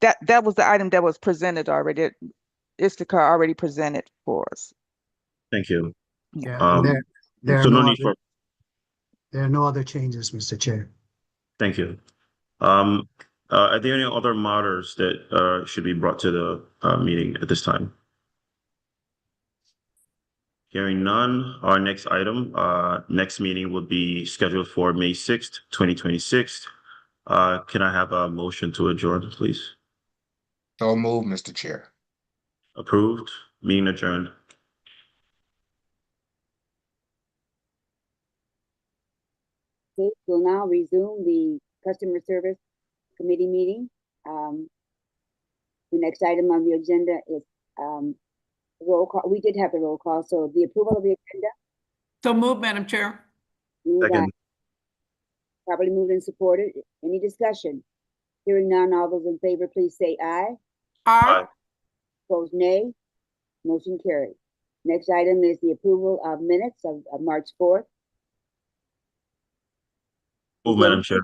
that was the item that was presented already. Issachar already presented for us. Thank you. Yeah, So no need for. there are no other changes, Mr. Chair. Thank you. Are there any other matters that should be brought to the meeting at this time? Hearing none, our next item, next meeting will be scheduled for May 6th, 2026. Can I have a motion to adjourn, please? So moved, Mr. Chair. Approved. Meeting adjourned. Okay, we'll now resume the Customer Service Committee meeting. The next item on the agenda is roll call. We did have the roll call, so the approval of the agenda. So move, Madam Chair. Second. Properly moved and supported. Any discussion? Hearing none, all those in favor, please say aye. Aye. Opposed, nay. Motion carried. Next item is the approval of minutes of March 4th. Move, Madam Chair.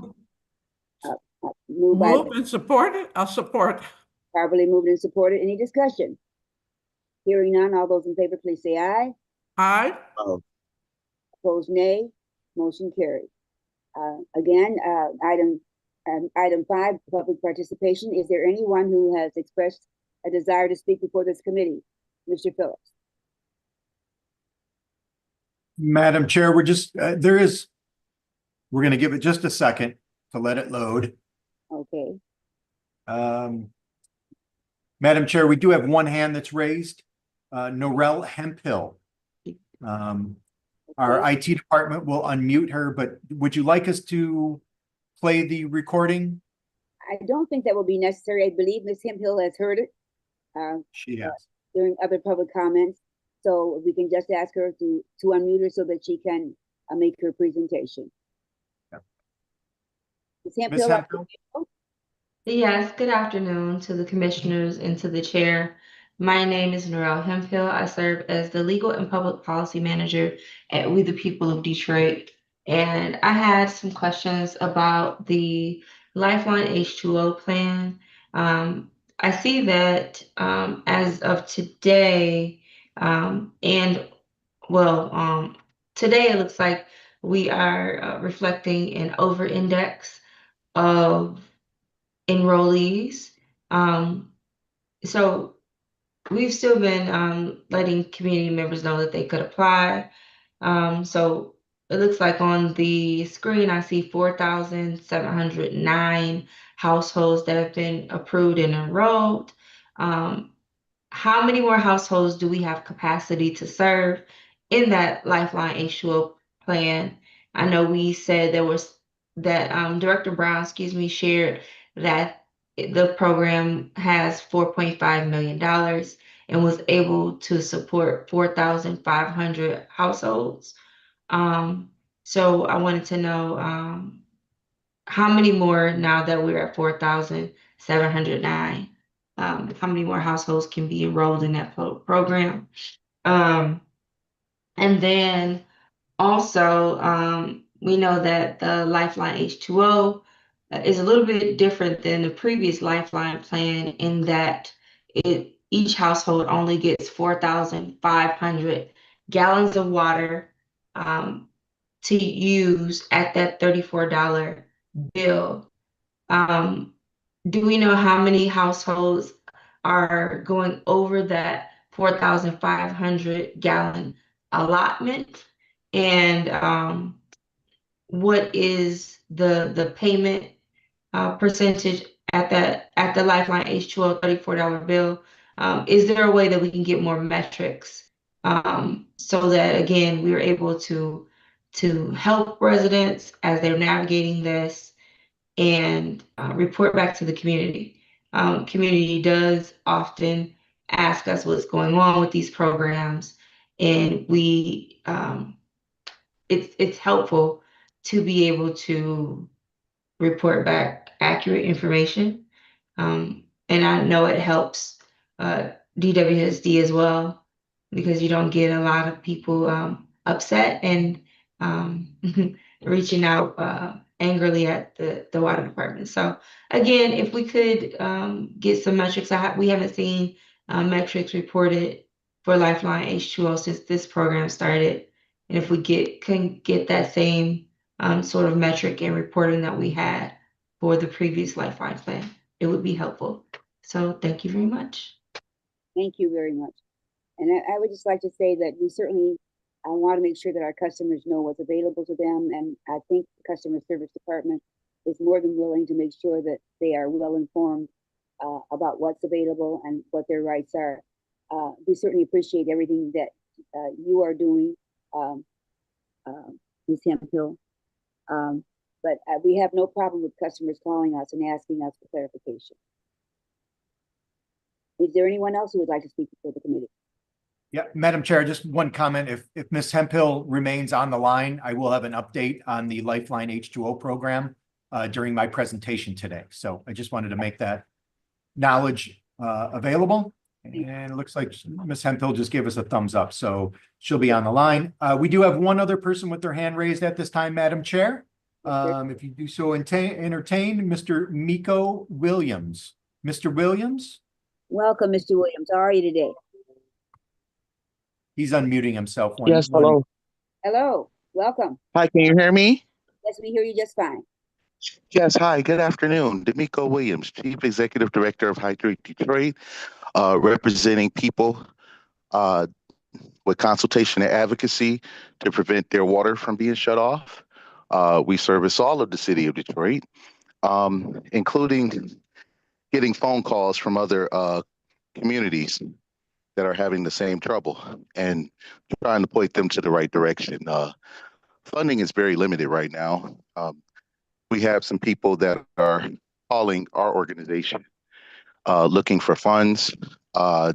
Moved by Move and support it. I'll support. properly moved and supported. Any discussion? Hearing none, all those in favor, please say aye. Aye. Opposed, nay. Motion carried. Again, item 5, public participation. Is there anyone who has expressed a desire to speak before this committee? Mr. Phillips. Madam Chair, we're going to give it just a second to let it load. Okay. Madam Chair, we do have one hand that's raised. Norel Hemphill. Our IT department will unmute her, but would you like us to play the recording? I don't think that will be necessary. I believe Ms. Hemphill has heard it. She has. During other public comments. So we can just ask her to unmute her so that she can make her presentation. Yep. Ms. Hemphill. Yes, good afternoon to the commissioners and to the chair. My name is Norel Hemphill. I serve as the Legal and Public Policy Manager at We the People of Detroit. And I had some questions about the Lifeline H2O plan. I see that as of today, today it looks like we are reflecting an over-index of enrollees. So we've still been letting community members know that they could apply. So it looks like on the screen, I see 4,709 households that have been approved and enrolled. How many more households do we have capacity to serve in that Lifeline H2O plan? I know we said there was that Director Brown, shared that the program has $4.5 million and was able to support 4,500 households. So I wanted to know how many more, now that we're at 4,709, how many more households can be enrolled in that program? And then also, we know that the Lifeline H2O is a little bit different than the previous Lifeline plan in that each household only gets 4,500 gallons of water to use at that $34 bill. Do we know how many households are going over that 4,500 gallon allotment? And what is the payment percentage at the Lifeline H2O $34 bill? Is there a way that we can get more metrics so that, again, we are able to help residents as they're navigating this and report back to the community? Community does often ask us what's going on with these programs, and it's helpful to be able to report back accurate information. And I know it helps DWSD as well, because you don't get a lot of people upset and reaching out angrily at the water department. So again, if we could get some metrics, we haven't seen metrics reported for Lifeline H2O since this program started. And if we can get that same sort of metric and reporting that we had for the previous Lifeline plan, it would be helpful. So thank you very much. Thank you very much. And I would just like to say that we certainly want to make sure that our customers know what's available to them. And I think the customer service department is more than willing to make sure that they are well informed about what's available and what their rights are. We certainly appreciate everything that you are doing, Ms. Hemphill. But we have no problem with customers calling us and asking us for clarification. Is there anyone else who would like to speak before the committee? Yeah, Madam Chair, just one comment. If Ms. Hemphill remains on the line, I will have an update on the Lifeline H2O program during my presentation today. So I just wanted to make that knowledge available. And it looks like Ms. Hemphill just gave us a thumbs up, so she'll be on the line. We do have one other person with their hand raised at this time, Madam Chair. If you do so entertain Mr. Miko Williams. Mr. Williams? Welcome, Mr. Williams. How are you today? He's unmuting himself. Yes, hello. Hello, welcome. Hi, can you hear me? Yes, we hear you just fine. Yes, hi, good afternoon. D'Amico Williams, Chief Executive Director of Hydrate Detroit, representing people with consultation and advocacy to prevent their water from being shut off. We service all of the city of Detroit, including getting phone calls from other communities that are having the same trouble and trying to point them to the right direction. Funding is very limited right now. We have some people that are calling our organization looking for funds.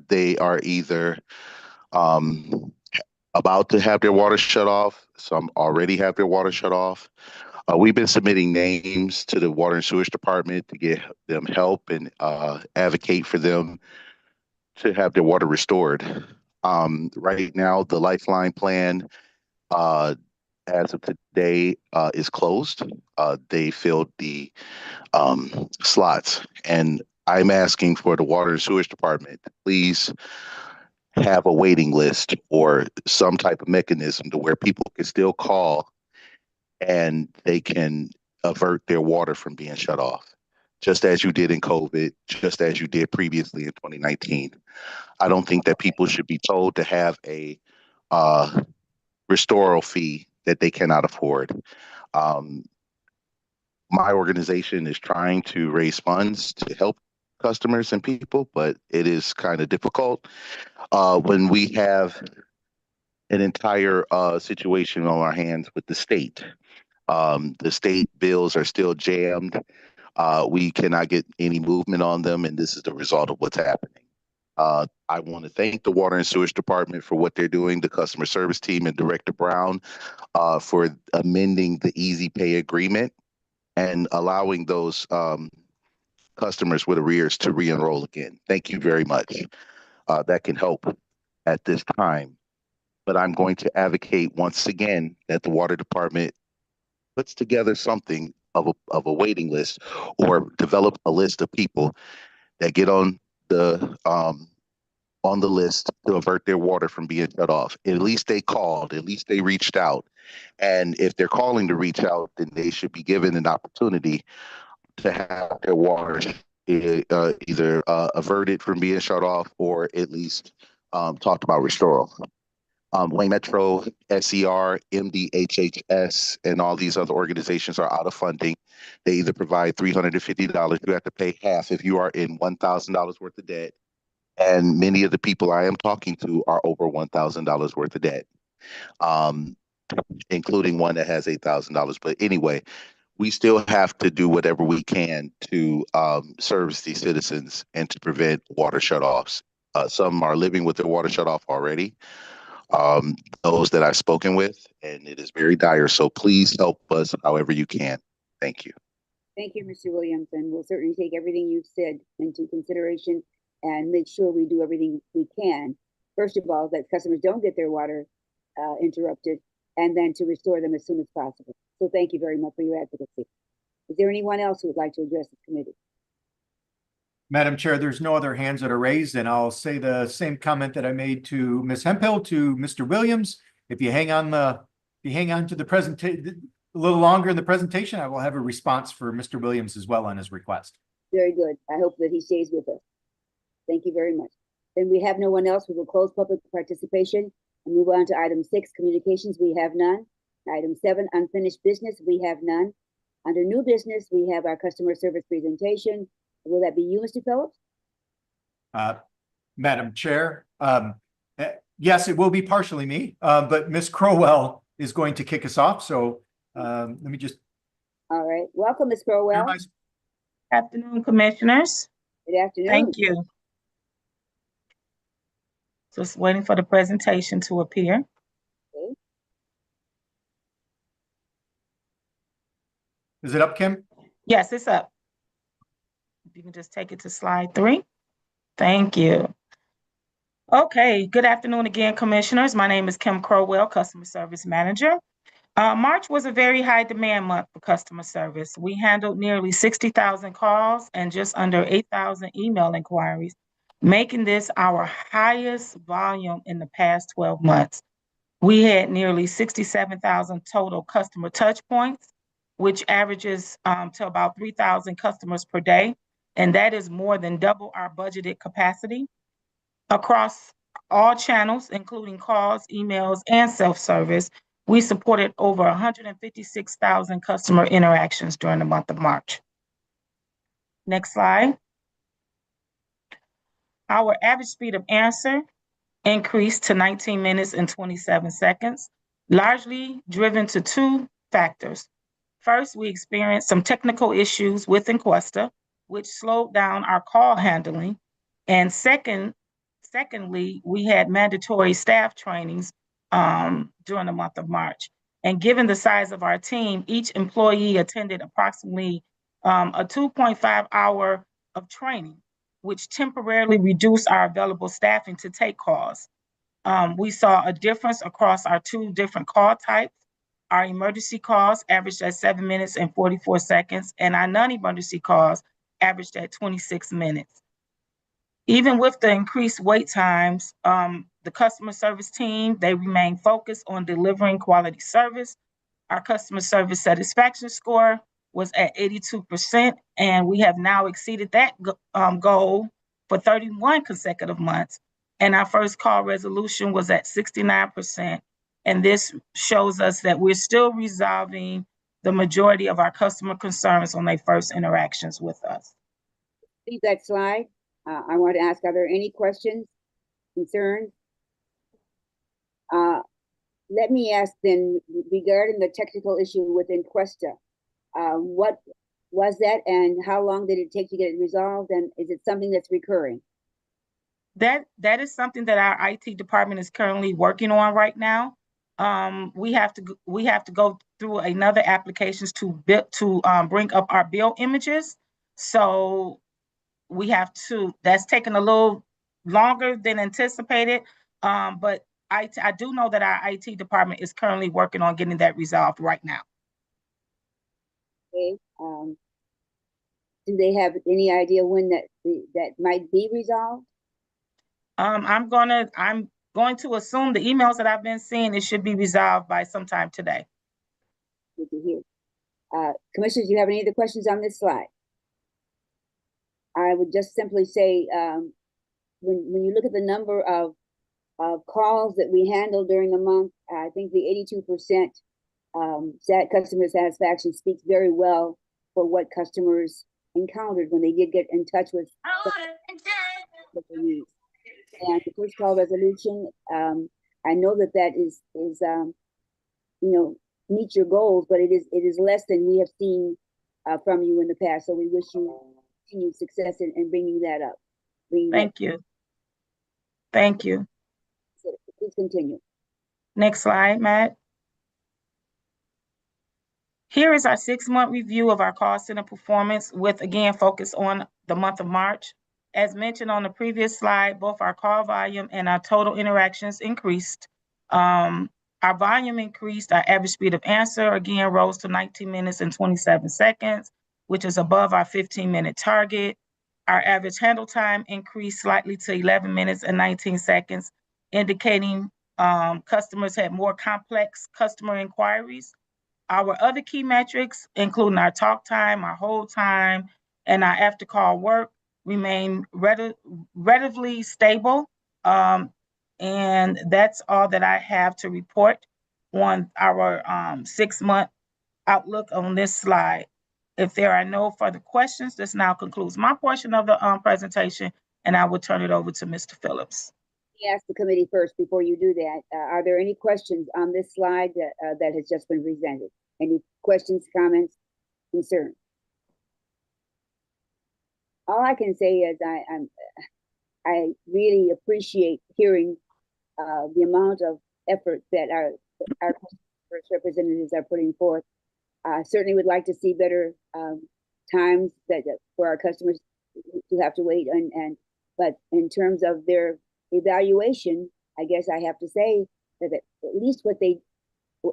They are either about to have their water shut off. Some already have their water shut off. We've been submitting names to the Water and Sewage Department to get them help and advocate for them to have their water restored. Right now, the Lifeline plan, as of today, is closed. They filled the slots, and I'm asking for the Water and Sewage Department to please have a waiting list or some type of mechanism to where people can still call and they can avert their water from being shut off, just as you did in COVID, just as you did previously in 2019. I don't think that people should be told to have a restoral fee that they cannot afford. Um, my organization is trying to raise funds to help customers and people, but it is kind of difficult when we have an entire situation on our hands with the state. The state bills are still jammed. We cannot get any movement on them, and this is the result of what's happening. I want to thank the Water and Sewage Department for what they're doing, the customer service team and Director Brown for amending the Easy Pay agreement and allowing those customers with arrears to re-enroll again. Thank you very much. That can help at this time. But I'm going to advocate once again that the Water Department puts together something of a waiting list or develop a list of people that get on the list to avert their water from being shut off. At least they called, at least they reached out. And if they're calling to reach out, then they should be given an opportunity to have their water either averted from being shut off or at least talked about restoral. Wayne Metro, SER, MDHHS, and all these other organizations are out of funding. They either provide $350, you have to pay half if you are in $1,000 worth of debt. And many of the people I am talking to are over $1,000 worth of debt, including one that has $8,000. But anyway, we still have to do whatever we can to service these citizens and to prevent water shutoffs. Some are living with their water shut off already. Those that I've spoken with, and it is very dire. So please help us however you can. Thank you. Thank you, Mr. Williams, and we'll certainly take everything you've said into consideration and make sure we do everything we can. First of all, that customers don't get their water interrupted, and then to restore them as soon as possible. So thank you very much for your advocacy. Is there anyone else who would like to address the committee? Madam Chair, there's no other hands that are raised, and I'll say the same comment that I made to Ms. Hemphill, to Mr. Williams. If you hang on to the presentation a little longer in the presentation, I will have a response for Mr. Williams as well on his request. Very good. I hope that he stays with us. Thank you very much. Then we have no one else. We will close public participation and move on to item 6, communications. We have none. Item 7, unfinished business. We have none. Under new business, we have our customer service presentation. Will that be you, Mr. Phillips? Madam Chair, yes, it will be partially me, but Ms. Crowell is going to kick us off. So let me just. All right. Welcome, Ms. Crowell. Good afternoon, commissioners. Good afternoon. Thank you. Just waiting for the presentation to appear. Okay. Is it up, Kim? Yes, it's up. If you can just take it to slide 3. Thank you. Okay, good afternoon again, commissioners. My name is Kim Crowell, Customer Service Manager. March was a very high demand month for customer service. We handled nearly 60,000 calls and just under 8,000 email inquiries, making this our highest volume in the past 12 months. We had nearly 67,000 total customer touch points, which averages to about 3,000 customers per day. And that is more than double our budgeted capacity. Across all channels, including calls, emails, and self-service, we supported over 156,000 customer interactions during the month of March. Next slide. Our average speed of answer increased to 19 minutes and 27 seconds, largely driven to 2 factors. First, we experienced some technical issues with Encuesta, which slowed down our call handling. And secondly, we had mandatory staff trainings during the month of March. And given the size of our team, each employee attended approximately a 2.5 hour of training, which temporarily reduced our available staffing to take calls. We saw a difference across our 2 different call types. Our emergency calls averaged at 7 minutes and 44 seconds, and our non-emergency calls averaged at 26 minutes. Even with the increased wait times, the customer service team, they remain focused on delivering quality service. Our customer service satisfaction score was at 82%, and we have now exceeded that goal for 31 consecutive months. And our first call resolution was at 69%, And this shows us that we're still resolving the majority of our customer concerns on their first interactions with us. Leave that slide. I want to ask, are there any questions, concerns? Let me ask then, regarding the technical issue with Encuesta, what was that and how long did it take to get it resolved? And is it something that's recurring? That is something that our IT department is currently working on right now. We have to go through another applications to bring up our bill images. So we have to. That's taken a little longer than anticipated. But I do know that our IT department is currently working on getting that resolved right now. Okay. Do they have any idea when that might be resolved? I'm going to assume the emails that I've been seeing, it should be resolved by sometime today. Good to hear. Commissioners, do you have any other questions on this slide? I would just simply say, when you look at the number of calls that we handled during the month, I think the 82% customer satisfaction speaks very well for what customers encountered when they did get in touch with their needs. And the first call resolution, I know that is meet your goals, but it is less than we have seen from you in the past. So we wish you continued success in bringing that up. Thank you. Thank you. Please continue. Next slide, Matt. Here is our 6-month review of our call center performance with, again, focus on the month of March. As mentioned on the previous slide, both our call volume and our total interactions increased. Our volume increased, our average speed of answer, again, rose to 19 minutes and 27 seconds, which is above our 15-minute target. Our average handle time increased slightly to 11 minutes and 19 seconds, indicating customers had more complex customer inquiries. Our other key metrics, including our talk time, our hold time, and our after-call work, remain relatively stable. And that's all that I have to report on our 6-month outlook on this slide. If there are no further questions, this now concludes my portion of the presentation, and I will turn it over to Mr. Phillips. Let me ask the committee first before you do that. Are there any questions on this slide that has just been presented? Any questions, comments, concerns? All I can say is I really appreciate hearing the amount of effort that our representatives are putting forth. I certainly would like to see better times for our customers to have to wait, but in terms of their evaluation, I guess I have to say that at least what they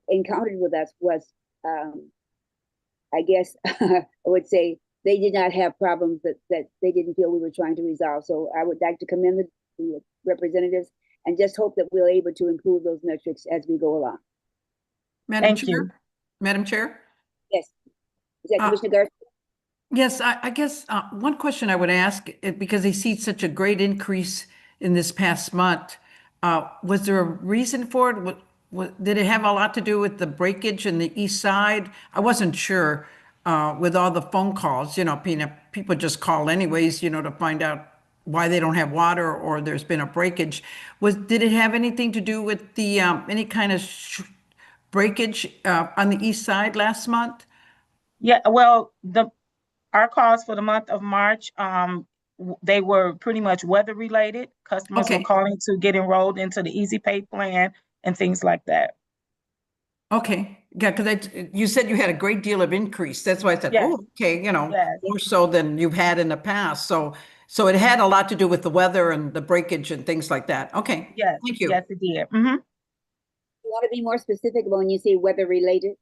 encountered with us was, I guess I would say they did not have problems that they didn't feel we were trying to resolve. So I would like to commend the representatives and just hope that we're able to improve those metrics as we go along. Madam Chair? Madam Chair? Yes. Is that Commissioner Garcia? Yes, I guess one question I would ask, because they see such a great increase in this past month, was there a reason for it? Did it have a lot to do with the breakage in the east side? I wasn't sure with all the phone calls, people just call anyways, to find out why they don't have water or there's been a breakage. Did it have anything to do with the any kind of breakage on the east side last month? Yeah, well, our calls for the month of March, they were pretty much weather related. Customers were calling to get enrolled into the Easy Pay plan and things like that. Okay, yeah, because you said you had a great deal of increase. That's why I said, Yes. oh, okay, Yes. more so than you've had in the past. So it had a lot to do with the weather and the breakage and things like that. Okay. Yes. Thank you. Yes, it did. Mm-hmm. You want to be more specific when you say weather related?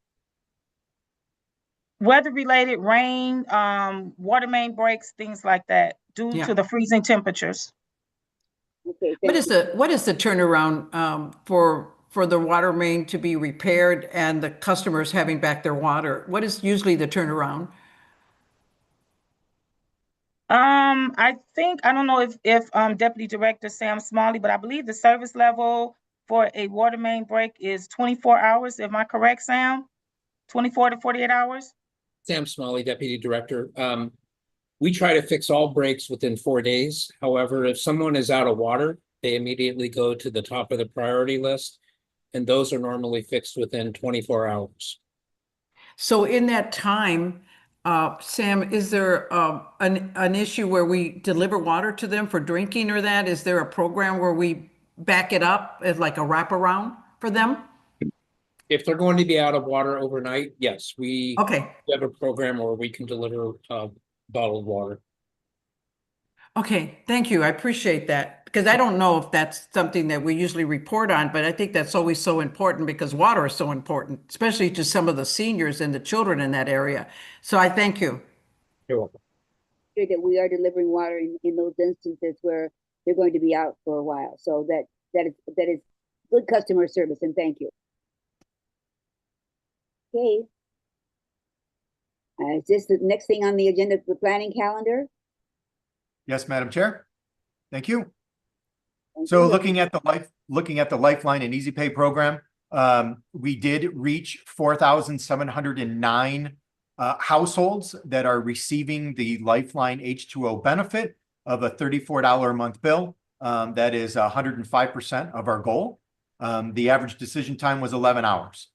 Weather related, rain, water main breaks, things like that, due to the freezing temperatures. Okay. What is the turnaround for the water main to be repaired and the customers having back their water? What is usually the turnaround? I don't know if Deputy Director Sam Smalley, but I believe the service level for a water main break is 24 hours. Am I correct, Sam? 24 to 48 hours? Sam Smalley, Deputy Director. We try to fix all breaks within 4 days. However, if someone is out of water, they immediately go to the top of the priority list, and those are normally fixed within 24 hours. So in that time, Sam, is there an issue where we deliver water to them for drinking or that? Is there a program where we back it up as like a wraparound for them? If they're going to be out of water overnight, yes, we Okay. have a program where we can deliver bottled water. Okay, thank you. I appreciate that because I don't know if that's something that we usually report on, but I think that's always so important because water is so important, especially to some of the seniors and the children in that area. So I thank you. You're welcome. That we are delivering water in those instances where they're going to be out for a while. So that is good customer service, and thank you. Okay. Is this the next thing on the agenda, the planning calendar? Yes, Madam Chair. Thank you. Thank So you. looking at the Lifeline and Easy Pay program, we did reach 4,709 households that are receiving the Lifeline H2O benefit of a $34 a month bill. That is 105% of our goal. The average decision time was 11 hours.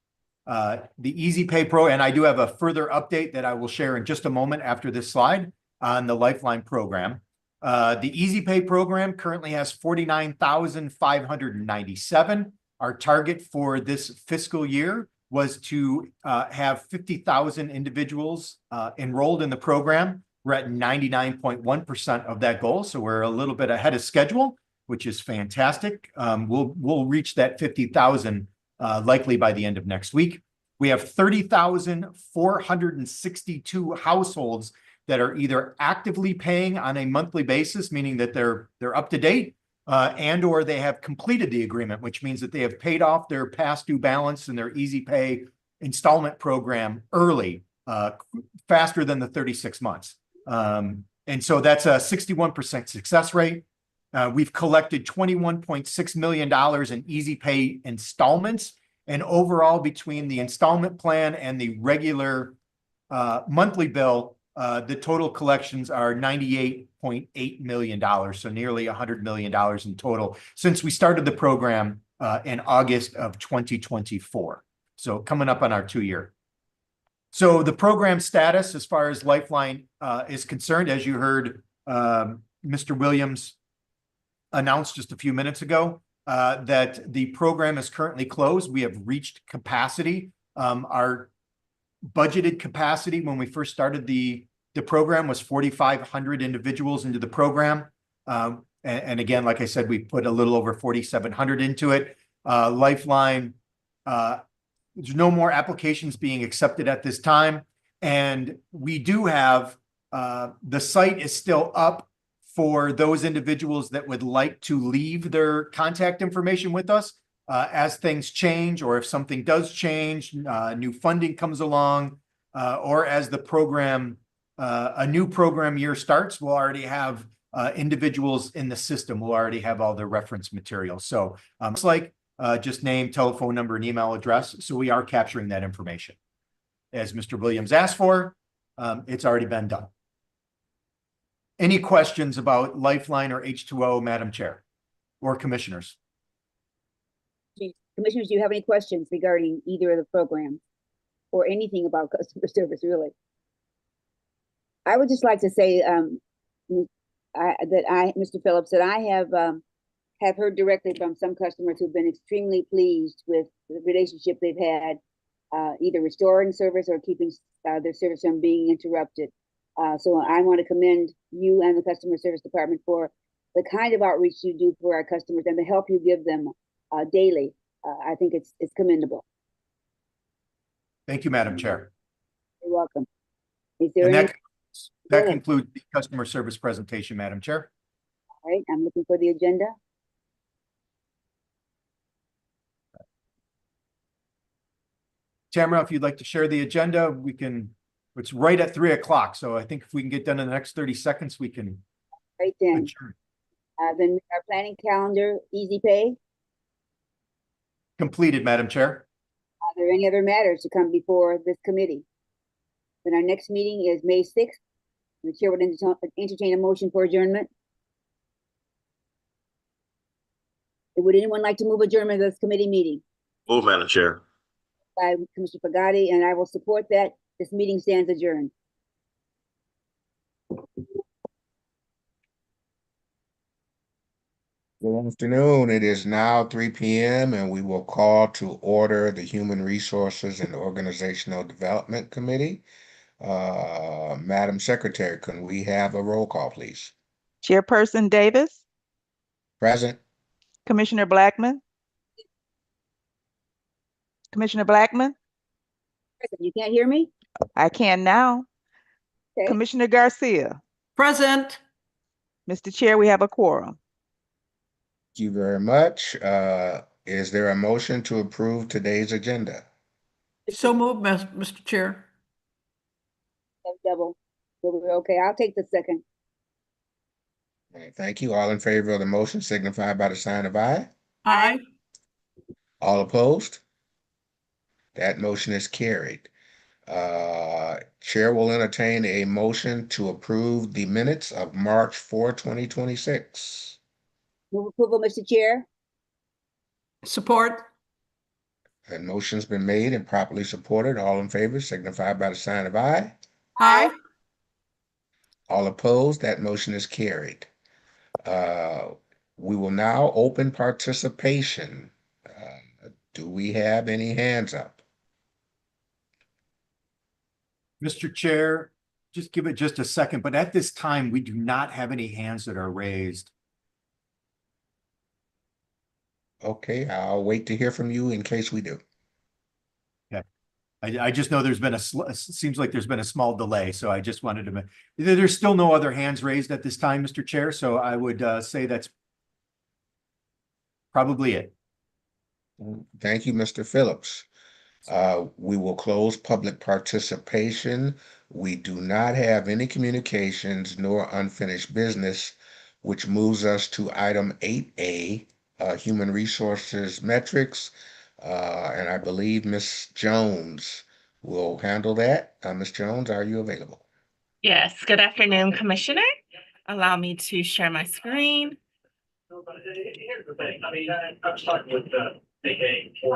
The Easy Pay Pro, and I do have a further update that I will share in just a moment after this slide on the Lifeline program. The Easy Pay program currently has 49,597. Our target for this fiscal year was to have 50,000 individuals enrolled in the program. We're at 99.1% of that goal, so we're a little bit ahead of schedule, which is fantastic. We'll reach that 50,000 likely by the end of next week. We have 30,462 households that are either actively paying on a monthly basis, meaning that they're up to date, and or they have completed the agreement, which means that they have paid off their past due balance in their Easy Pay installment program early, faster than the 36 months. And so that's a 61% success rate. We've collected $21.6 million in Easy Pay installments, and overall between the installment plan and the regular monthly bill, the total collections are $98.8 million, so nearly $100 million in total since we started the program in August of 2024. So coming up on our 2-year. So the program status as far as Lifeline is concerned, as you heard Mr. Williams announce just a few minutes ago, that the program is currently closed. We have reached capacity. Our budgeted capacity when we first started the program was 4,500 individuals into the program. And again, like I said, we put a little over 4,700 into it. Lifeline, there's no more applications being accepted at this time. And we do have, the site is still up for those individuals that would like to leave their contact information with us. As things change, or if something does change, new funding comes along, or as the program, a new program year starts, we'll already have individuals in the system. We'll already have all their reference material. So it's like just name, telephone number, and email address. So we are capturing that information. As Mr. Williams asked for, it's already been done. Any questions about Lifeline or H2O, Madam Chair, or commissioners? Commissioners, do you have any questions regarding either of the programs or anything about customer service, really? I would just like to say Mr. Phillips, that I have heard directly from some customers who've been extremely pleased with the relationship they've had, either restoring service or keeping their service from being interrupted. So I want to commend you and the customer service department for the kind of outreach you do for our customers and the help you give them daily. I think it's commendable. Thank you, Madam Chair. You're welcome. Is there And any? that concludes the customer service presentation, Madam Chair. All right, I'm looking for the agenda. Tamara, if you'd like to share the agenda, we can. It's right at 3 o'clock, so I think if we can get done in the next 30 seconds, we can. Right then. Then our planning calendar, Easy Pay. Completed, Madam Chair. Are there any other matters to come before this committee? Then our next meeting is May 6th. The chair would entertain a motion for adjournment. Would anyone like to move adjournment of this committee meeting? Move, Madam Chair. By Commissioner Pagati, and I will support that. This meeting stands adjourned. Good afternoon. It is now 3 p.m. and we will call to order the Human Resources and Organizational Development Committee. Madam Secretary, can we have a roll call, please? Chairperson Davis, Present. Commissioner Blackman. Commissioner Blackman, You can't hear me? I can now. Okay. Commissioner Garcia. Present. Mr. Chair, we have a quorum. Thank you very much. Is there a motion to approve today's agenda? So moved, Mr. Chair. Double. Okay, I'll take the second. Thank you. All in favor of the motion signify by the sign of aye. Aye. All opposed? That motion is carried. Chair will entertain a motion to approve the minutes of March 4, 2026. Move approval, Mr. Chair. Support. That motion's been made and properly supported. All in favor signify by the sign of aye. Aye. All opposed? That motion is carried. We will now open participation. Do we have any hands up? Mr. Chair, just give it just a second, but at this time, we do not have any hands that are raised. Okay, I'll wait to hear from you in case we do. Okay. I just know there's been seems like there's been a small delay, so I just wanted to, there's still no other hands raised at this time, Mr. Chair, so I would say that's probably it. Thank you, Mr. Phillips. We will close public participation. We do not have any communications nor unfinished business, which moves us to item 8A, Human Resources Metrics. And I believe Ms. Jones will handle that. Ms. Jones, are you available? Yes, good afternoon, Commissioner. Allow me to share my screen. Here's the thing. I mean, I'm starting with the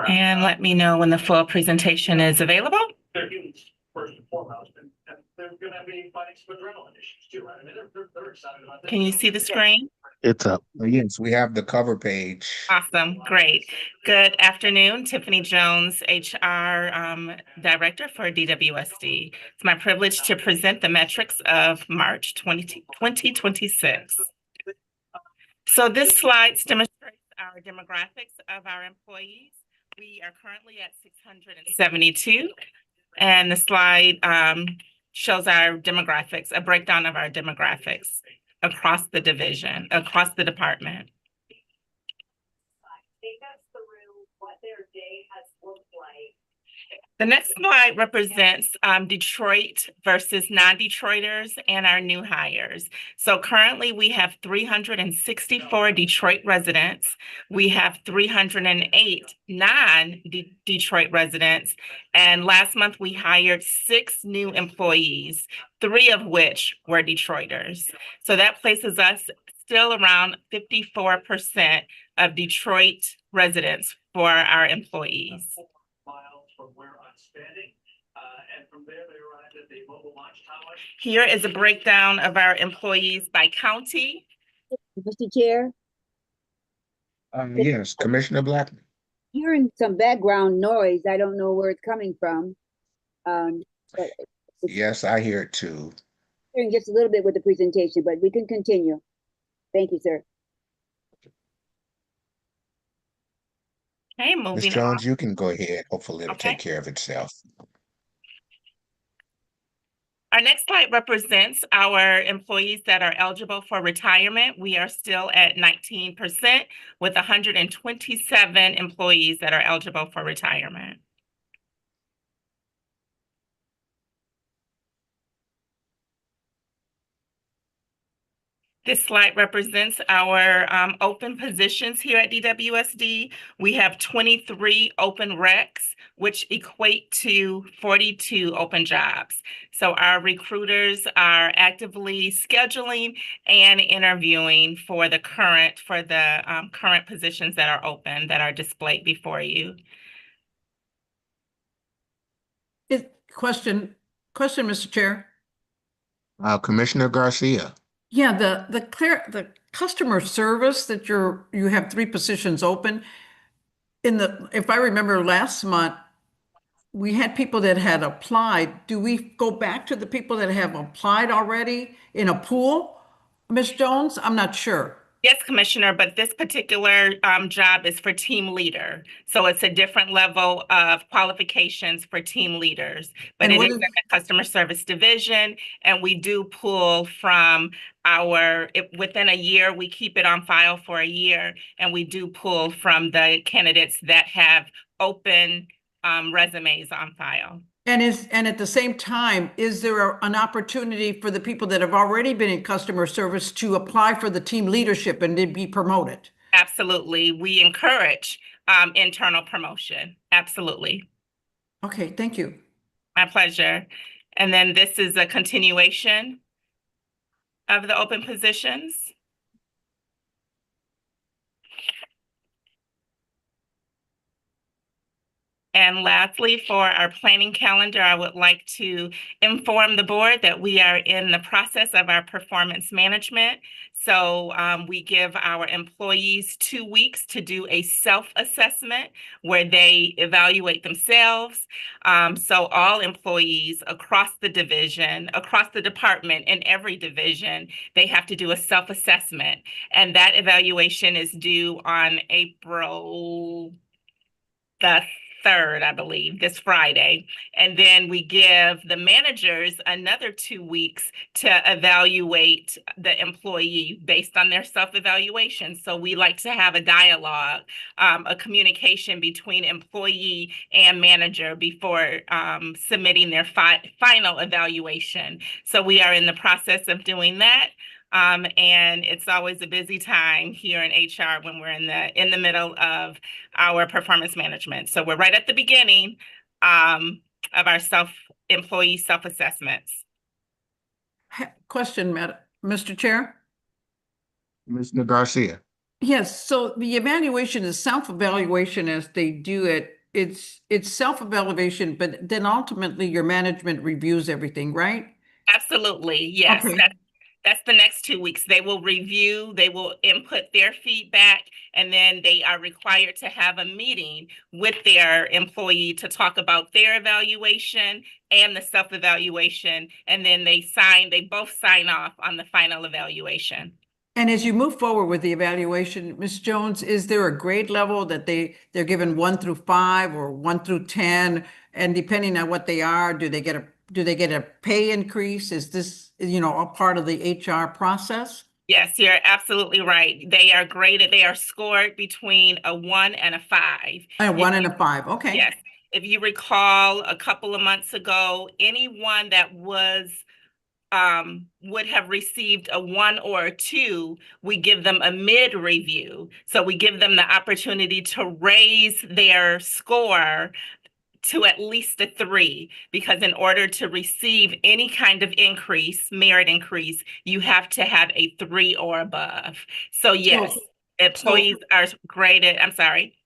and let me know when the full presentation is available. they're humans first and foremost, and they're going to be fighting some adrenaline issues too, right? I mean, they're excited about this. Can you see the screen? It's up. Yes, we have the cover page. Awesome, great. Good afternoon, Tiffany Jones, HR Director for DWSD. It's my privilege to present the metrics of March 2026. So this slide demonstrates our demographics of our employees. We are currently at 672, and the slide shows our demographics, a breakdown of our demographics across the division, across the department. Take us through what their day has looked like. The next slide represents Detroit versus non-Detroiters and our new hires. So currently we have 364 Detroit residents. We have 308 non-Detroit residents. And last month we hired 6 new employees, 3 of which were Detroiters. So that places us still around 54% of Detroit residents for our employees. From where I'm standing, and from there they arrived at the mobile launch tower. Here is a breakdown of our employees by county. Mr. Chair? Yes, Commissioner Blackman. Hearing some background noise. I don't know where it's coming from. But Yes, I hear it too. hearing just a little bit with the presentation, but we can continue. Thank you, sir. Okay, Ms. moving Jones, on. you can go ahead. Hopefully it'll Okay. take care of itself. Our next slide represents our employees that are eligible for retirement. We are still at 19% with 127 employees that are eligible for retirement. This slide represents our open positions here at DWSD. We have 23 open recs, which equate to 42 open jobs. So our recruiters are actively scheduling and interviewing for the current positions that are open that are displayed before you. Question, Mr. Chair. Commissioner Garcia. Yeah, the customer service that you have 3 positions open. If I remember last month, we had people that had applied. Do we go back to the people that have applied already in a pool, Ms. Jones? I'm not sure. Yes, Commissioner, but this particular job is for team leader. So it's a different level of qualifications for team leaders. But it is in the customer service division, and we do pull from within a year, we keep it on file for a year, and we do pull from the candidates that have open resumes on file. And at the same time, is there an opportunity for the people that have already been in customer service to apply for the team leadership and then be promoted? Absolutely. We encourage internal promotion. Absolutely. Okay, thank you. My pleasure. And then this is a continuation of the open positions. And lastly, for our planning calendar, I would like to inform the board that we are in the process of our performance management. So we give our employees 2 weeks to do a self-assessment where they evaluate themselves. So all employees across the division, across the department, in every division, they have to do a self-assessment. And that evaluation is due on April the 3rd, I believe, this Friday. And then we give the managers another 2 weeks to evaluate the employee based on their self-evaluation. So we like to have a dialogue, a communication between employee and manager before submitting their final evaluation. So we are in the process of doing that. And it's always a busy time here in HR when we're in the middle of our performance management. So we're right at the beginning of our employee self-assessments. Question, Mr. Chair. Commissioner Garcia. Yes, so the evaluation is self-evaluation as they do it. It's self-evaluation, but then ultimately your management reviews everything, right? Absolutely, yes. Okay. That's the next 2 weeks. They will review, they will input their feedback, and then they are required to have a meeting with their employee to talk about their evaluation and the self-evaluation. And then they both sign off on the final evaluation. And as you move forward with the evaluation, Ms. Jones, is there a grade level that they're given 1 through 5 or 1 through 10? And depending on what they are, do they get a pay increase? Is this, a part of the HR process? Yes, you're absolutely right. They are graded, they are scored between a 1 and a 5. A 1 and a 5, okay. Yes. If you recall, a couple of months ago, anyone that would have received a 1 or a 2, we give them a mid review. So we give them the opportunity to raise their score to at least a 3, because in order to receive any kind of merit increase, you have to have a 3 or above. So yes, employees are graded, I'm sorry.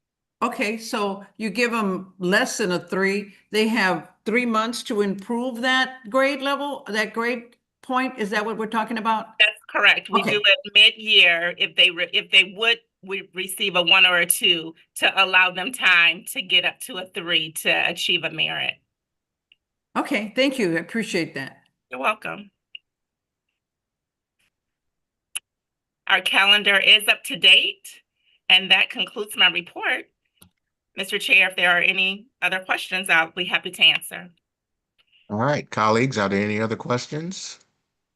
Okay, so you give them less than a 3, they have 3 months to improve that grade level, that grade point. Is that what we're talking about? That's correct. We do it mid-year if they would receive a 1 or a 2 to allow them time to get up to a 3 to achieve a merit. Okay, thank you. I appreciate that. You're welcome. Our calendar is up to date, and that concludes my report. Mr. Chair, if there are any other questions, I'll be happy to answer. All right, colleagues, are there any other questions?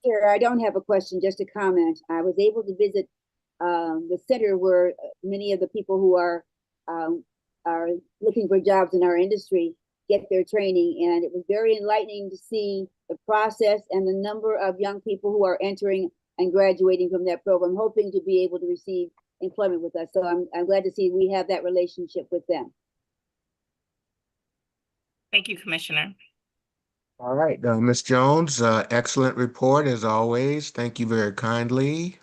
Here, I don't have a question, just a comment. I was able to visit the center where many of the people who are looking for jobs in our industry get their training, and it was very enlightening to see the process and the number of young people who are entering and graduating from that program, hoping to be able to receive employment with us. So I'm glad to see we have that relationship with them. Thank you, Commissioner. All right, Ms. Jones, excellent report as always. Thank you very kindly.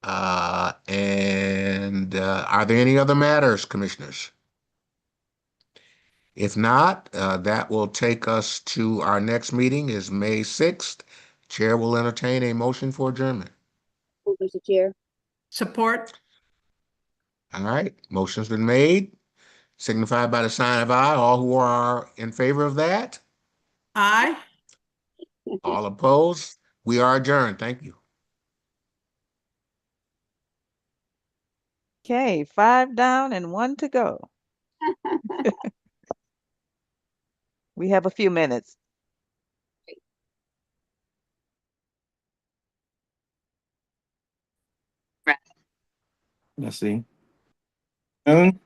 Are there any other matters, commissioners? If not, that will take us to our next meeting is May 6th. Chair will entertain a motion for adjournment. Mr. Chair. Support. All right, motion's been made, signified by the sign of aye. All who are in favor of that? Aye. All opposed? We are adjourned. Thank you. Okay, 5 down and 1 to go. We have a few minutes. Let's see. Noon.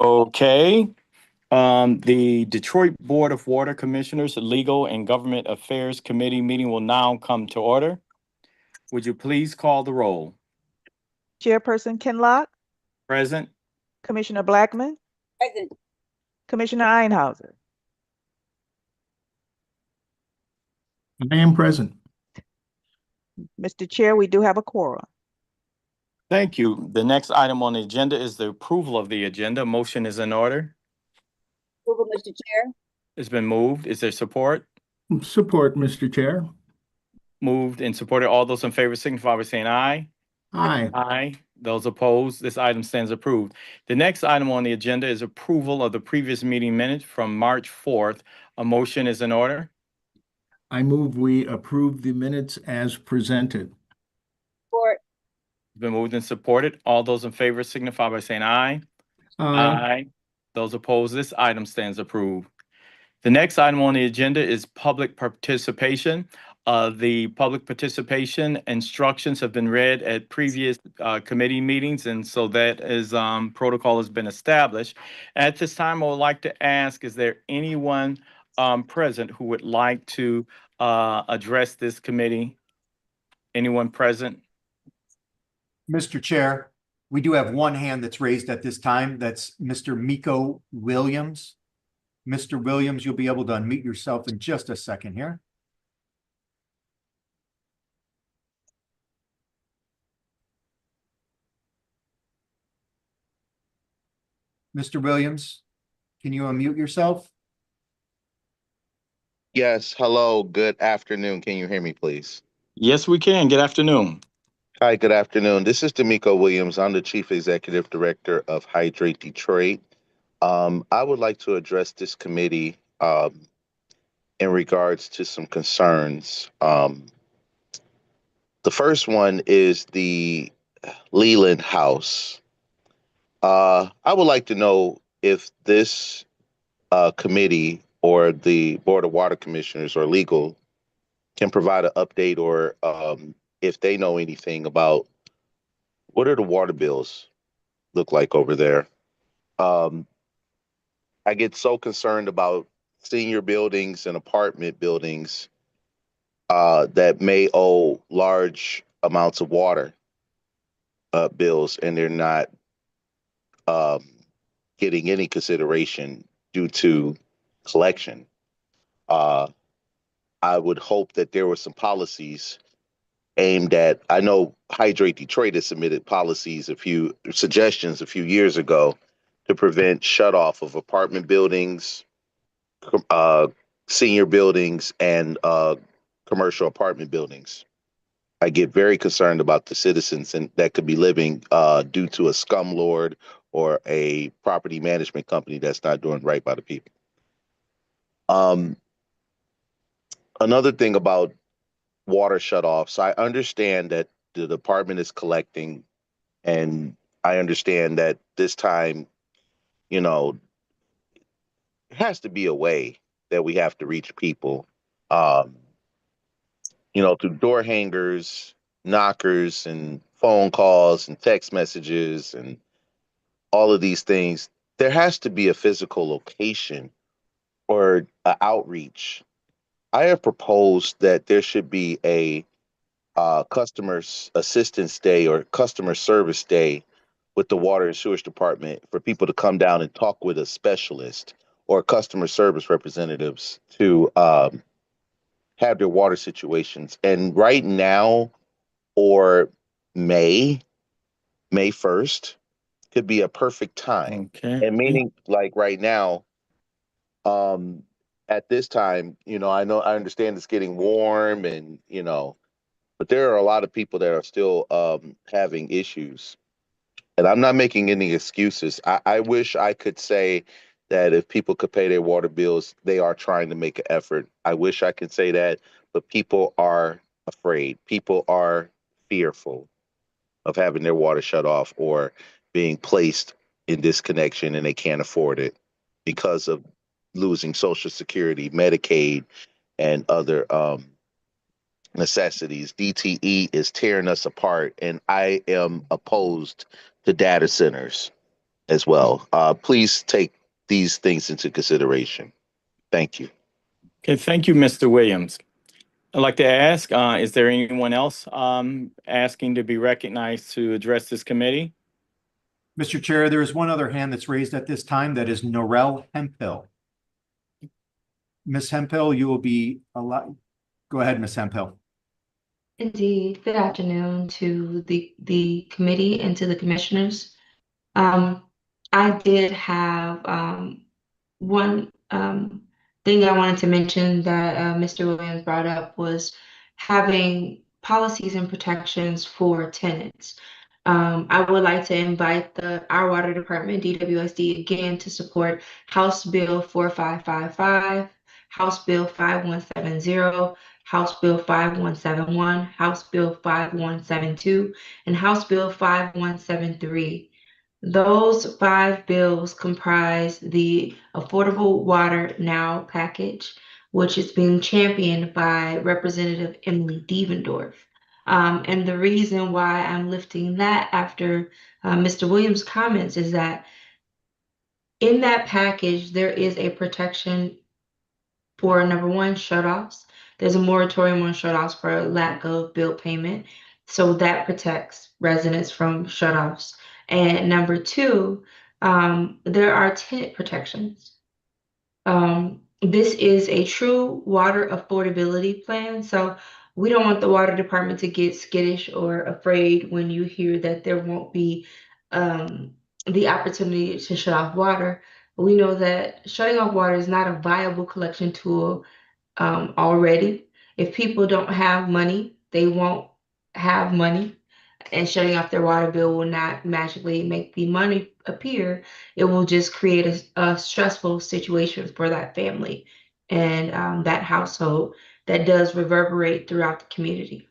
Okay. The Detroit Board of Water Commissioners Legal and Government Affairs Committee meeting will now come to order. Would you please call the roll? Chairperson Kinlock, Present. Commissioner Blackman, Present. Commissioner Einhauser. I am present. Mr. Chair, we do have a quorum. Thank you. The next item on the agenda is the approval of the agenda. Motion is in order. Approval, Mr. Chair. It's been moved. Is there support? Support, Mr. Chair. Moved and supported. All those in favor signify by saying aye. Aye. Aye. Those opposed, this item stands approved. The next item on the agenda is approval of the previous meeting minutes from March 4th. A motion is in order. I move we approve the minutes as presented. Support. It's been moved and supported. All those in favor signify by saying aye. Aye. Those opposed, this item stands approved. The next item on the agenda is public participation. The public participation instructions have been read at previous committee meetings, and so that is protocol has been established. At this time, I would like to ask, is there anyone present who would like to address this committee? Anyone present? Mr. Chair, we do have one hand that's raised at this time. That's Mr. Miko Williams. Mr. Williams, you'll be able to unmute yourself in just a second here. Mr. Williams, can you unmute yourself? Yes, hello, good afternoon. Can you hear me, please? Yes, we can. Good afternoon. Hi, good afternoon. This is D'Amico Williams. I'm the Chief Executive Director of Hydrate Detroit. I would like to address this committee in regards to some concerns. The first one is the Leland House. I would like to know if this committee or the Board of Water Commissioners or legal can provide an update, or if they know anything about what are the water bills look like over there. I get so concerned about senior buildings and apartment buildings that may owe large amounts of water bills, and they're not getting any consideration due to collection. I would hope that there were some policies aimed at, I know Hydrate Detroit has submitted suggestions a few years ago to prevent shutoff of apartment buildings, senior buildings, and commercial apartment buildings. I get very concerned about the citizens that could be living due to a scumlord or a property management company that's not doing right by the people. Another thing about water shutoffs, I understand that the department is collecting, and I understand that this time, there has to be a way that we have to reach people, through door hangers, knockers, and phone calls and text messages and all of these things. There has to be a physical location or an outreach. I have proposed that there should be a customer assistance day or customer service day with the Water and Sewage Department for people to come down and talk with a specialist or customer service representatives to have their water situations. And right now, or May 1st, could be a perfect time. Okay. And meaning, like right now, at this time, I understand it's getting warm and, but there are a lot of people that are still having issues. And I'm not making any excuses. I wish I could say that if people could pay their water bills, they are trying to make an effort. I wish I could say that, but people are afraid. People are fearful of having their water shut off or being placed in disconnection, and they can't afford it because of losing Social Security, Medicaid, and other necessities. DTE is tearing us apart, and I am opposed to data centers as well. Please take these things into consideration. Thank you. Okay, thank you, Mr. Williams. I'd like to ask, is there anyone else asking to be recognized to address this committee? Mr. Chair, there is one other hand that's raised at this time. That is Norel Hemphill. Ms. Hemphill, you will be allowed. Go ahead, Ms. Hemphill. Indeed. Good afternoon to the committee and to the commissioners. I did have one thing I wanted to mention that Mr. Williams brought up was having policies and protections for tenants. I would like to invite our water department, DWSD, again to support House Bill 4555, House Bill 5170, House Bill 5171, House Bill 5172, and House Bill 5173. Those 5 bills comprise the Affordable Water Now package, which is being championed by Representative Emily Devendorf. And the reason why I'm lifting that after Mr. Williams' comments is that in that package, there is a protection for number one, shutoffs. There's a moratorium on shutoffs for lack of bill payment. So that protects residents from shutoffs. And number two, there are tenant protections. This is a true water affordability plan. So we don't want the water department to get skittish or afraid when you hear that there won't be the opportunity to shut off water. We know that shutting off water is not a viable collection tool already. If people don't have money, they won't have money, and shutting off their water bill will not magically make the money appear. It will just create a stressful situation for that family and that household that does reverberate throughout the community.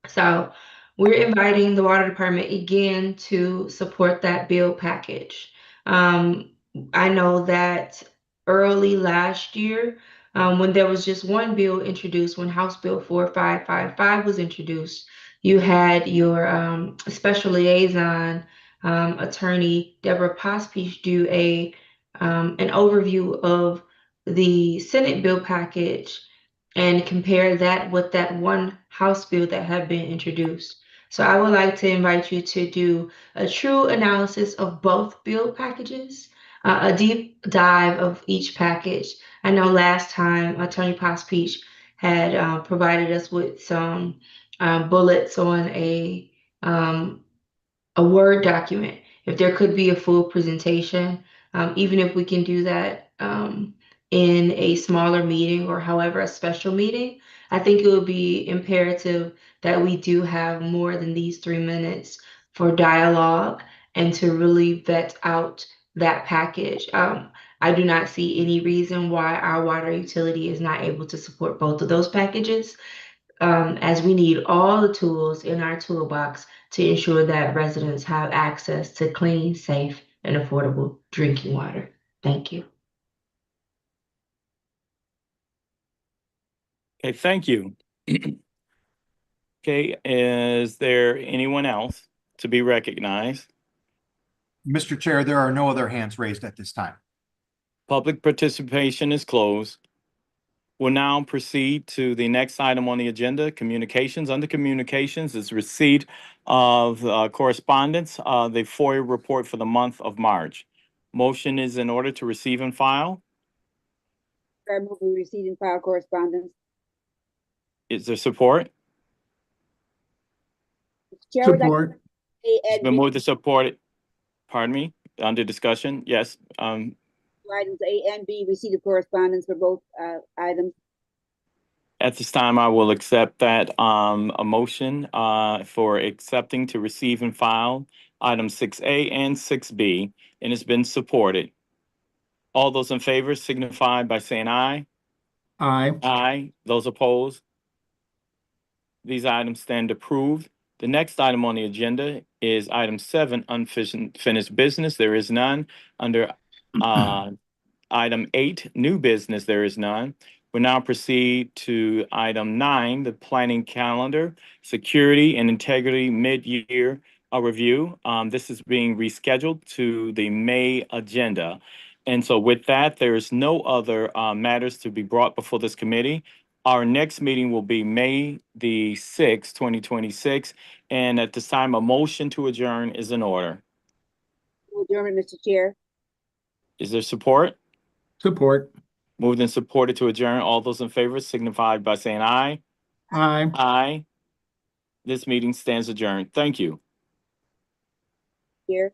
So we're inviting the water department again to support that bill package. I know that early last year, when there was just one bill introduced, when House Bill 4555 was introduced, you had your special liaison, attorney Deborah Pospish, do an overview of the Senate bill package and compare that with that one House bill that had been introduced. So I would like to invite you to do a true analysis of both bill packages, a deep dive of each package. I know last time Attorney Pospish had provided us with some bullets on a Word document. If there could be a full presentation, even if we can do that in a smaller meeting or however a special meeting, I think it would be imperative that we do have more than these 3 minutes for dialogue and to really vet out that package. I do not see any reason why our water utility is not able to support both of those packages, as we need all the tools in our toolbox to ensure that residents have access to clean, safe, and affordable drinking water. Thank you. Okay, thank you. Okay, is there anyone else to be recognized? Mr. Chair, there are no other hands raised at this time. Public participation is closed. We'll now proceed to the next item on the agenda, communications. Under communications is receipt of correspondence, the FOIA report for the month of March. Motion is in order to receive and file. I move we receive and file correspondence. Is there support? Chair, would like Support. It's been moved to support it. Pardon me, under discussion, yes. Items A and B, receipt of correspondence for both items. At this time, I will accept that a motion for accepting to receive and file items 6A and 6B, and it's been supported. All those in favor signify by saying aye. Aye. Aye. Those opposed? These items stand approved. The next item on the agenda is item 7, unfinished business. There is none. Under item 8, new business, there is none. We'll now proceed to item 9, the planning calendar, security and integrity mid-year review. This is being rescheduled to the May agenda. And so with that, there is no other matters to be brought before this committee. Our next meeting will be May the 6th, 2026. And at this time, a motion to adjourn is in order. Adjournment, Mr. Chair. Is there support? Support. Moved and supported to adjourn. All those in favor signify by saying aye. Aye. Aye. This meeting stands adjourned. Thank you. Here.